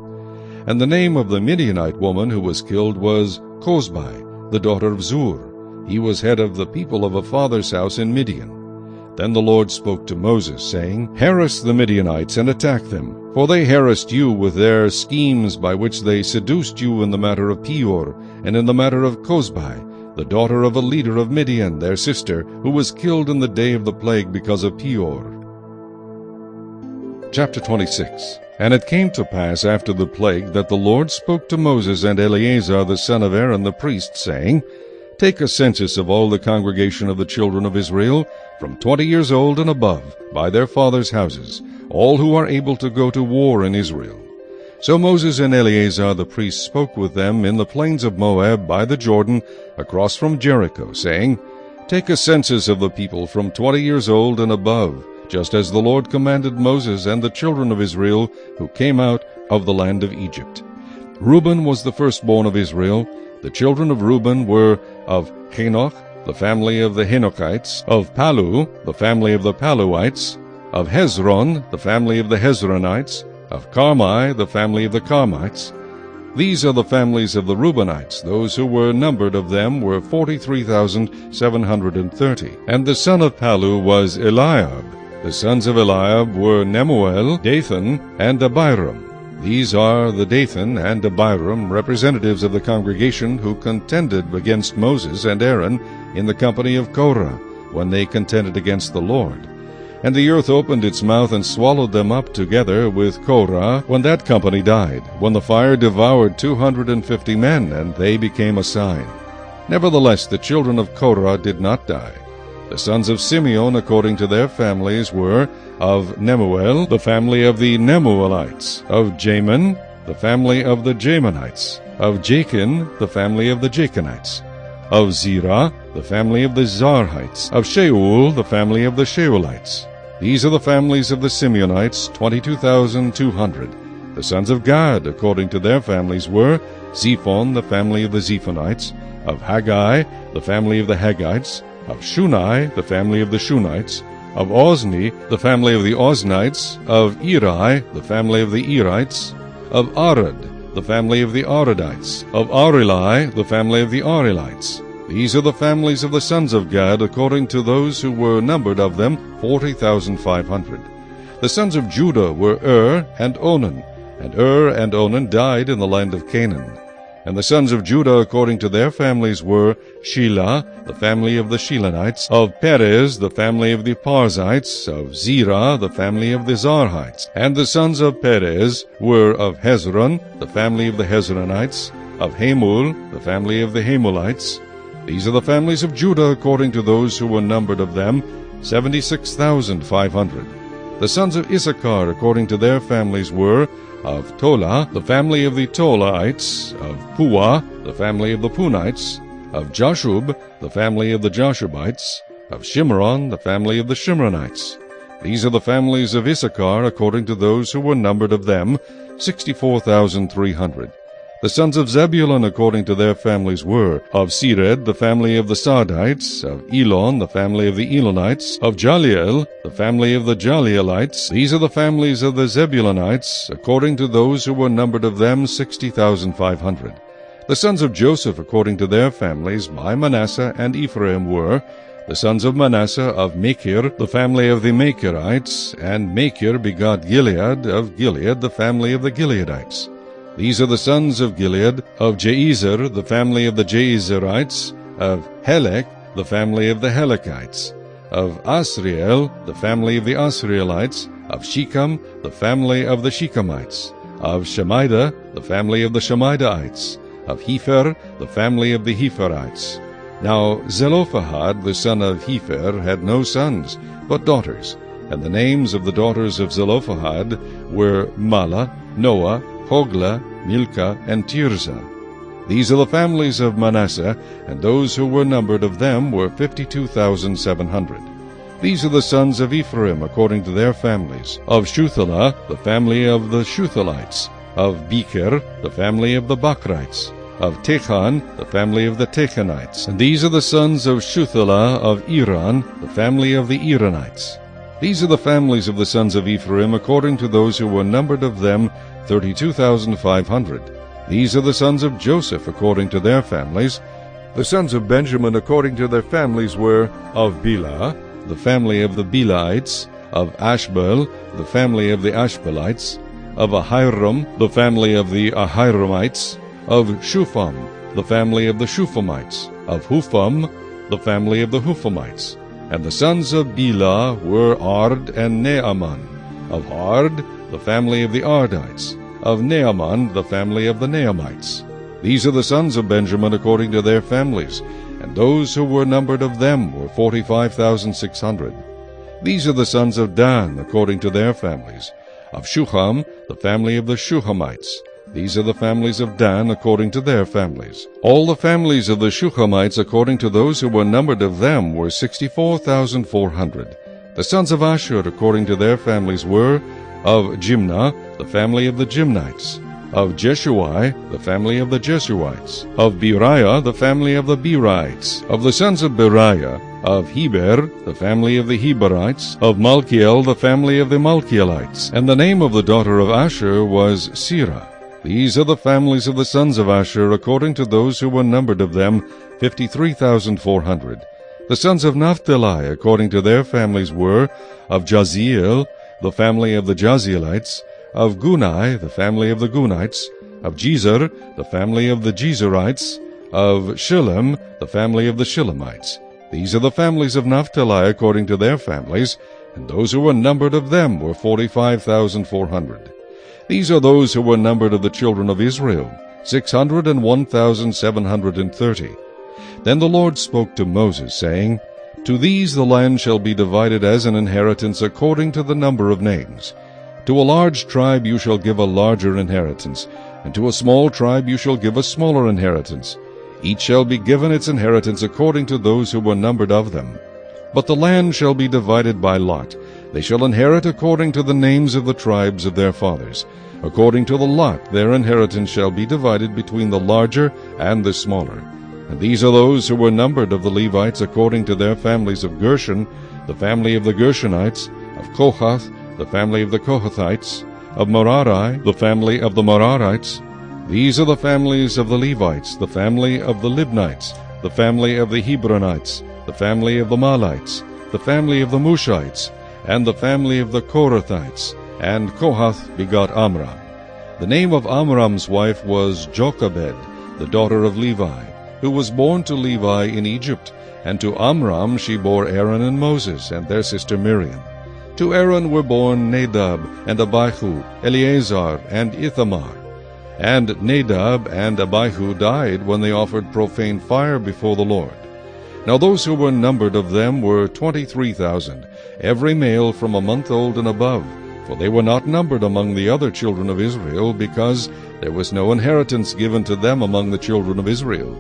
Speaker 1: And the name of the Midianite woman who was killed was Cozbi, the daughter of Zur. He was head of the people of a father's house in Midian. Then the Lord spoke to Moses, saying, Harass the Midianites and attack them, for they harassed you with their schemes by which they seduced you in the matter of Peor, and in the matter of Cozbi, the daughter of a leader of Midian, their sister, who was killed in the day of the plague because of Peor. Chapter 26. And it came to pass after the plague that the Lord spoke to Moses and Eleazar the son of Aaron the priest, saying, Take a census of all the congregation of the children of Israel, from 20 years old and above, by their fathers' houses, all who are able to go to war in Israel. So Moses and Eleazar the priest spoke with them in the plains of Moab by the Jordan, across from Jericho, saying, Take a census of the people from 20 years old and above, just as the Lord commanded Moses and the children of Israel who came out of the land of Egypt. Reuben was the firstborn of Israel. The children of Reuben were of Hanoch, the family of the Hanochites, of Palu, the family of the Paluites, of Hezron, the family of the Hezronites, of Carmi, the family of the Carmites. These are the families of the Reubenites. Those who were numbered of them were 43,730. And the son of Palu was Eliab. The sons of Eliab were Nemuel, Dathan, and Abiram. These are the Dathan and Abiram, representatives of the congregation, who contended against Moses and Aaron in the company of Korah, when they contended against the Lord. And the earth opened its mouth and swallowed them up together with Korah, when that company died, when the fire devoured 250 men, and they became a sign. Nevertheless the children of Korah did not die. The sons of Simeon according to their families were, of Nemuel, the family of the Nemuelites, of Jamin, the family of the Jamanites, of Jachin, the family of the Jachinites, of Zerah, the family of the Zarhites, of Shaul, the family of the Shaulites. These are the families of the Simeonites, 22,200. The sons of Gad according to their families were, Zephon, the family of the Zephonites, of Haggai, the family of the Haggites, of Shunai, the family of the Shunites, of Ozni, the family of the Oznites, of Eri, the family of the Erites, of Arad, the family of the Aradites, of Arilai, the family of the Arilites. These are the families of the sons of Gad, according to those who were numbered of them, 40,500. The sons of Judah were and Onan, and and Onan died in the land of Canaan. And the sons of Judah according to their families were, Shelah, the family of the Shelanites, of Perez, the family of the Parzites, of Zerah, the family of the Zarhites. And the sons of Perez were of Hezron, the family of the Hezronites, of Hamul, the family of the Hamulites. These are the families of Judah according to those who were numbered of them, 76,500. The sons of Issachar according to their families were, of Tola, the family of the Tolaites, of Puah, the family of the Punites, of Jashub, the family of the Jashubites, of Shimron, the family of the Shimronites. These are the families of Issachar according to those who were numbered of them, 64,300. The sons of Zebulun according to their families were, of Sered, the family of the Sardites, of Elon, the family of the Elonites, of Jaliel, the family of the Jalielites. These are the families of the Zebulunites, according to those who were numbered of them 60,500. The sons of Joseph according to their families by Manasseh and Ephraim were, the sons of Manasseh of Machir, the family of the Machirites, and Machir begot Gilead, of Gilead, the family of the Gileadites. These are the sons of Gilead, of Jeezer, the family of the Jeezerites, of Helek, the family of the Helekites, of Asriel, the family of the Asrielites, of Shechem, the family of the Shechemites, of Shemida, the family of the Shemidaites, of Hepher, the family of the Hepherites. Now Zelophehad, the son of Hepher, had no sons, but daughters, and the names of the daughters of Zelophehad were Mahlah, Noah, Hoglah, Milcah, and Tirzah. These are the families of Manasseh, and those who were numbered of them were 52,700. These are the sons of Ephraim according to their families. Of Shuthelah, the family of the Shuthelites. Of Becher, the family of the Bachrites. Of Techan, the family of the Techanites. And these are the sons of Shuthelah of Iran, the family of the Iranites. These are the families of the sons of Ephraim according to those who were numbered of them 32,500. These are the sons of Joseph according to their families. The sons of Benjamin according to their families were, of Bela, the family of the Belaites, of Ashbel, the family of the Ashbelites, of Ahiram, the family of the Ahiramites, of Shupham, the family of the Shuphamites, of Hupham, the family of the Huphamites. And the sons of Bela were Ard and Naaman. Of Ard, the family of the Ardites. Of Naaman, the family of the Naamites. These are the sons of Benjamin according to their families, and those who were numbered of them were 45,600. These are the sons of Dan according to their families. Of Shuham, the family of the Shuhamites. These are the families of Dan according to their families. All the families of the Shuhamites according to those who were numbered of them were 64,400. The sons of Asher according to their families were, of Jimnah, the family of the Jimnites. Of Jeshuai, the family of the Jeshuites. Of Beriah, the family of the Berites. Of the sons of Beriah, of Heber, the family of the Heberites. Of Malchiel, the family of the Malchielites. And the name of the daughter of Asher was Serah. These are the families of the sons of Asher according to those who were numbered of them 53,400. The sons of Naphtali according to their families were, of Jaziel, the family of the Jazielites. Of Gunai, the family of the Gunites. Of Jezer, the family of the Jezerites. Of Shillem, the family of the Shillemites. These are the families of Naphtali according to their families, and those who were numbered of them were 45,400. These are those who were numbered of the children of Israel, 601,730. Then the Lord spoke to Moses, saying, To these the land shall be divided as an inheritance according to the number of names. To a large tribe you shall give a larger inheritance, and to a small tribe you shall give a smaller inheritance. Each shall be given its inheritance according to those who were numbered of them. But the land shall be divided by lot. They shall inherit according to the names of the tribes of their fathers. According to the lot their inheritance shall be divided between the larger and the smaller. And these are those who were numbered of the Levites according to their families of Gershon, the family of the Gershonites, of Kohath, the family of the Kohathites, of Merari, the family of the Merarites. These are the families of the Levites, the family of the Libnites, the family of the Hebronites, the family of the Malites, the family of the Mushites, and the family of the Korathites. And Kohath begot Amram. The name of Amram's wife was Jochebed, the daughter of Levi, who was born to Levi in Egypt, and to Amram she bore Aaron and Moses, and their sister Miriam. To Aaron were born Nadab, and Abihu, Eleazar, and Ithamar. And Nadab and Abihu died when they offered profane fire before the Lord. Now those who were numbered of them were 23,000, every male from a month old and above, for they were not numbered among the other children of Israel, because there was no inheritance given to them among the children of Israel.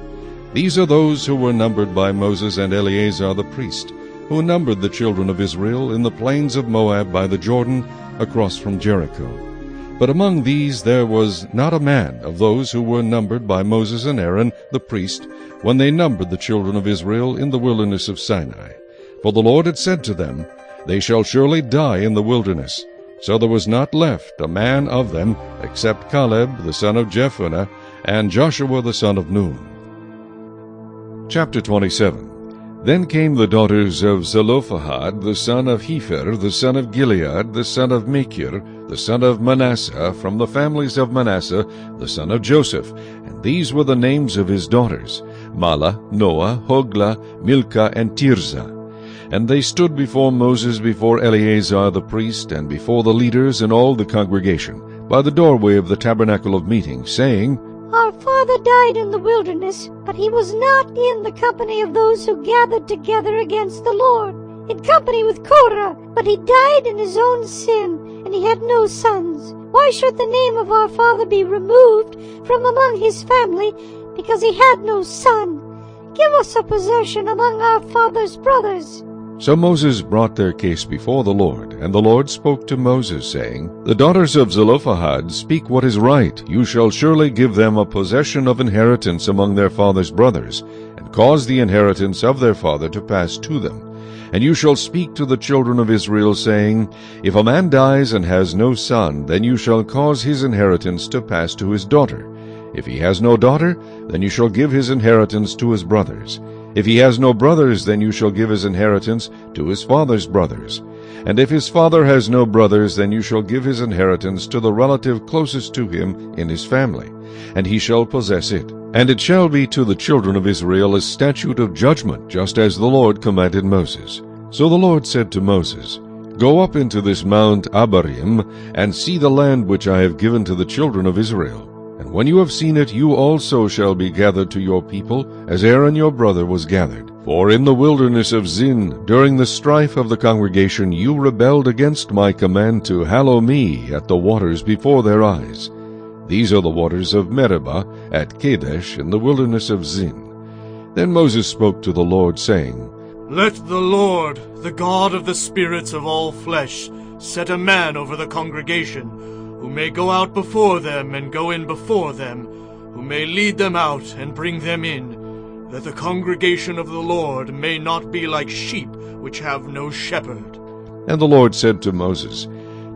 Speaker 1: These are those who were numbered by Moses and Eleazar the priest, who numbered the children of Israel in the plains of Moab by the Jordan, across from Jericho. But among these there was not a man of those who were numbered by Moses and Aaron the priest, when they numbered the children of Israel in the wilderness of Sinai. For the Lord had said to them, They shall surely die in the wilderness. So there was not left a man of them, except Caleb the son of Jephunneh, and Joshua the son of Nun. Chapter 27. Then came the daughters of Zelophehad the son of Hepher, the son of Gilead, the son of Machir, the son of Manasseh, from the families of Manasseh, the son of Joseph. And these were the names of his daughters, Mahlah, Noah, Hoglah, Milcah, and Tirzah. And they stood before Moses, before Eleazar the priest, and before the leaders and all the congregation, by the doorway of the tabernacle of meeting, saying,
Speaker 11: Our father died in the wilderness, but he was not in the company of those who gathered together against the Lord, in company with Korah, but he died in his own sin, and he had no sons. Why should the name of our father be removed from among his family, because he had no son? Give us a possession among our father's brothers.
Speaker 1: So Moses brought their case before the Lord, and the Lord spoke to Moses, saying, The daughters of Zelophehad speak what is right. You shall surely give them a possession of inheritance among their father's brothers, and cause the inheritance of their father to pass to them. And you shall speak to the children of Israel, saying, If a man dies and has no son, then you shall cause his inheritance to pass to his daughter. If he has no daughter, then you shall give his inheritance to his brothers. If he has no brothers, then you shall give his inheritance to his father's brothers. And if his father has no brothers, then you shall give his inheritance to the relative closest to him in his family, and he shall possess it. And it shall be to the children of Israel a statute of judgment, just as the Lord commanded Moses. So the Lord said to Moses, Go up into this Mount Abarim, and see the land which I have given to the children of Israel. And when you have seen it, you also shall be gathered to your people, as Aaron your brother was gathered. For in the wilderness of Zin, during the strife of the congregation, you rebelled against my command to hallow me at the waters before their eyes. These are the waters of Meribah at Kadesh in the wilderness of Zin. Then Moses spoke to the Lord, saying,
Speaker 3: Let the Lord, the God of the spirits of all flesh, set a man over the congregation, who may go out before them and go in before them, who may lead them out and bring them in, that the congregation of the Lord may not be like sheep which have no shepherd.
Speaker 1: And the Lord said to Moses,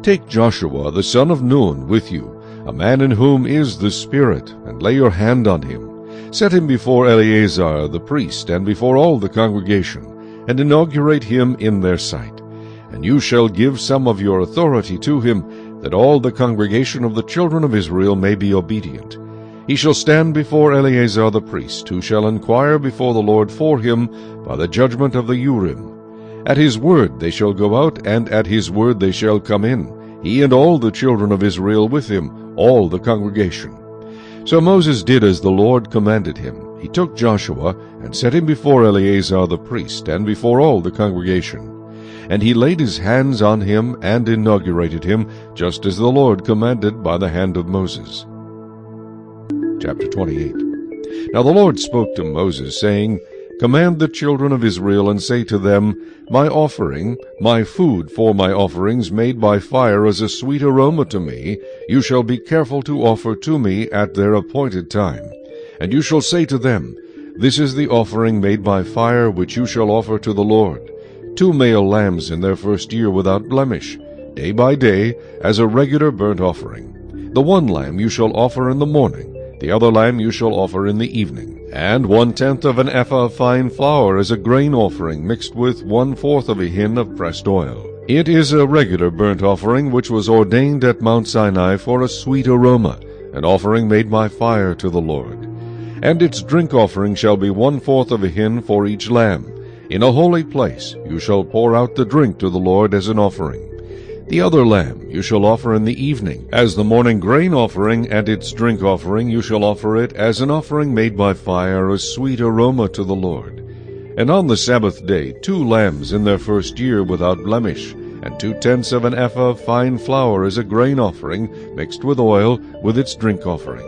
Speaker 1: Take Joshua the son of Nun with you, a man in whom is the Spirit, and lay your hand on him. Set him before Eleazar the priest, and before all the congregation, and inaugurate him in their sight. And you shall give some of your authority to him, that all the congregation of the children of Israel may be obedient. He shall stand before Eleazar the priest, who shall inquire before the Lord for him by the judgment of the Urim. At his word they shall go out, and at his word they shall come in, he and all the children of Israel with him, all the congregation. So Moses did as the Lord commanded him. He took Joshua, and set him before Eleazar the priest, and before all the congregation. And he laid his hands on him, and inaugurated him, just as the Lord commanded by the hand of Moses. Chapter 28. Now the Lord spoke to Moses, saying, Command the children of Israel, and say to them, My offering, my food for my offerings made by fire as a sweet aroma to me, you shall be careful to offer to me at their appointed time. And you shall say to them, This is the offering made by fire which you shall offer to the Lord. 2 male lambs in their first year without blemish, day by day, as a regular burnt offering. The one lamb you shall offer in the morning, the other lamb you shall offer in the evening. And 1/10 of an ephah of fine flour as a grain offering, mixed with 1/4 of a hin of pressed oil. It is a regular burnt offering, which was ordained at Mount Sinai for a sweet aroma, an offering made by fire to the Lord. And its drink offering shall be 1/4 of a hin for each lamb. In a holy place you shall pour out the drink to the Lord as an offering. The other lamb you shall offer in the evening, as the morning grain offering, and its drink offering you shall offer it as an offering made by fire, a sweet aroma to the Lord. And on the Sabbath day 2 lambs in their first year without blemish, and 2/10 of an ephah of fine flour as a grain offering, mixed with oil, with its drink offering.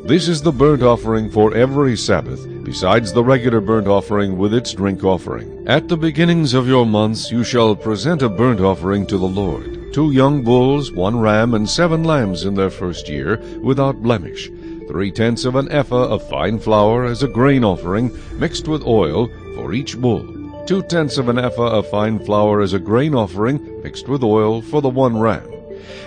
Speaker 1: This is the burnt offering for every Sabbath, besides the regular burnt offering with its drink offering. At the beginnings of your months you shall present a burnt offering to the Lord. 2 young bulls, 1 ram, and 7 lambs in their first year, without blemish, 3/10 of an ephah of fine flour as a grain offering, mixed with oil, for each bull, 2/10 of an ephah of fine flour as a grain offering, mixed with oil, for the 1 ram,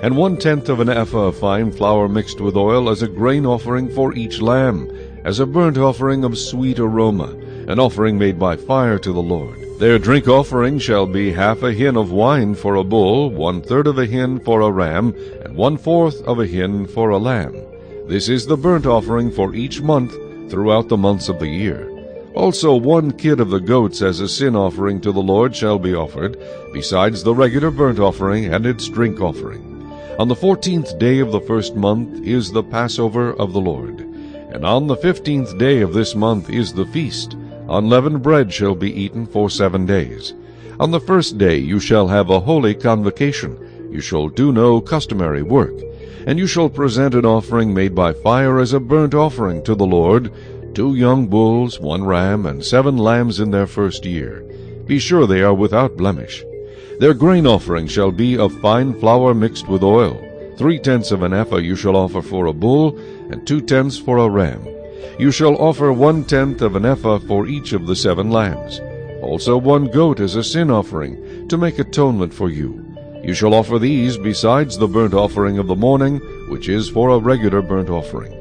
Speaker 1: and 1/10 of an ephah of fine flour mixed with oil as a grain offering for each lamb, as a burnt offering of sweet aroma, an offering made by fire to the Lord. Their drink offering shall be half a hin of wine for a bull, 1/3 of a hin for a ram, and 1/4 of a hin for a lamb. This is the burnt offering for each month throughout the months of the year. Also 1 kid of the goats as a sin offering to the Lord shall be offered, besides the regular burnt offering and its drink offering. On the 14th day of the first month is the Passover of the Lord. And on the 15th day of this month is the feast. Unleavened bread shall be eaten for 7 days. On the first day you shall have a holy convocation. You shall do no customary work. And you shall present an offering made by fire as a burnt offering to the Lord, 2 young bulls, 1 ram, and 7 lambs in their first year. Be sure they are without blemish. Their grain offering shall be of fine flour mixed with oil. 3/10 of an ephah you shall offer for a bull, and 2/10 for a ram. You shall offer 1/10 of an ephah for each of the 7 lambs. Also 1 goat as a sin offering, to make atonement for you. You shall offer these besides the burnt offering of the morning, which is for a regular burnt offering.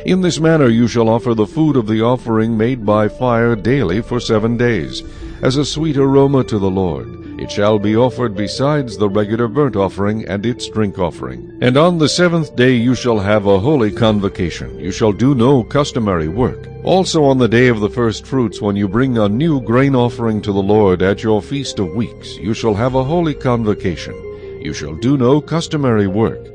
Speaker 1: In this manner you shall offer the food of the offering made by fire daily for 7 days, as a sweet aroma to the Lord. It shall be offered besides the regular burnt offering and its drink offering. And on the 7th day you shall have a holy convocation. You shall do no customary work. Also on the day of the first fruits, when you bring a new grain offering to the Lord at your feast of weeks, you shall have a holy convocation. You shall do no customary work.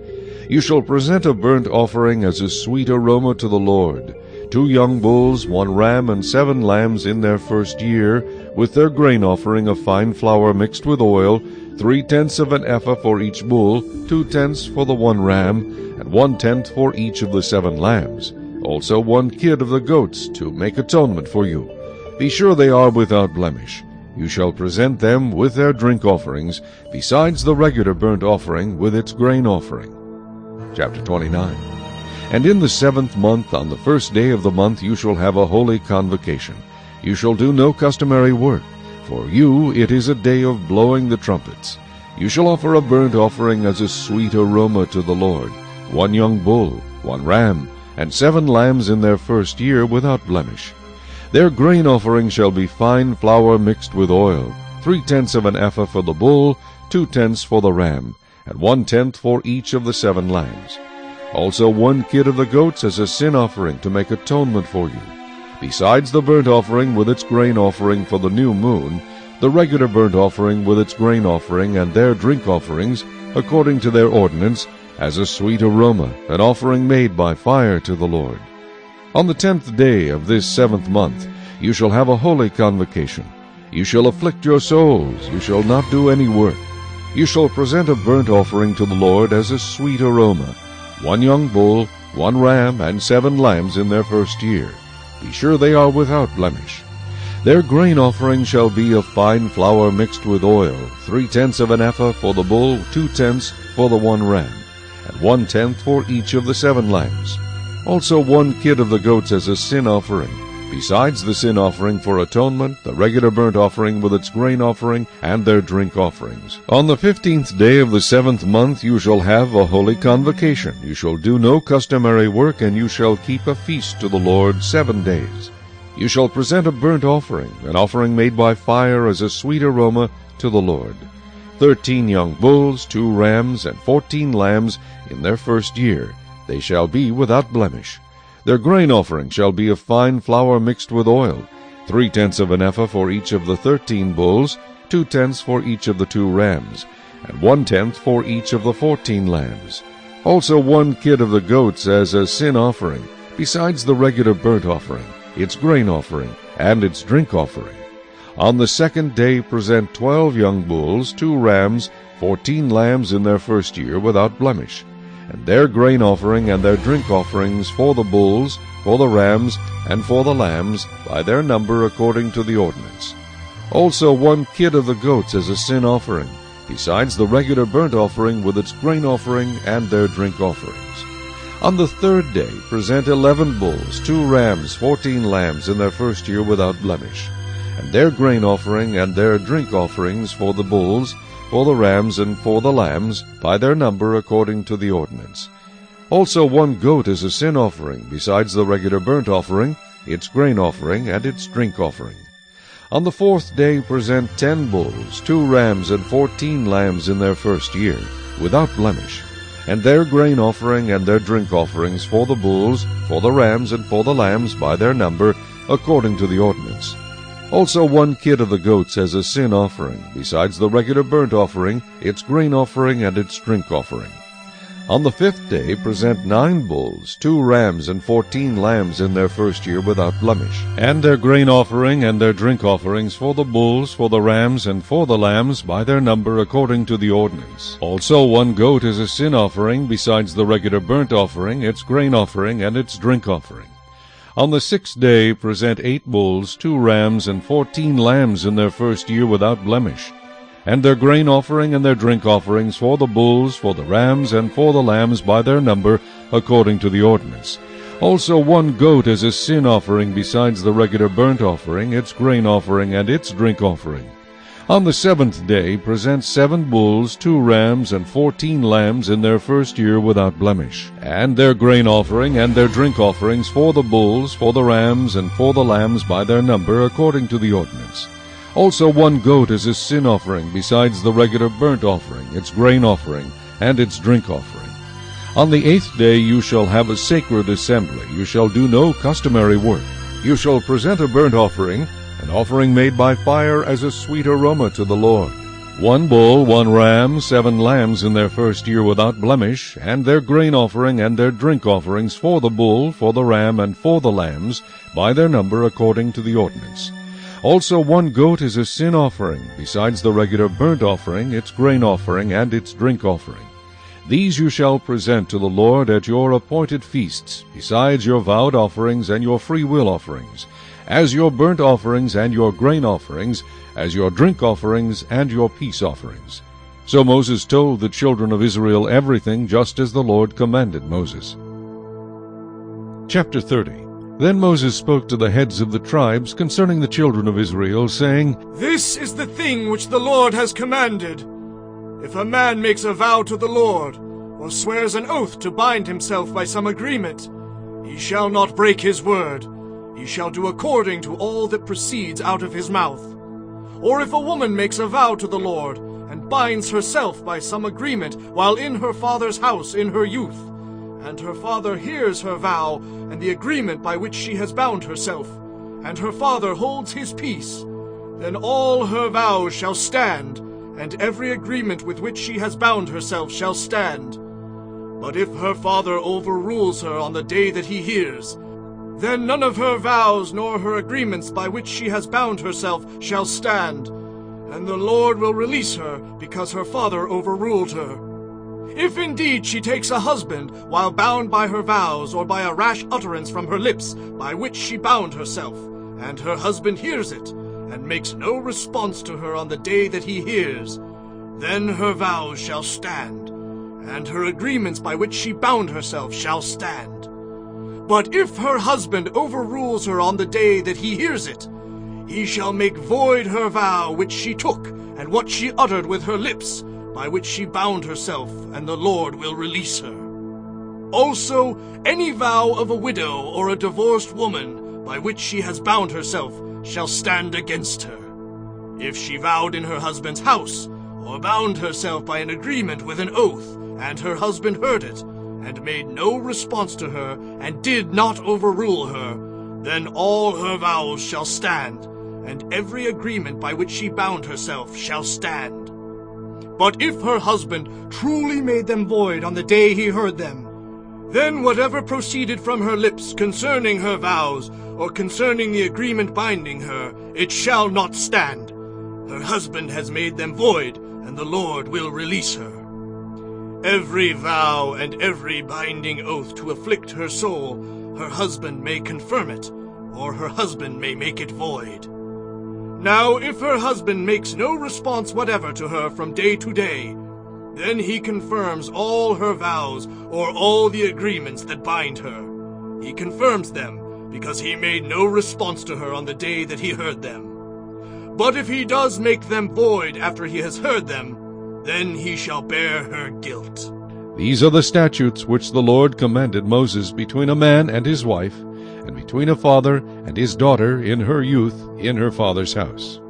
Speaker 1: You shall present a burnt offering as a sweet aroma to the Lord, 2 young bulls, 1 ram, and 7 lambs in their first year, with their grain offering of fine flour mixed with oil, 3/10 of an ephah for each bull, 2/10 for the 1 ram, and 1/10 for each of the 7 lambs. Also 1 kid of the goats, to make atonement for you. Be sure they are without blemish. You shall present them with their drink offerings, besides the regular burnt offering with its grain offering. Chapter 29. And in the 7th month, on the first day of the month, you shall have a holy convocation. You shall do no customary work. For you it is a day of blowing the trumpets. You shall offer a burnt offering as a sweet aroma to the Lord, 1 young bull, 1 ram, and 7 lambs in their first year without blemish. Their grain offering shall be fine flour mixed with oil, 3/10 of an ephah for the bull, 2/10 for the ram, and 1/10 for each of the 7 lambs. Also 1 kid of the goats as a sin offering to make atonement for you. Besides the burnt offering with its grain offering for the new moon, the regular burnt offering with its grain offering and their drink offerings, according to their ordinance, as a sweet aroma, an offering made by fire to the Lord. On the 10th day of this 7th month you shall have a holy convocation. You shall afflict your souls, you shall not do any work. You shall present a burnt offering to the Lord as a sweet aroma, 1 young bull, 1 ram, and 7 lambs in their first year. Be sure they are without blemish. Their grain offering shall be of fine flour mixed with oil, 3/10 of an ephah for the bull, 2/10 for the 1 ram, and 1/10 for each of the 7 lambs. Also 1 kid of the goats as a sin offering, besides the sin offering for atonement, the regular burnt offering with its grain offering, and their drink offerings. On the 15th day of the 7th month you shall have a holy convocation. You shall do no customary work, and you shall keep a feast to the Lord 7 days. You shall present a burnt offering, an offering made by fire as a sweet aroma to the Lord. 13 young bulls, 2 rams, and 14 lambs in their first year. They shall be without blemish. Their grain offering shall be of fine flour mixed with oil, 3/10 of an ephah for each of the 13 bulls, 2/10 for each of the 2 rams, and 1/10 for each of the 14 lambs. Also 1 kid of the goats as a sin offering, besides the regular burnt offering, its grain offering, and its drink offering. On the 2nd day present 12 young bulls, 2 rams, 14 lambs in their first year without blemish, and their grain offering and their drink offerings for the bulls, for the rams, and for the lambs, by their number according to the ordinance. Also 1 kid of the goats as a sin offering, besides the regular burnt offering with its grain offering and their drink offerings. On the third day present 11 bulls, 2 rams, 14 lambs in their first year without blemish, and their grain offering and their drink offerings for the bulls, for the rams, and for the lambs, by their number according to the ordinance. Also 1 goat as a sin offering, besides the regular burnt offering, its grain offering, and its drink offering. On the 4th day present 10 bulls, 2 rams, and 14 lambs in their first year, without blemish, and their grain offering and their drink offerings for the bulls, for the rams, and for the lambs by their number, according to the ordinance. Also 1 kid of the goats as a sin offering, besides the regular burnt offering, its grain offering, and its drink offering. On the 5th day present 9 bulls, 2 rams, and 14 lambs in their first year without blemish, and their grain offering and their drink offerings for the bulls, for the rams, and for the lambs by their number according to the ordinance. Also 1 goat as a sin offering, besides the regular burnt offering, its grain offering, and its drink offering. On the 6th day present 8 bulls, 2 rams, and 14 lambs in their first year without blemish, and their grain offering and their drink offerings for the bulls, for the rams, and for the lambs by their number, according to the ordinance. Also 1 goat as a sin offering, besides the regular burnt offering, its grain offering, and its drink offering. On the 7th day present 7 bulls, 2 rams, and 14 lambs in their first year without blemish, and their grain offering and their drink offerings for the bulls, for the rams, and for the lambs by their number, according to the ordinance. Also 1 goat as a sin offering, besides the regular burnt offering, its grain offering, and its drink offering. On the 8th day you shall have a sacred assembly. You shall do no customary work. You shall present a burnt offering, an offering made by fire as a sweet aroma to the Lord. 1 bull, 1 ram, 7 lambs in their first year without blemish, and their grain offering and their drink offerings for the bull, for the ram, and for the lambs, by their number according to the ordinance. Also 1 goat is a sin offering, besides the regular burnt offering, its grain offering, and its drink offering. These you shall present to the Lord at your appointed feasts, besides your vowed offerings and your freewill offerings, as your burnt offerings and your grain offerings, as your drink offerings and your peace offerings. So Moses told the children of Israel everything just as the Lord commanded Moses. Chapter 30. Then Moses spoke to the heads of the tribes concerning the children of Israel, saying,
Speaker 3: This is the thing which the Lord has commanded. If a man makes a vow to the Lord, or swears an oath to bind himself by some agreement, he shall not break his word. He shall do according to all that proceeds out of his mouth. Or if a woman makes a vow to the Lord, and binds herself by some agreement while in her father's house in her youth, and her father hears her vow and the agreement by which she has bound herself, and her father holds his peace, then all her vows shall stand, and every agreement with which she has bound herself shall stand. But if her father overrules her on the day that he hears, then none of her vows nor her agreements by which she has bound herself shall stand, and the Lord will release her because her father overruled her. If indeed she takes a husband while bound by her vows or by a rash utterance from her lips by which she bound herself, and her husband hears it, and makes no response to her on the day that he hears, then her vows shall stand, and her agreements by which she bound herself shall stand. But if her husband overrules her on the day that he hears it, he shall make void her vow which she took, and what she uttered with her lips, by which she bound herself, and the Lord will release her. Also, any vow of a widow or a divorced woman, by which she has bound herself, shall stand against her. If she vowed in her husband's house, or bound herself by an agreement with an oath, and her husband heard it, and made no response to her, and did not overrule her, then all her vows shall stand, and every agreement by which she bound herself shall stand. But if her husband truly made them void on the day he heard them, then whatever proceeded from her lips concerning her vows, or concerning the agreement binding her, it shall not stand. Her husband has made them void, and the Lord will release her. Every vow and every binding oath to afflict her soul, her husband may confirm it, or her husband may make it void. Now if her husband makes no response whatever to her from day to day, then he confirms all her vows or all the agreements that bind her. He confirms them because he made no response to her on the day that he heard them. But if he does make them void after he has heard them, then he shall bear her guilt.
Speaker 1: These are the statutes which the Lord commanded Moses between a man and his wife, and between a father and his daughter in her youth in her father's house.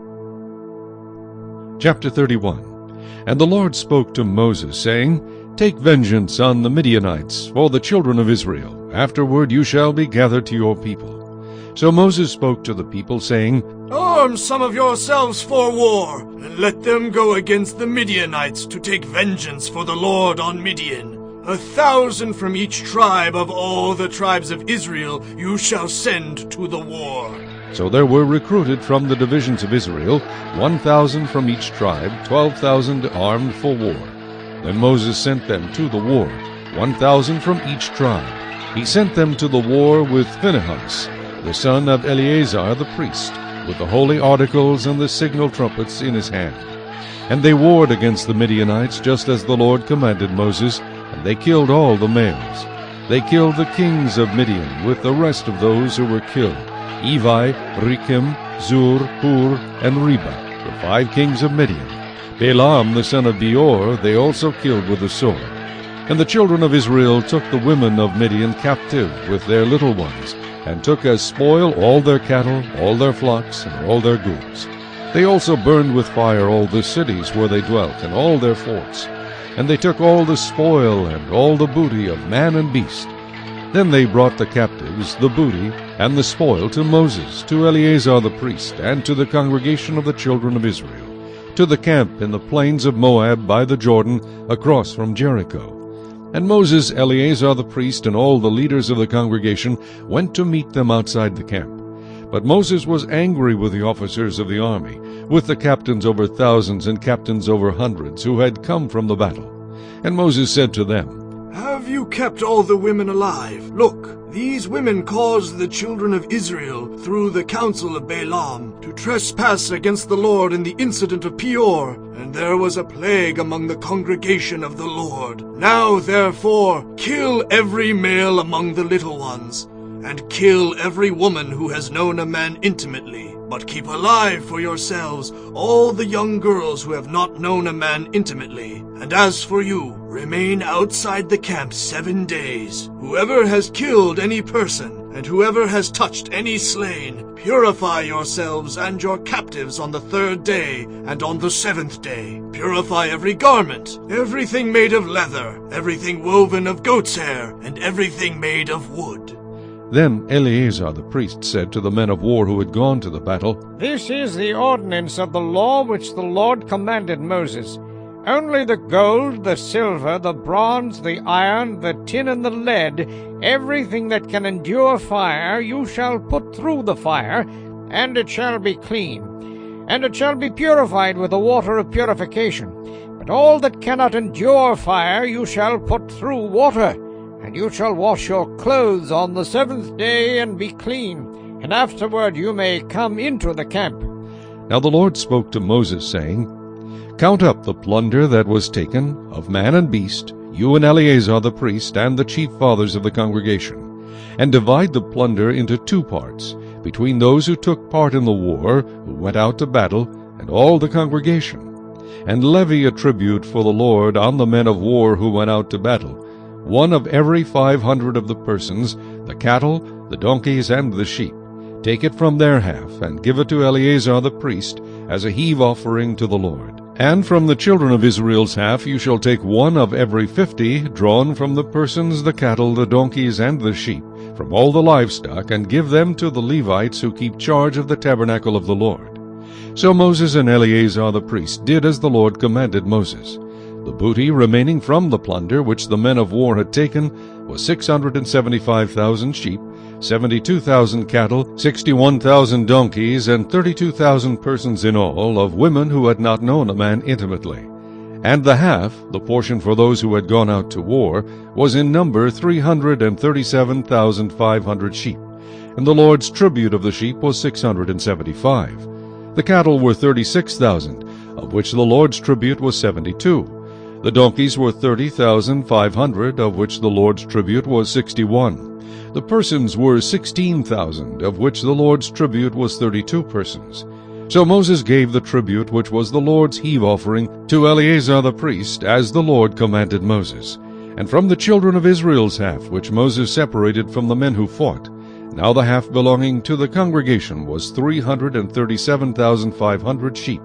Speaker 1: Chapter 31. And the Lord spoke to Moses, saying, Take vengeance on the Midianites for the children of Israel. Afterward you shall be gathered to your people. So Moses spoke to the people, saying,
Speaker 3: Arm some of yourselves for war, and let them go against the Midianites to take vengeance for the Lord on Midian. 1,000 from each tribe of all the tribes of Israel you shall send to the war.
Speaker 1: So there were recruited from the divisions of Israel 1,000 from each tribe, 12,000 armed for war. Then Moses sent them to the war, 1,000 from each tribe. He sent them to the war with Phinehas, the son of Eleazar the priest, with the holy articles and the signal trumpets in his hand. And they warred against the Midianites, just as the Lord commanded Moses, and they killed all the males. They killed the kings of Midian with the rest of those who were killed, Evi, Rekem, Zur, Hur, and Reba, the 5 kings of Midian. Balaam the son of Beor they also killed with the sword. And the children of Israel took the women of Midian captive with their little ones, and took as spoil all their cattle, all their flocks, and all their goods. They also burned with fire all the cities where they dwelt, and all their forts. And they took all the spoil and all the booty of man and beast. Then they brought the captives, the booty, and the spoil to Moses, to Eleazar the priest, and to the congregation of the children of Israel, to the camp in the plains of Moab by the Jordan, across from Jericho. And Moses, Eleazar the priest, and all the leaders of the congregation went to meet them outside the camp. But Moses was angry with the officers of the army, with the captains over thousands and captains over hundreds, who had come from the battle. And Moses said to them,
Speaker 3: Have you kept all the women alive? Look, these women caused the children of Israel, through the counsel of Balaam, to trespass against the Lord in the incident of Peor, and there was a plague among the congregation of the Lord. Now therefore, kill every male among the little ones, and kill every woman who has known a man intimately. But keep alive for yourselves all the young girls who have not known a man intimately. And as for you, remain outside the camp 7 days. Whoever has killed any person, and whoever has touched any slain, purify yourselves and your captives on the 3rd day, and on the 7th day. Purify every garment, everything made of leather, everything woven of goat's hair, and everything made of wood.
Speaker 1: Then Eleazar the priest said to the men of war who had gone to the battle,
Speaker 12: This is the ordinance of the law which the Lord commanded Moses. Only the gold, the silver, the bronze, the iron, the tin, and the lead, everything that can endure fire, you shall put through the fire, and it shall be clean. And it shall be purified with the water of purification. But all that cannot endure fire you shall put through water. And you shall wash your clothes on the 7th day, and be clean, and afterward you may come into the camp.
Speaker 1: Now the Lord spoke to Moses, saying, Count up the plunder that was taken, of man and beast, you and Eleazar the priest, and the chief fathers of the congregation, and divide the plunder into 2 parts, between those who took part in the war, who went out to battle, and all the congregation. And levy a tribute for the Lord on the men of war who went out to battle, 1 of every 500 of the persons, the cattle, the donkeys, and the sheep. Take it from their half, and give it to Eleazar the priest, as a heave offering to the Lord. And from the children of Israel's half you shall take 1 of every 50, drawn from the persons, the cattle, the donkeys, and the sheep, from all the livestock, and give them to the Levites who keep charge of the tabernacle of the Lord. So Moses and Eleazar the priest did as the Lord commanded Moses. The booty remaining from the plunder which the men of war had taken was 675,000 sheep, 72,000 cattle, 61,000 donkeys, and 32,000 persons in all, of women who had not known a man intimately. And the half, the portion for those who had gone out to war, was in number 337,500 sheep. And the Lord's tribute of the sheep was 675. The cattle were 36,000, of which the Lord's tribute was 72. The donkeys were 30,500, of which the Lord's tribute was 61. The persons were 16,000, of which the Lord's tribute was 32 persons. So Moses gave the tribute which was the Lord's heave offering to Eleazar the priest, as the Lord commanded Moses. And from the children of Israel's half, which Moses separated from the men who fought, now the half belonging to the congregation was 337,500 sheep,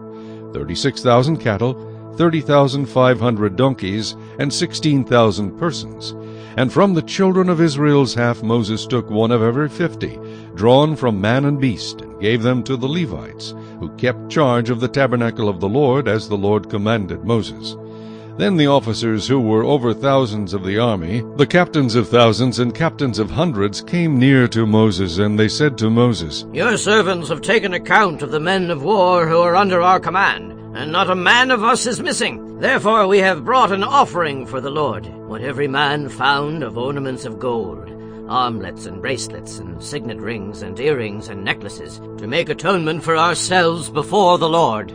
Speaker 1: 36,000 cattle, 30,500 donkeys, and 16,000 persons. And from the children of Israel's half Moses took one of every 50, drawn from man and beast, and gave them to the Levites, who kept charge of the tabernacle of the Lord, as the Lord commanded Moses. Then the officers who were over thousands of the army, the captains of thousands and captains of hundreds, came near to Moses, and they said to Moses,
Speaker 8: Your servants have taken account of the men of war who are under our command, and not a man of us is missing. Therefore we have brought an offering for the Lord, what every man found of ornaments of gold, armlets and bracelets and signet rings and earrings and necklaces, to make atonement for ourselves before the Lord.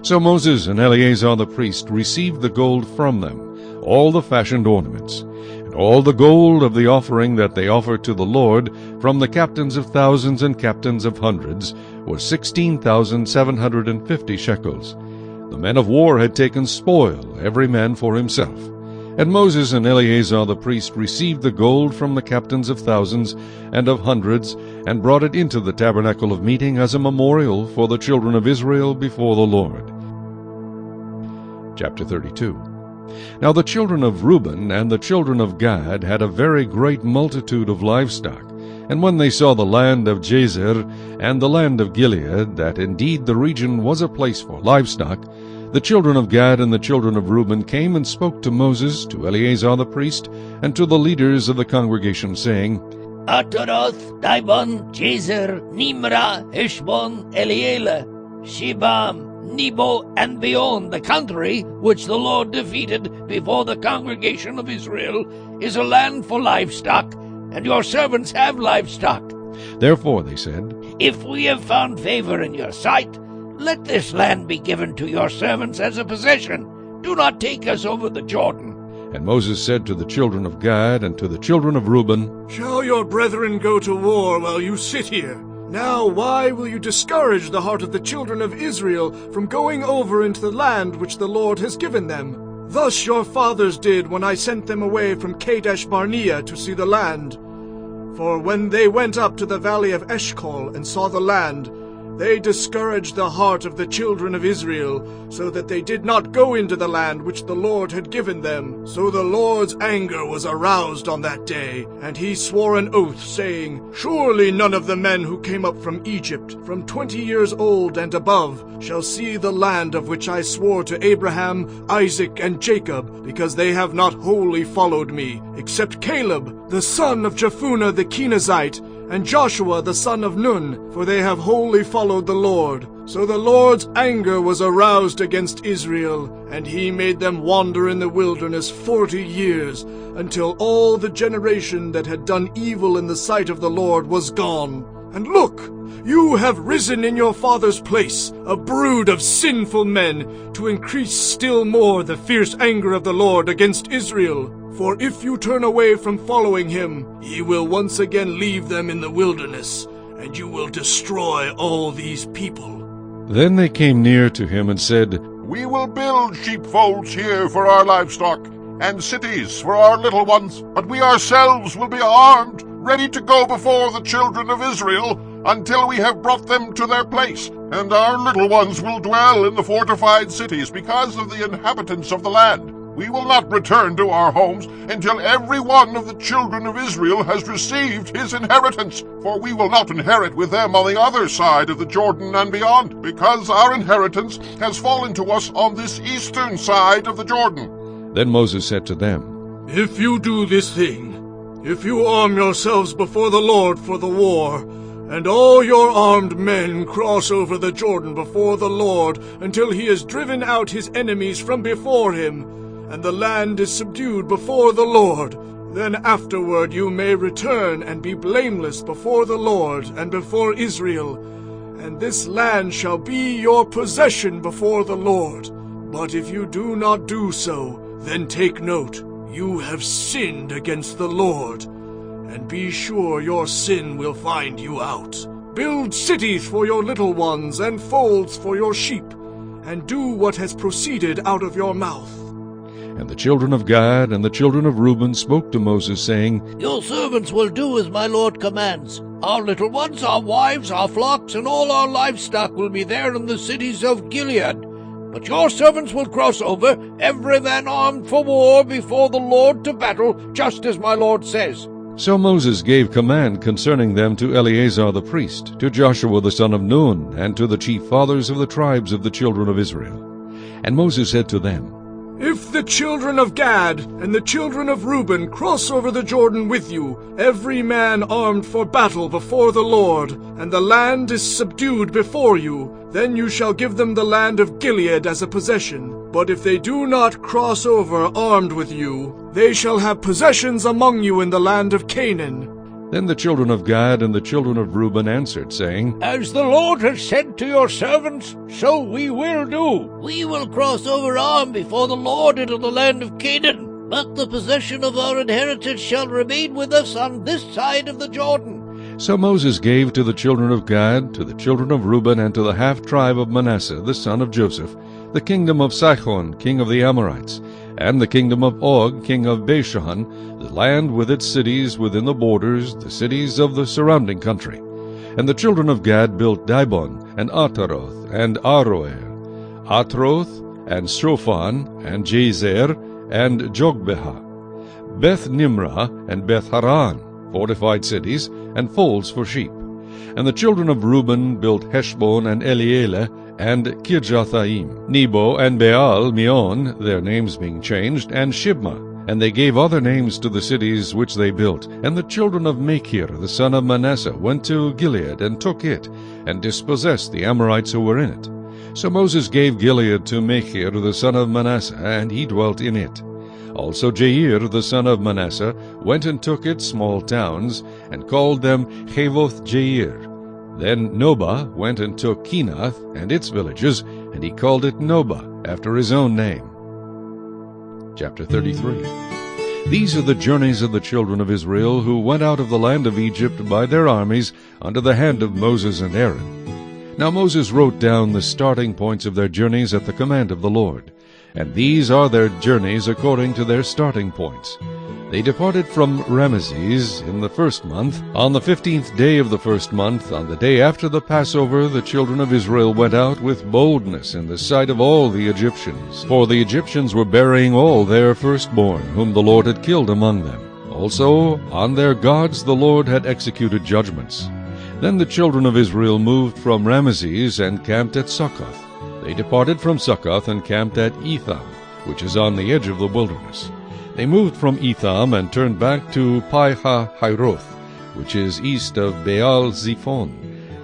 Speaker 1: So Moses and Eleazar the priest received the gold from them, all the fashioned ornaments, and all the gold of the offering that they offered to the Lord from the captains of thousands and captains of hundreds was 16,750 shekels. The men of war had taken spoil, every man for himself. And Moses and Eleazar the priest received the gold from the captains of thousands and of hundreds, and brought it into the tabernacle of meeting as a memorial for the children of Israel before the Lord. Chapter 32. Now the children of Reuben and the children of Gad had a very great multitude of livestock. And when they saw the land of Jazer and the land of Gilead, that indeed the region was a place for livestock, the children of Gad and the children of Reuben came and spoke to Moses, to Eleazar the priest, and to the leaders of the congregation, saying,
Speaker 13: Ataroth, Dibon, Jazer, Nimrah, Heshbon, Elealeh, Shebam, Nebo, and beyond the country which the Lord defeated before the congregation of Israel is a land for livestock, and your servants have livestock.
Speaker 1: Therefore they said,
Speaker 13: If we have found favor in your sight, let this land be given to your servants as a possession. Do not take us over the Jordan.
Speaker 1: And Moses said to the children of Gad and to the children of Reuben,
Speaker 3: Shall your brethren go to war while you sit here? Now why will you discourage the heart of the children of Israel from going over into the land which the Lord has given them? Thus your fathers did when I sent them away from Kadesh Barnea to see the land. For when they went up to the valley of Eshcol and saw the land, they discouraged the heart of the children of Israel, so that they did not go into the land which the Lord had given them. So the Lord's anger was aroused on that day, and he swore an oath, saying, Surely none of the men who came up from Egypt, from 20 years old and above, shall see the land of which I swore to Abraham, Isaac, and Jacob, because they have not wholly followed me, except Caleb, the son of Jephunneh the Kenizzite, and Joshua the son of Nun, for they have wholly followed the Lord. So the Lord's anger was aroused against Israel, and he made them wander in the wilderness 40 years, until all the generation that had done evil in the sight of the Lord was gone. And look, you have risen in your father's place, a brood of sinful men, to increase still more the fierce anger of the Lord against Israel. For if you turn away from following him, he will once again leave them in the wilderness, and you will destroy all these people.
Speaker 1: Then they came near to him and said,
Speaker 2: We will build sheepfolds here for our livestock, and cities for our little ones, but we ourselves will be armed, ready to go before the children of Israel, until we have brought them to their place, and our little ones will dwell in the fortified cities because of the inhabitants of the land. We will not return to our homes until every one of the children of Israel has received his inheritance, for we will not inherit with them on the other side of the Jordan and beyond, because our inheritance has fallen to us on this eastern side of the Jordan.
Speaker 1: Then Moses said to them,
Speaker 3: If you do this thing, if you arm yourselves before the Lord for the war, and all your armed men cross over the Jordan before the Lord until he has driven out his enemies from before him, and the land is subdued before the Lord, then afterward you may return and be blameless before the Lord and before Israel. and this land shall be your possession before the Lord. But if you do not do so, then take note, you have sinned against the Lord, and be sure your sin will find you out. Build cities for your little ones and folds for your sheep, and do what has proceeded out of your mouth.
Speaker 1: And the children of Gad and the children of Reuben spoke to Moses, saying,
Speaker 13: Your servants will do as my lord commands. Our little ones, our wives, our flocks, and all our livestock will be there in the cities of Gilead. But your servants will cross over, every man armed for war before the Lord to battle, just as my lord says.
Speaker 1: So Moses gave command concerning them to Eleazar the priest, to Joshua the son of Nun, and to the chief fathers of the tribes of the children of Israel. And Moses said to them,
Speaker 3: If the children of Gad and the children of Reuben cross over the Jordan with you, every man armed for battle before the Lord, and the land is subdued before you, then you shall give them the land of Gilead as a possession. But if they do not cross over armed with you, they shall have possessions among you in the land of Canaan.
Speaker 1: Then the children of Gad and the children of Reuben answered, saying,
Speaker 13: As the Lord has said to your servants, so we will do. We will cross over armed before the Lord into the land of Canaan, but the possession of our inheritance shall remain with us on this side of the Jordan.
Speaker 1: So Moses gave to the children of Gad, to the children of Reuben, and to the half-tribe of Manasseh, the son of Joseph, the kingdom of Sihon, king of the Amorites, and the kingdom of Og, king of Bashan, the land with its cities within the borders, the cities of the surrounding country. And the children of Gad built Dibon, and Ataroth, and Aroer, Atroth, and Shophan, and Jazer, and Jogbeha, Beth Nimrah, and Beth Haran, fortified cities, and folds for sheep. And the children of Reuben built Heshbon, and Elealeh, and Kirjathaim, Nebo, and Baal Meon, their names being changed, and Shibmah. And they gave other names to the cities which they built. And the children of Machir, the son of Manasseh, went to Gilead, and took it, and dispossessed the Amorites who were in it. So Moses gave Gilead to Machir, the son of Manasseh, and he dwelt in it. Also Jair, the son of Manasseh, went and took its small towns, and called them Havoth Jair. Then Nobah went and took Kenath and its villages, and he called it Nobah, after his own name. Chapter 33. These are the journeys of the children of Israel, who went out of the land of Egypt by their armies, under the hand of Moses and Aaron. Now Moses wrote down the starting points of their journeys at the command of the Lord. And these are their journeys according to their starting points. They departed from Ramesses in the 1st month. On the 15th day of the 1st month, on the day after the Passover, the children of Israel went out with boldness in the sight of all the Egyptians. For the Egyptians were burying all their firstborn, whom the Lord had killed among them. Also, on their gods the Lord had executed judgments. Then the children of Israel moved from Ramesses and camped at Succoth. They departed from Succoth and camped at Etham, which is on the edge of the wilderness. They moved from Etham and turned back to Pi-hahiroth, which is east of Baal-zephon,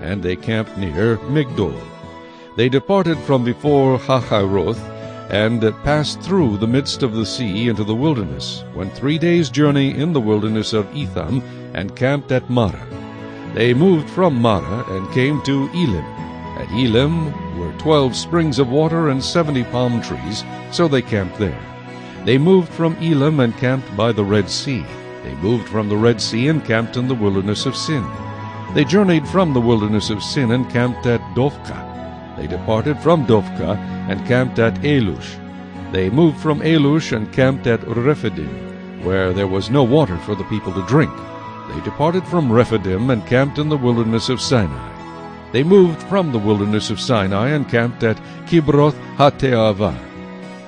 Speaker 1: and they camped near Migdol. They departed from before Hahiroth and passed through the midst of the sea into the wilderness, went 3 days' journey in the wilderness of Etham, and camped at Marah. They moved from Marah and came to Elim. At Elim were 12 springs of water and 70 palm trees, so they camped there. They moved from Elim and camped by the Red Sea. They moved from the Red Sea and camped in the wilderness of Sin. They journeyed from the wilderness of Sin and camped at Dophkah. They departed from Dophkah and camped at Elush. They moved from Elush and camped at Rephidim, where there was no water for the people to drink. They departed from Rephidim and camped in the wilderness of Sinai. They moved from the wilderness of Sinai and camped at Kibroth Hattaavah.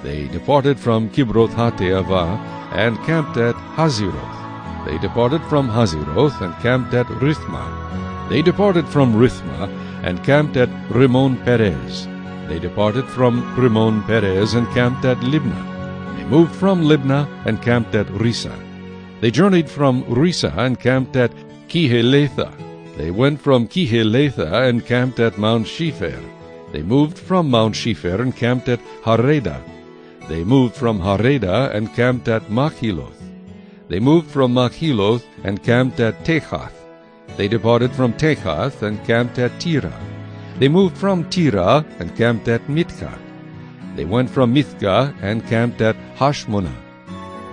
Speaker 1: They departed from Kibroth Hattaavah and camped at Hazeroth. They departed from Hazeroth and camped at Rithmah. They departed from Rithmah and camped at Rimmon Perez. They departed from Rimmon Perez and camped at Libnah. They moved from Libnah and camped at Risa. They journeyed from Risa and camped at Kiheletha. They went from Kiheletha and camped at Mount Shepher. They moved from Mount Shepher and camped at Hareda. They moved from Hareda and camped at Machiloth. They moved from Machiloth and camped at Tehath. They departed from Tehath and camped at Tirah. They moved from Tira and camped at Mithka. They went from Mithka and camped at Hashmonah.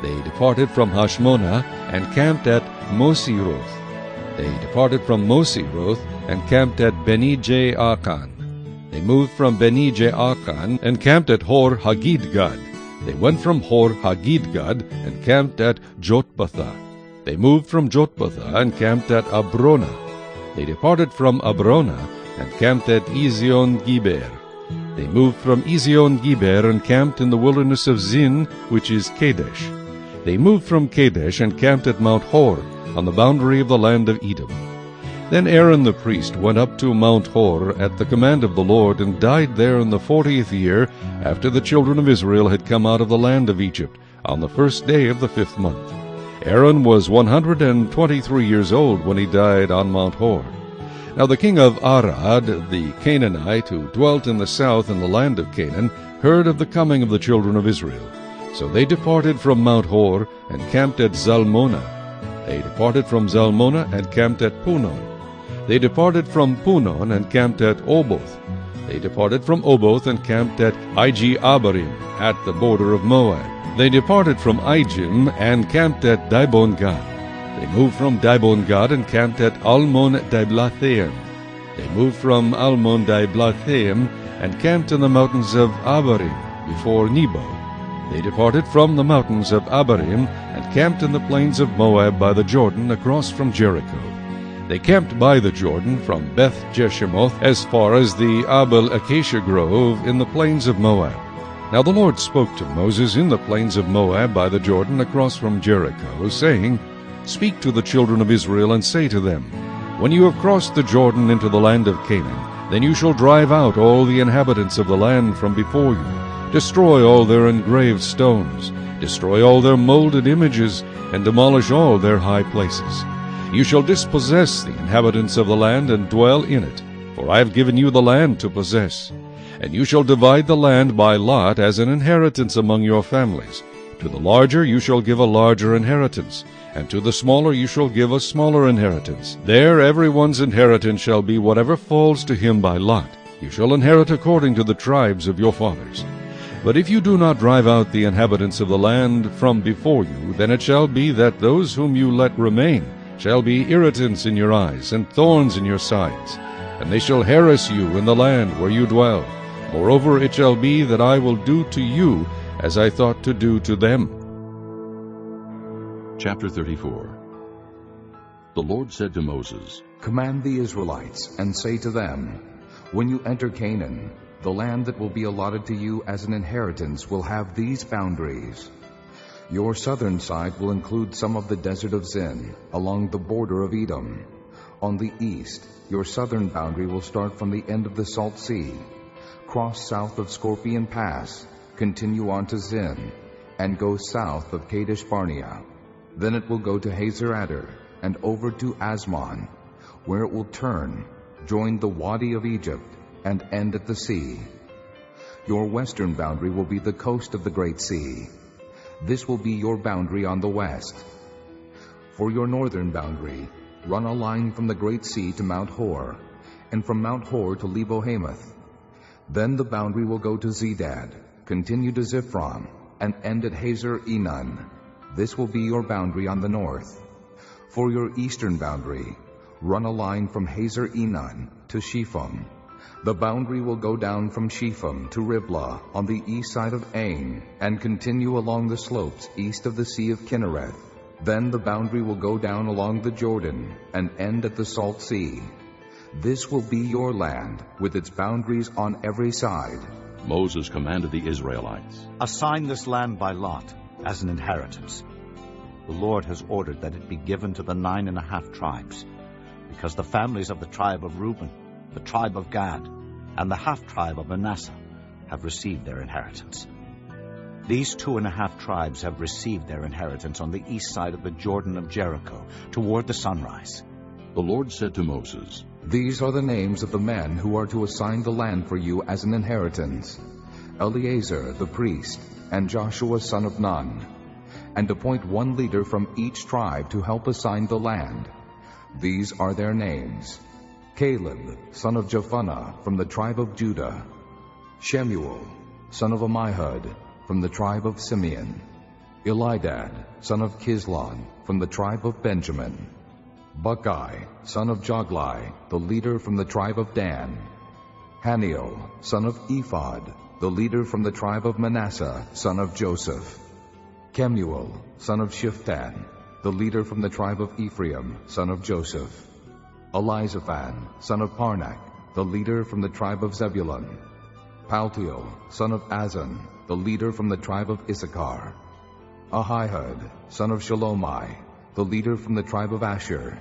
Speaker 1: They departed from Hashmonah and camped at Mosiroth. They departed from Mosiroth and camped at Beni-Jaakan. They moved from Beni-Jaakan and camped at Hor Haggidgad. They went from Hor Haggidgad and camped at Jotbathah. They moved from Jotbathah and camped at Abrona. They departed from Abrona and camped at Ezion-Geber. They moved from Ezion-Geber and camped in the wilderness of Zin, which is Kadesh. They moved from Kadesh and camped at Mount Hor, on the boundary of the land of Edom. Then Aaron the priest went up to Mount Hor at the command of the Lord, and died there in the 40th year, after the children of Israel had come out of the land of Egypt, on the 1st day of the 5th month. Aaron was 123 years old when he died on Mount Hor. Now the king of Arad, the Canaanite, who dwelt in the south in the land of Canaan, heard of the coming of the children of Israel. So they departed from Mount Hor, and camped at Zalmonah. They departed from Zalmonah and camped at Punon. They departed from Punon and camped at Oboth. They departed from Oboth and camped at Iji-Abarim, at the border of Moab. They departed from Ijim and camped at Dibon-Gad. They moved from Dibon-Gad and camped at Almon-Diblathaim. They moved from Almon-Diblathaim and camped in the mountains of Abarim, before Nebo. They departed from the mountains of Abarim and camped in the plains of Moab by the Jordan, across from Jericho. They camped by the Jordan from Beth-Jeshimoth as far as the Abel-Acacia grove in the plains of Moab. Now the Lord spoke to Moses in the plains of Moab by the Jordan, across from Jericho, saying, Speak to the children of Israel, and say to them, When you have crossed the Jordan into the land of Canaan, then you shall drive out all the inhabitants of the land from before you. Destroy all their engraved stones, destroy all their molded images, and demolish all their high places. You shall dispossess the inhabitants of the land, and dwell in it, for I have given you the land to possess. And you shall divide the land by lot as an inheritance among your families. To the larger you shall give a larger inheritance, and to the smaller you shall give a smaller inheritance. There every one's inheritance shall be whatever falls to him by lot. You shall inherit according to the tribes of your fathers. But if you do not drive out the inhabitants of the land from before you, then it shall be that those whom you let remain shall be irritants in your eyes, and thorns in your sides, and they shall harass you in the land where you dwell. Moreover, it shall be that I will do to you as I thought to do to them.
Speaker 14: Chapter 34. The Lord said to Moses,
Speaker 15: Command the Israelites, and say to them, When you enter Canaan, the land that will be allotted to you as an inheritance will have these boundaries. Your southern side will include some of the desert of Zin, along the border of Edom. On the east, your southern boundary will start from the end of the Salt Sea, cross south of Scorpion Pass, continue on to Zin, and go south of Kadesh Barnea. Then it will go to Hazer Adar, and over to Asmon, where it will turn, join the Wadi of Egypt, and end at the sea. Your western boundary will be the coast of the Great Sea. This will be your boundary on the west. For your northern boundary, run a line from the Great Sea to Mount Hor, and from Mount Hor to Lebo-Hamath. Then the boundary will go to Zedad, continue to Ziphron, and end at Hazer Enon. This will be your boundary on the north. For your eastern boundary, run a line from Hazer Enon to Shepham. The boundary will go down from Shepham to Riblah on the east side of Ain, and continue along the slopes east of the Sea of Kinnereth. Then the boundary will go down along the Jordan and end at the Salt Sea. This will be your land, with its boundaries on every side.
Speaker 14: Moses commanded the Israelites,
Speaker 16: Assign this land by lot as an inheritance. The Lord has ordered that it be given to the 9.5 tribes, because the families of the tribe of Reuben, the tribe of Gad, and the half-tribe of Manasseh have received their inheritance. These 2.5 tribes have received their inheritance on the east side of the Jordan of Jericho, toward the sunrise.
Speaker 14: The Lord said to Moses,
Speaker 15: These are the names of the men who are to assign the land for you as an inheritance: Eleazar the priest, and Joshua son of Nun. And appoint one leader from each tribe to help assign the land. These are their names: Caleb, son of Jephunneh, from the tribe of Judah. Shemuel, son of Ammihud, from the tribe of Simeon. Elidad, son of Kislon, from the tribe of Benjamin. Buckai, son of Joglai, the leader from the tribe of Dan. Haniel, son of Ephod, the leader from the tribe of Manasseh, son of Joseph. Kemuel, son of Shiphtan, the leader from the tribe of Ephraim, son of Joseph. Elizaphan, son of Parnak, the leader from the tribe of Zebulun. Paltiel, son of Azan, the leader from the tribe of Issachar. Ahihud, son of Shalomai, the leader from the tribe of Asher.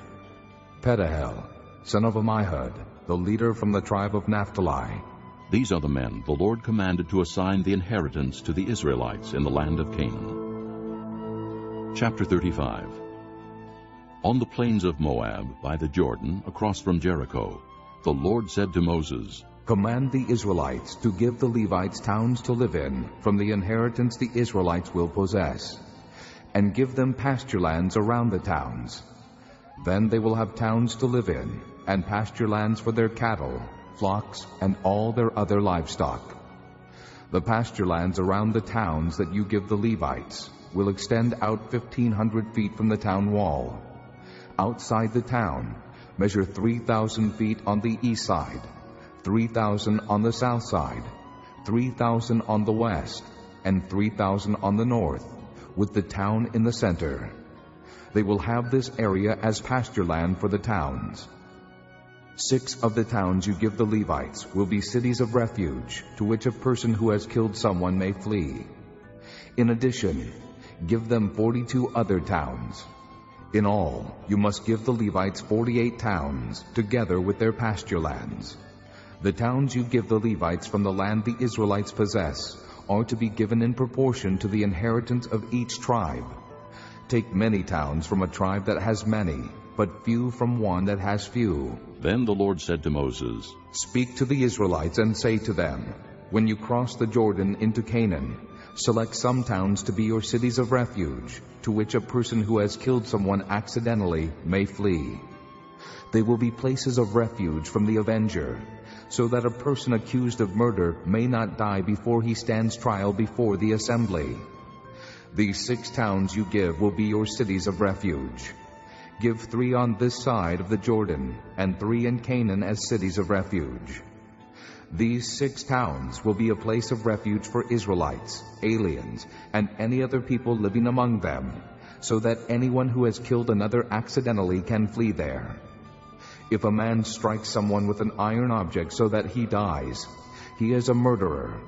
Speaker 15: Pedahel, son of Ammihud, the leader from the tribe of Naphtali.
Speaker 14: These are the men the Lord commanded to assign the inheritance to the Israelites in the land of Canaan. Chapter 35. On the plains of Moab, by the Jordan, across from Jericho, the Lord said to Moses,
Speaker 15: Command the Israelites to give the Levites towns to live in from the inheritance the Israelites will possess, and give them pasture lands around the towns. Then they will have towns to live in, and pasture lands for their cattle, flocks, and all their other livestock. The pasture lands around the towns that you give the Levites will extend out 1,500 feet from the town wall. Outside the town, measure 3,000 feet on the east side, 3,000 on the south side, 3,000 on the west, and 3,000 on the north, with the town in the center. They will have this area as pasture land for the towns. 6 of the towns you give the Levites will be cities of refuge, to which a person who has killed someone may flee. In addition, give them 42 other towns. In all, you must give the Levites 48 towns, together with their pasture lands. The towns you give the Levites from the land the Israelites possess are to be given in proportion to the inheritance of each tribe. Take many towns from a tribe that has many, but few from one that has few.
Speaker 14: Then the Lord said to Moses,
Speaker 15: Speak to the Israelites and say to them, When you cross the Jordan into Canaan, select some towns to be your cities of refuge, to which a person who has killed someone accidentally may flee. They will be places of refuge from the avenger, so that a person accused of murder may not die before he stands trial before the assembly. These 6 towns you give will be your cities of refuge. Give 3 on this side of the Jordan, and 3 in Canaan as cities of refuge. These 6 towns will be a place of refuge for Israelites, aliens, and any other people living among them, so that anyone who has killed another accidentally can flee there. If a man strikes someone with an iron object so that he dies, he is a murderer.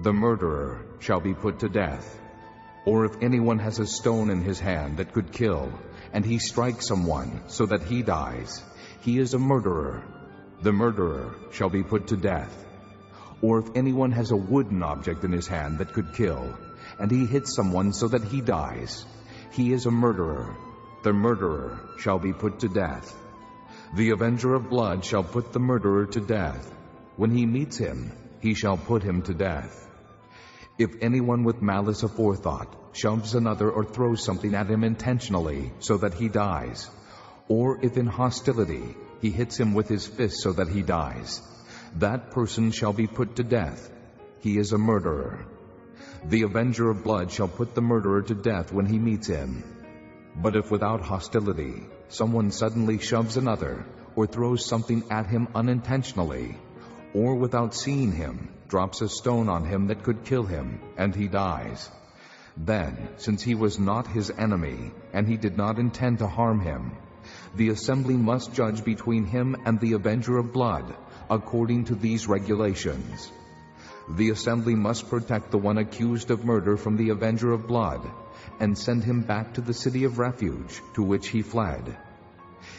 Speaker 15: The murderer shall be put to death. Or if anyone has a stone in his hand that could kill, and he strikes someone so that he dies, he is a murderer. The murderer shall be put to death. Or if anyone has a wooden object in his hand that could kill, and he hits someone so that he dies, he is a murderer. The murderer shall be put to death. The avenger of blood shall put the murderer to death. When he meets him, he shall put him to death. If anyone with malice aforethought shoves another or throws something at him intentionally so that he dies, or if in hostility he hits him with his fist so that he dies, that person shall be put to death. He is a murderer. The avenger of blood shall put the murderer to death when he meets him. But if without hostility someone suddenly shoves another or throws something at him unintentionally, or without seeing him drops a stone on him that could kill him, and he dies, then, since he was not his enemy, and he did not intend to harm him, the assembly must judge between him and the avenger of blood, according to these regulations. The assembly must protect the one accused of murder from the avenger of blood, and send him back to the city of refuge to which he fled.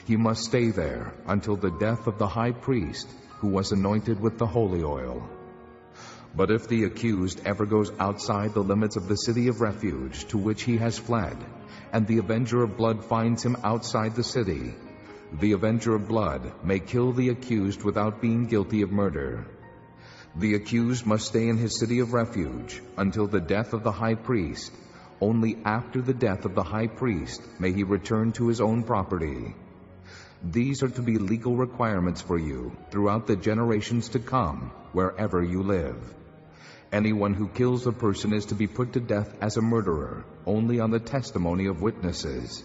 Speaker 15: He must stay there until the death of the high priest, who was anointed with the holy oil. But if the accused ever goes outside the limits of the city of refuge to which he has fled, and the avenger of blood finds him outside the city, the avenger of blood may kill the accused without being guilty of murder. The accused must stay in his city of refuge until the death of the high priest. Only after the death of the high priest may he return to his own property. These are to be legal requirements for you throughout the generations to come, wherever you live. Anyone who kills a person is to be put to death as a murderer, only on the testimony of witnesses.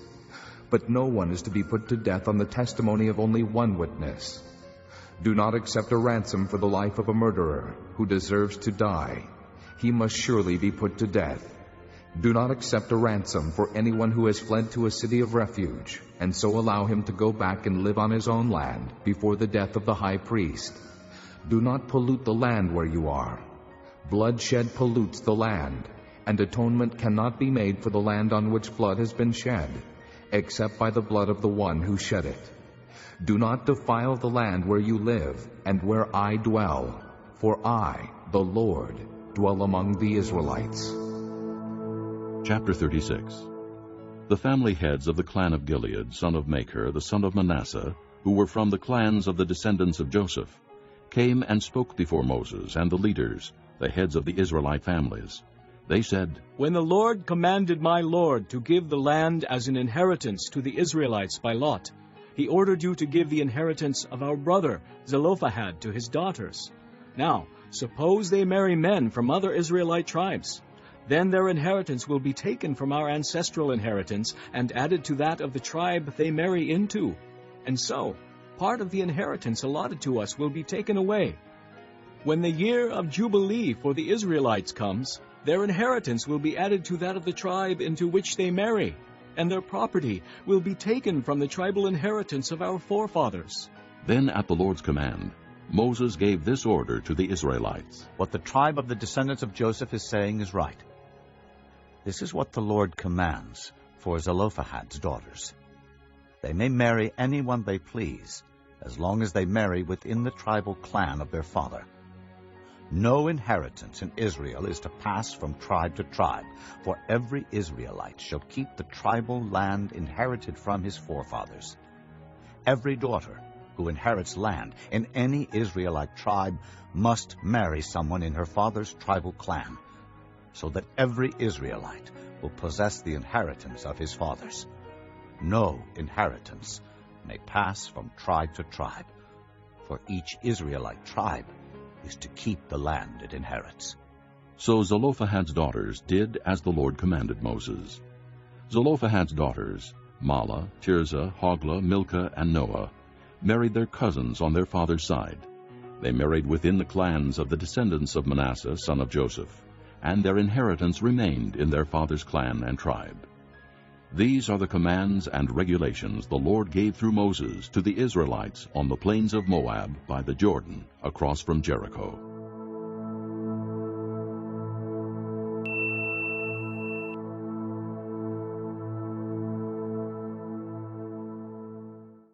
Speaker 15: But no one is to be put to death on the testimony of only one witness. Do not accept a ransom for the life of a murderer who deserves to die. He must surely be put to death. Do not accept a ransom for anyone who has fled to a city of refuge, and so allow him to go back and live on his own land before the death of the high priest. Do not pollute the land where you are. Bloodshed pollutes the land, and atonement cannot be made for the land on which blood has been shed, except by the blood of the one who shed it. Do not defile the land where you live and where I dwell, for I, the Lord, dwell among the Israelites.
Speaker 14: Chapter 36. The family heads of the clan of Gilead, son of Machir, the son of Manasseh, who were from the clans of the descendants of Joseph, came and spoke before Moses and the leaders, the heads of the Israelite families. They said,
Speaker 17: When the Lord commanded my Lord to give the land as an inheritance to the Israelites by lot, he ordered you to give the inheritance of our brother Zelophehad to his daughters. Now, suppose they marry men from other Israelite tribes. Then their inheritance will be taken from our ancestral inheritance and added to that of the tribe they marry into. And so, part of the inheritance allotted to us will be taken away. When the year of Jubilee for the Israelites comes, their inheritance will be added to that of the tribe into which they marry, and their property will be taken from the tribal inheritance of our forefathers.
Speaker 14: Then at the Lord's command, Moses gave this order to the Israelites.
Speaker 16: What the tribe of the descendants of Joseph is saying is right. This is what the Lord commands for Zelophehad's daughters. They may marry anyone they please, as long as they marry within the tribal clan of their father. No inheritance in Israel is to pass from tribe to tribe, for every Israelite shall keep the tribal land inherited from his forefathers. Every daughter who inherits land in any Israelite tribe must marry someone in her father's tribal clan, so that every Israelite will possess the inheritance of his fathers. No inheritance may pass from tribe to tribe, for each Israelite tribe is to keep the land it inherits.
Speaker 14: So Zelophehad's daughters did as the Lord commanded Moses. Zelophehad's daughters, Mahlah, Tirzah, Hoglah, Milcah, and Noah, married their cousins on their father's side. They married within the clans of the descendants of Manasseh, son of Joseph, and their inheritance remained in their father's clan and tribe. These are the commands and regulations the Lord gave through Moses to the Israelites on the plains of Moab by the Jordan, across from Jericho.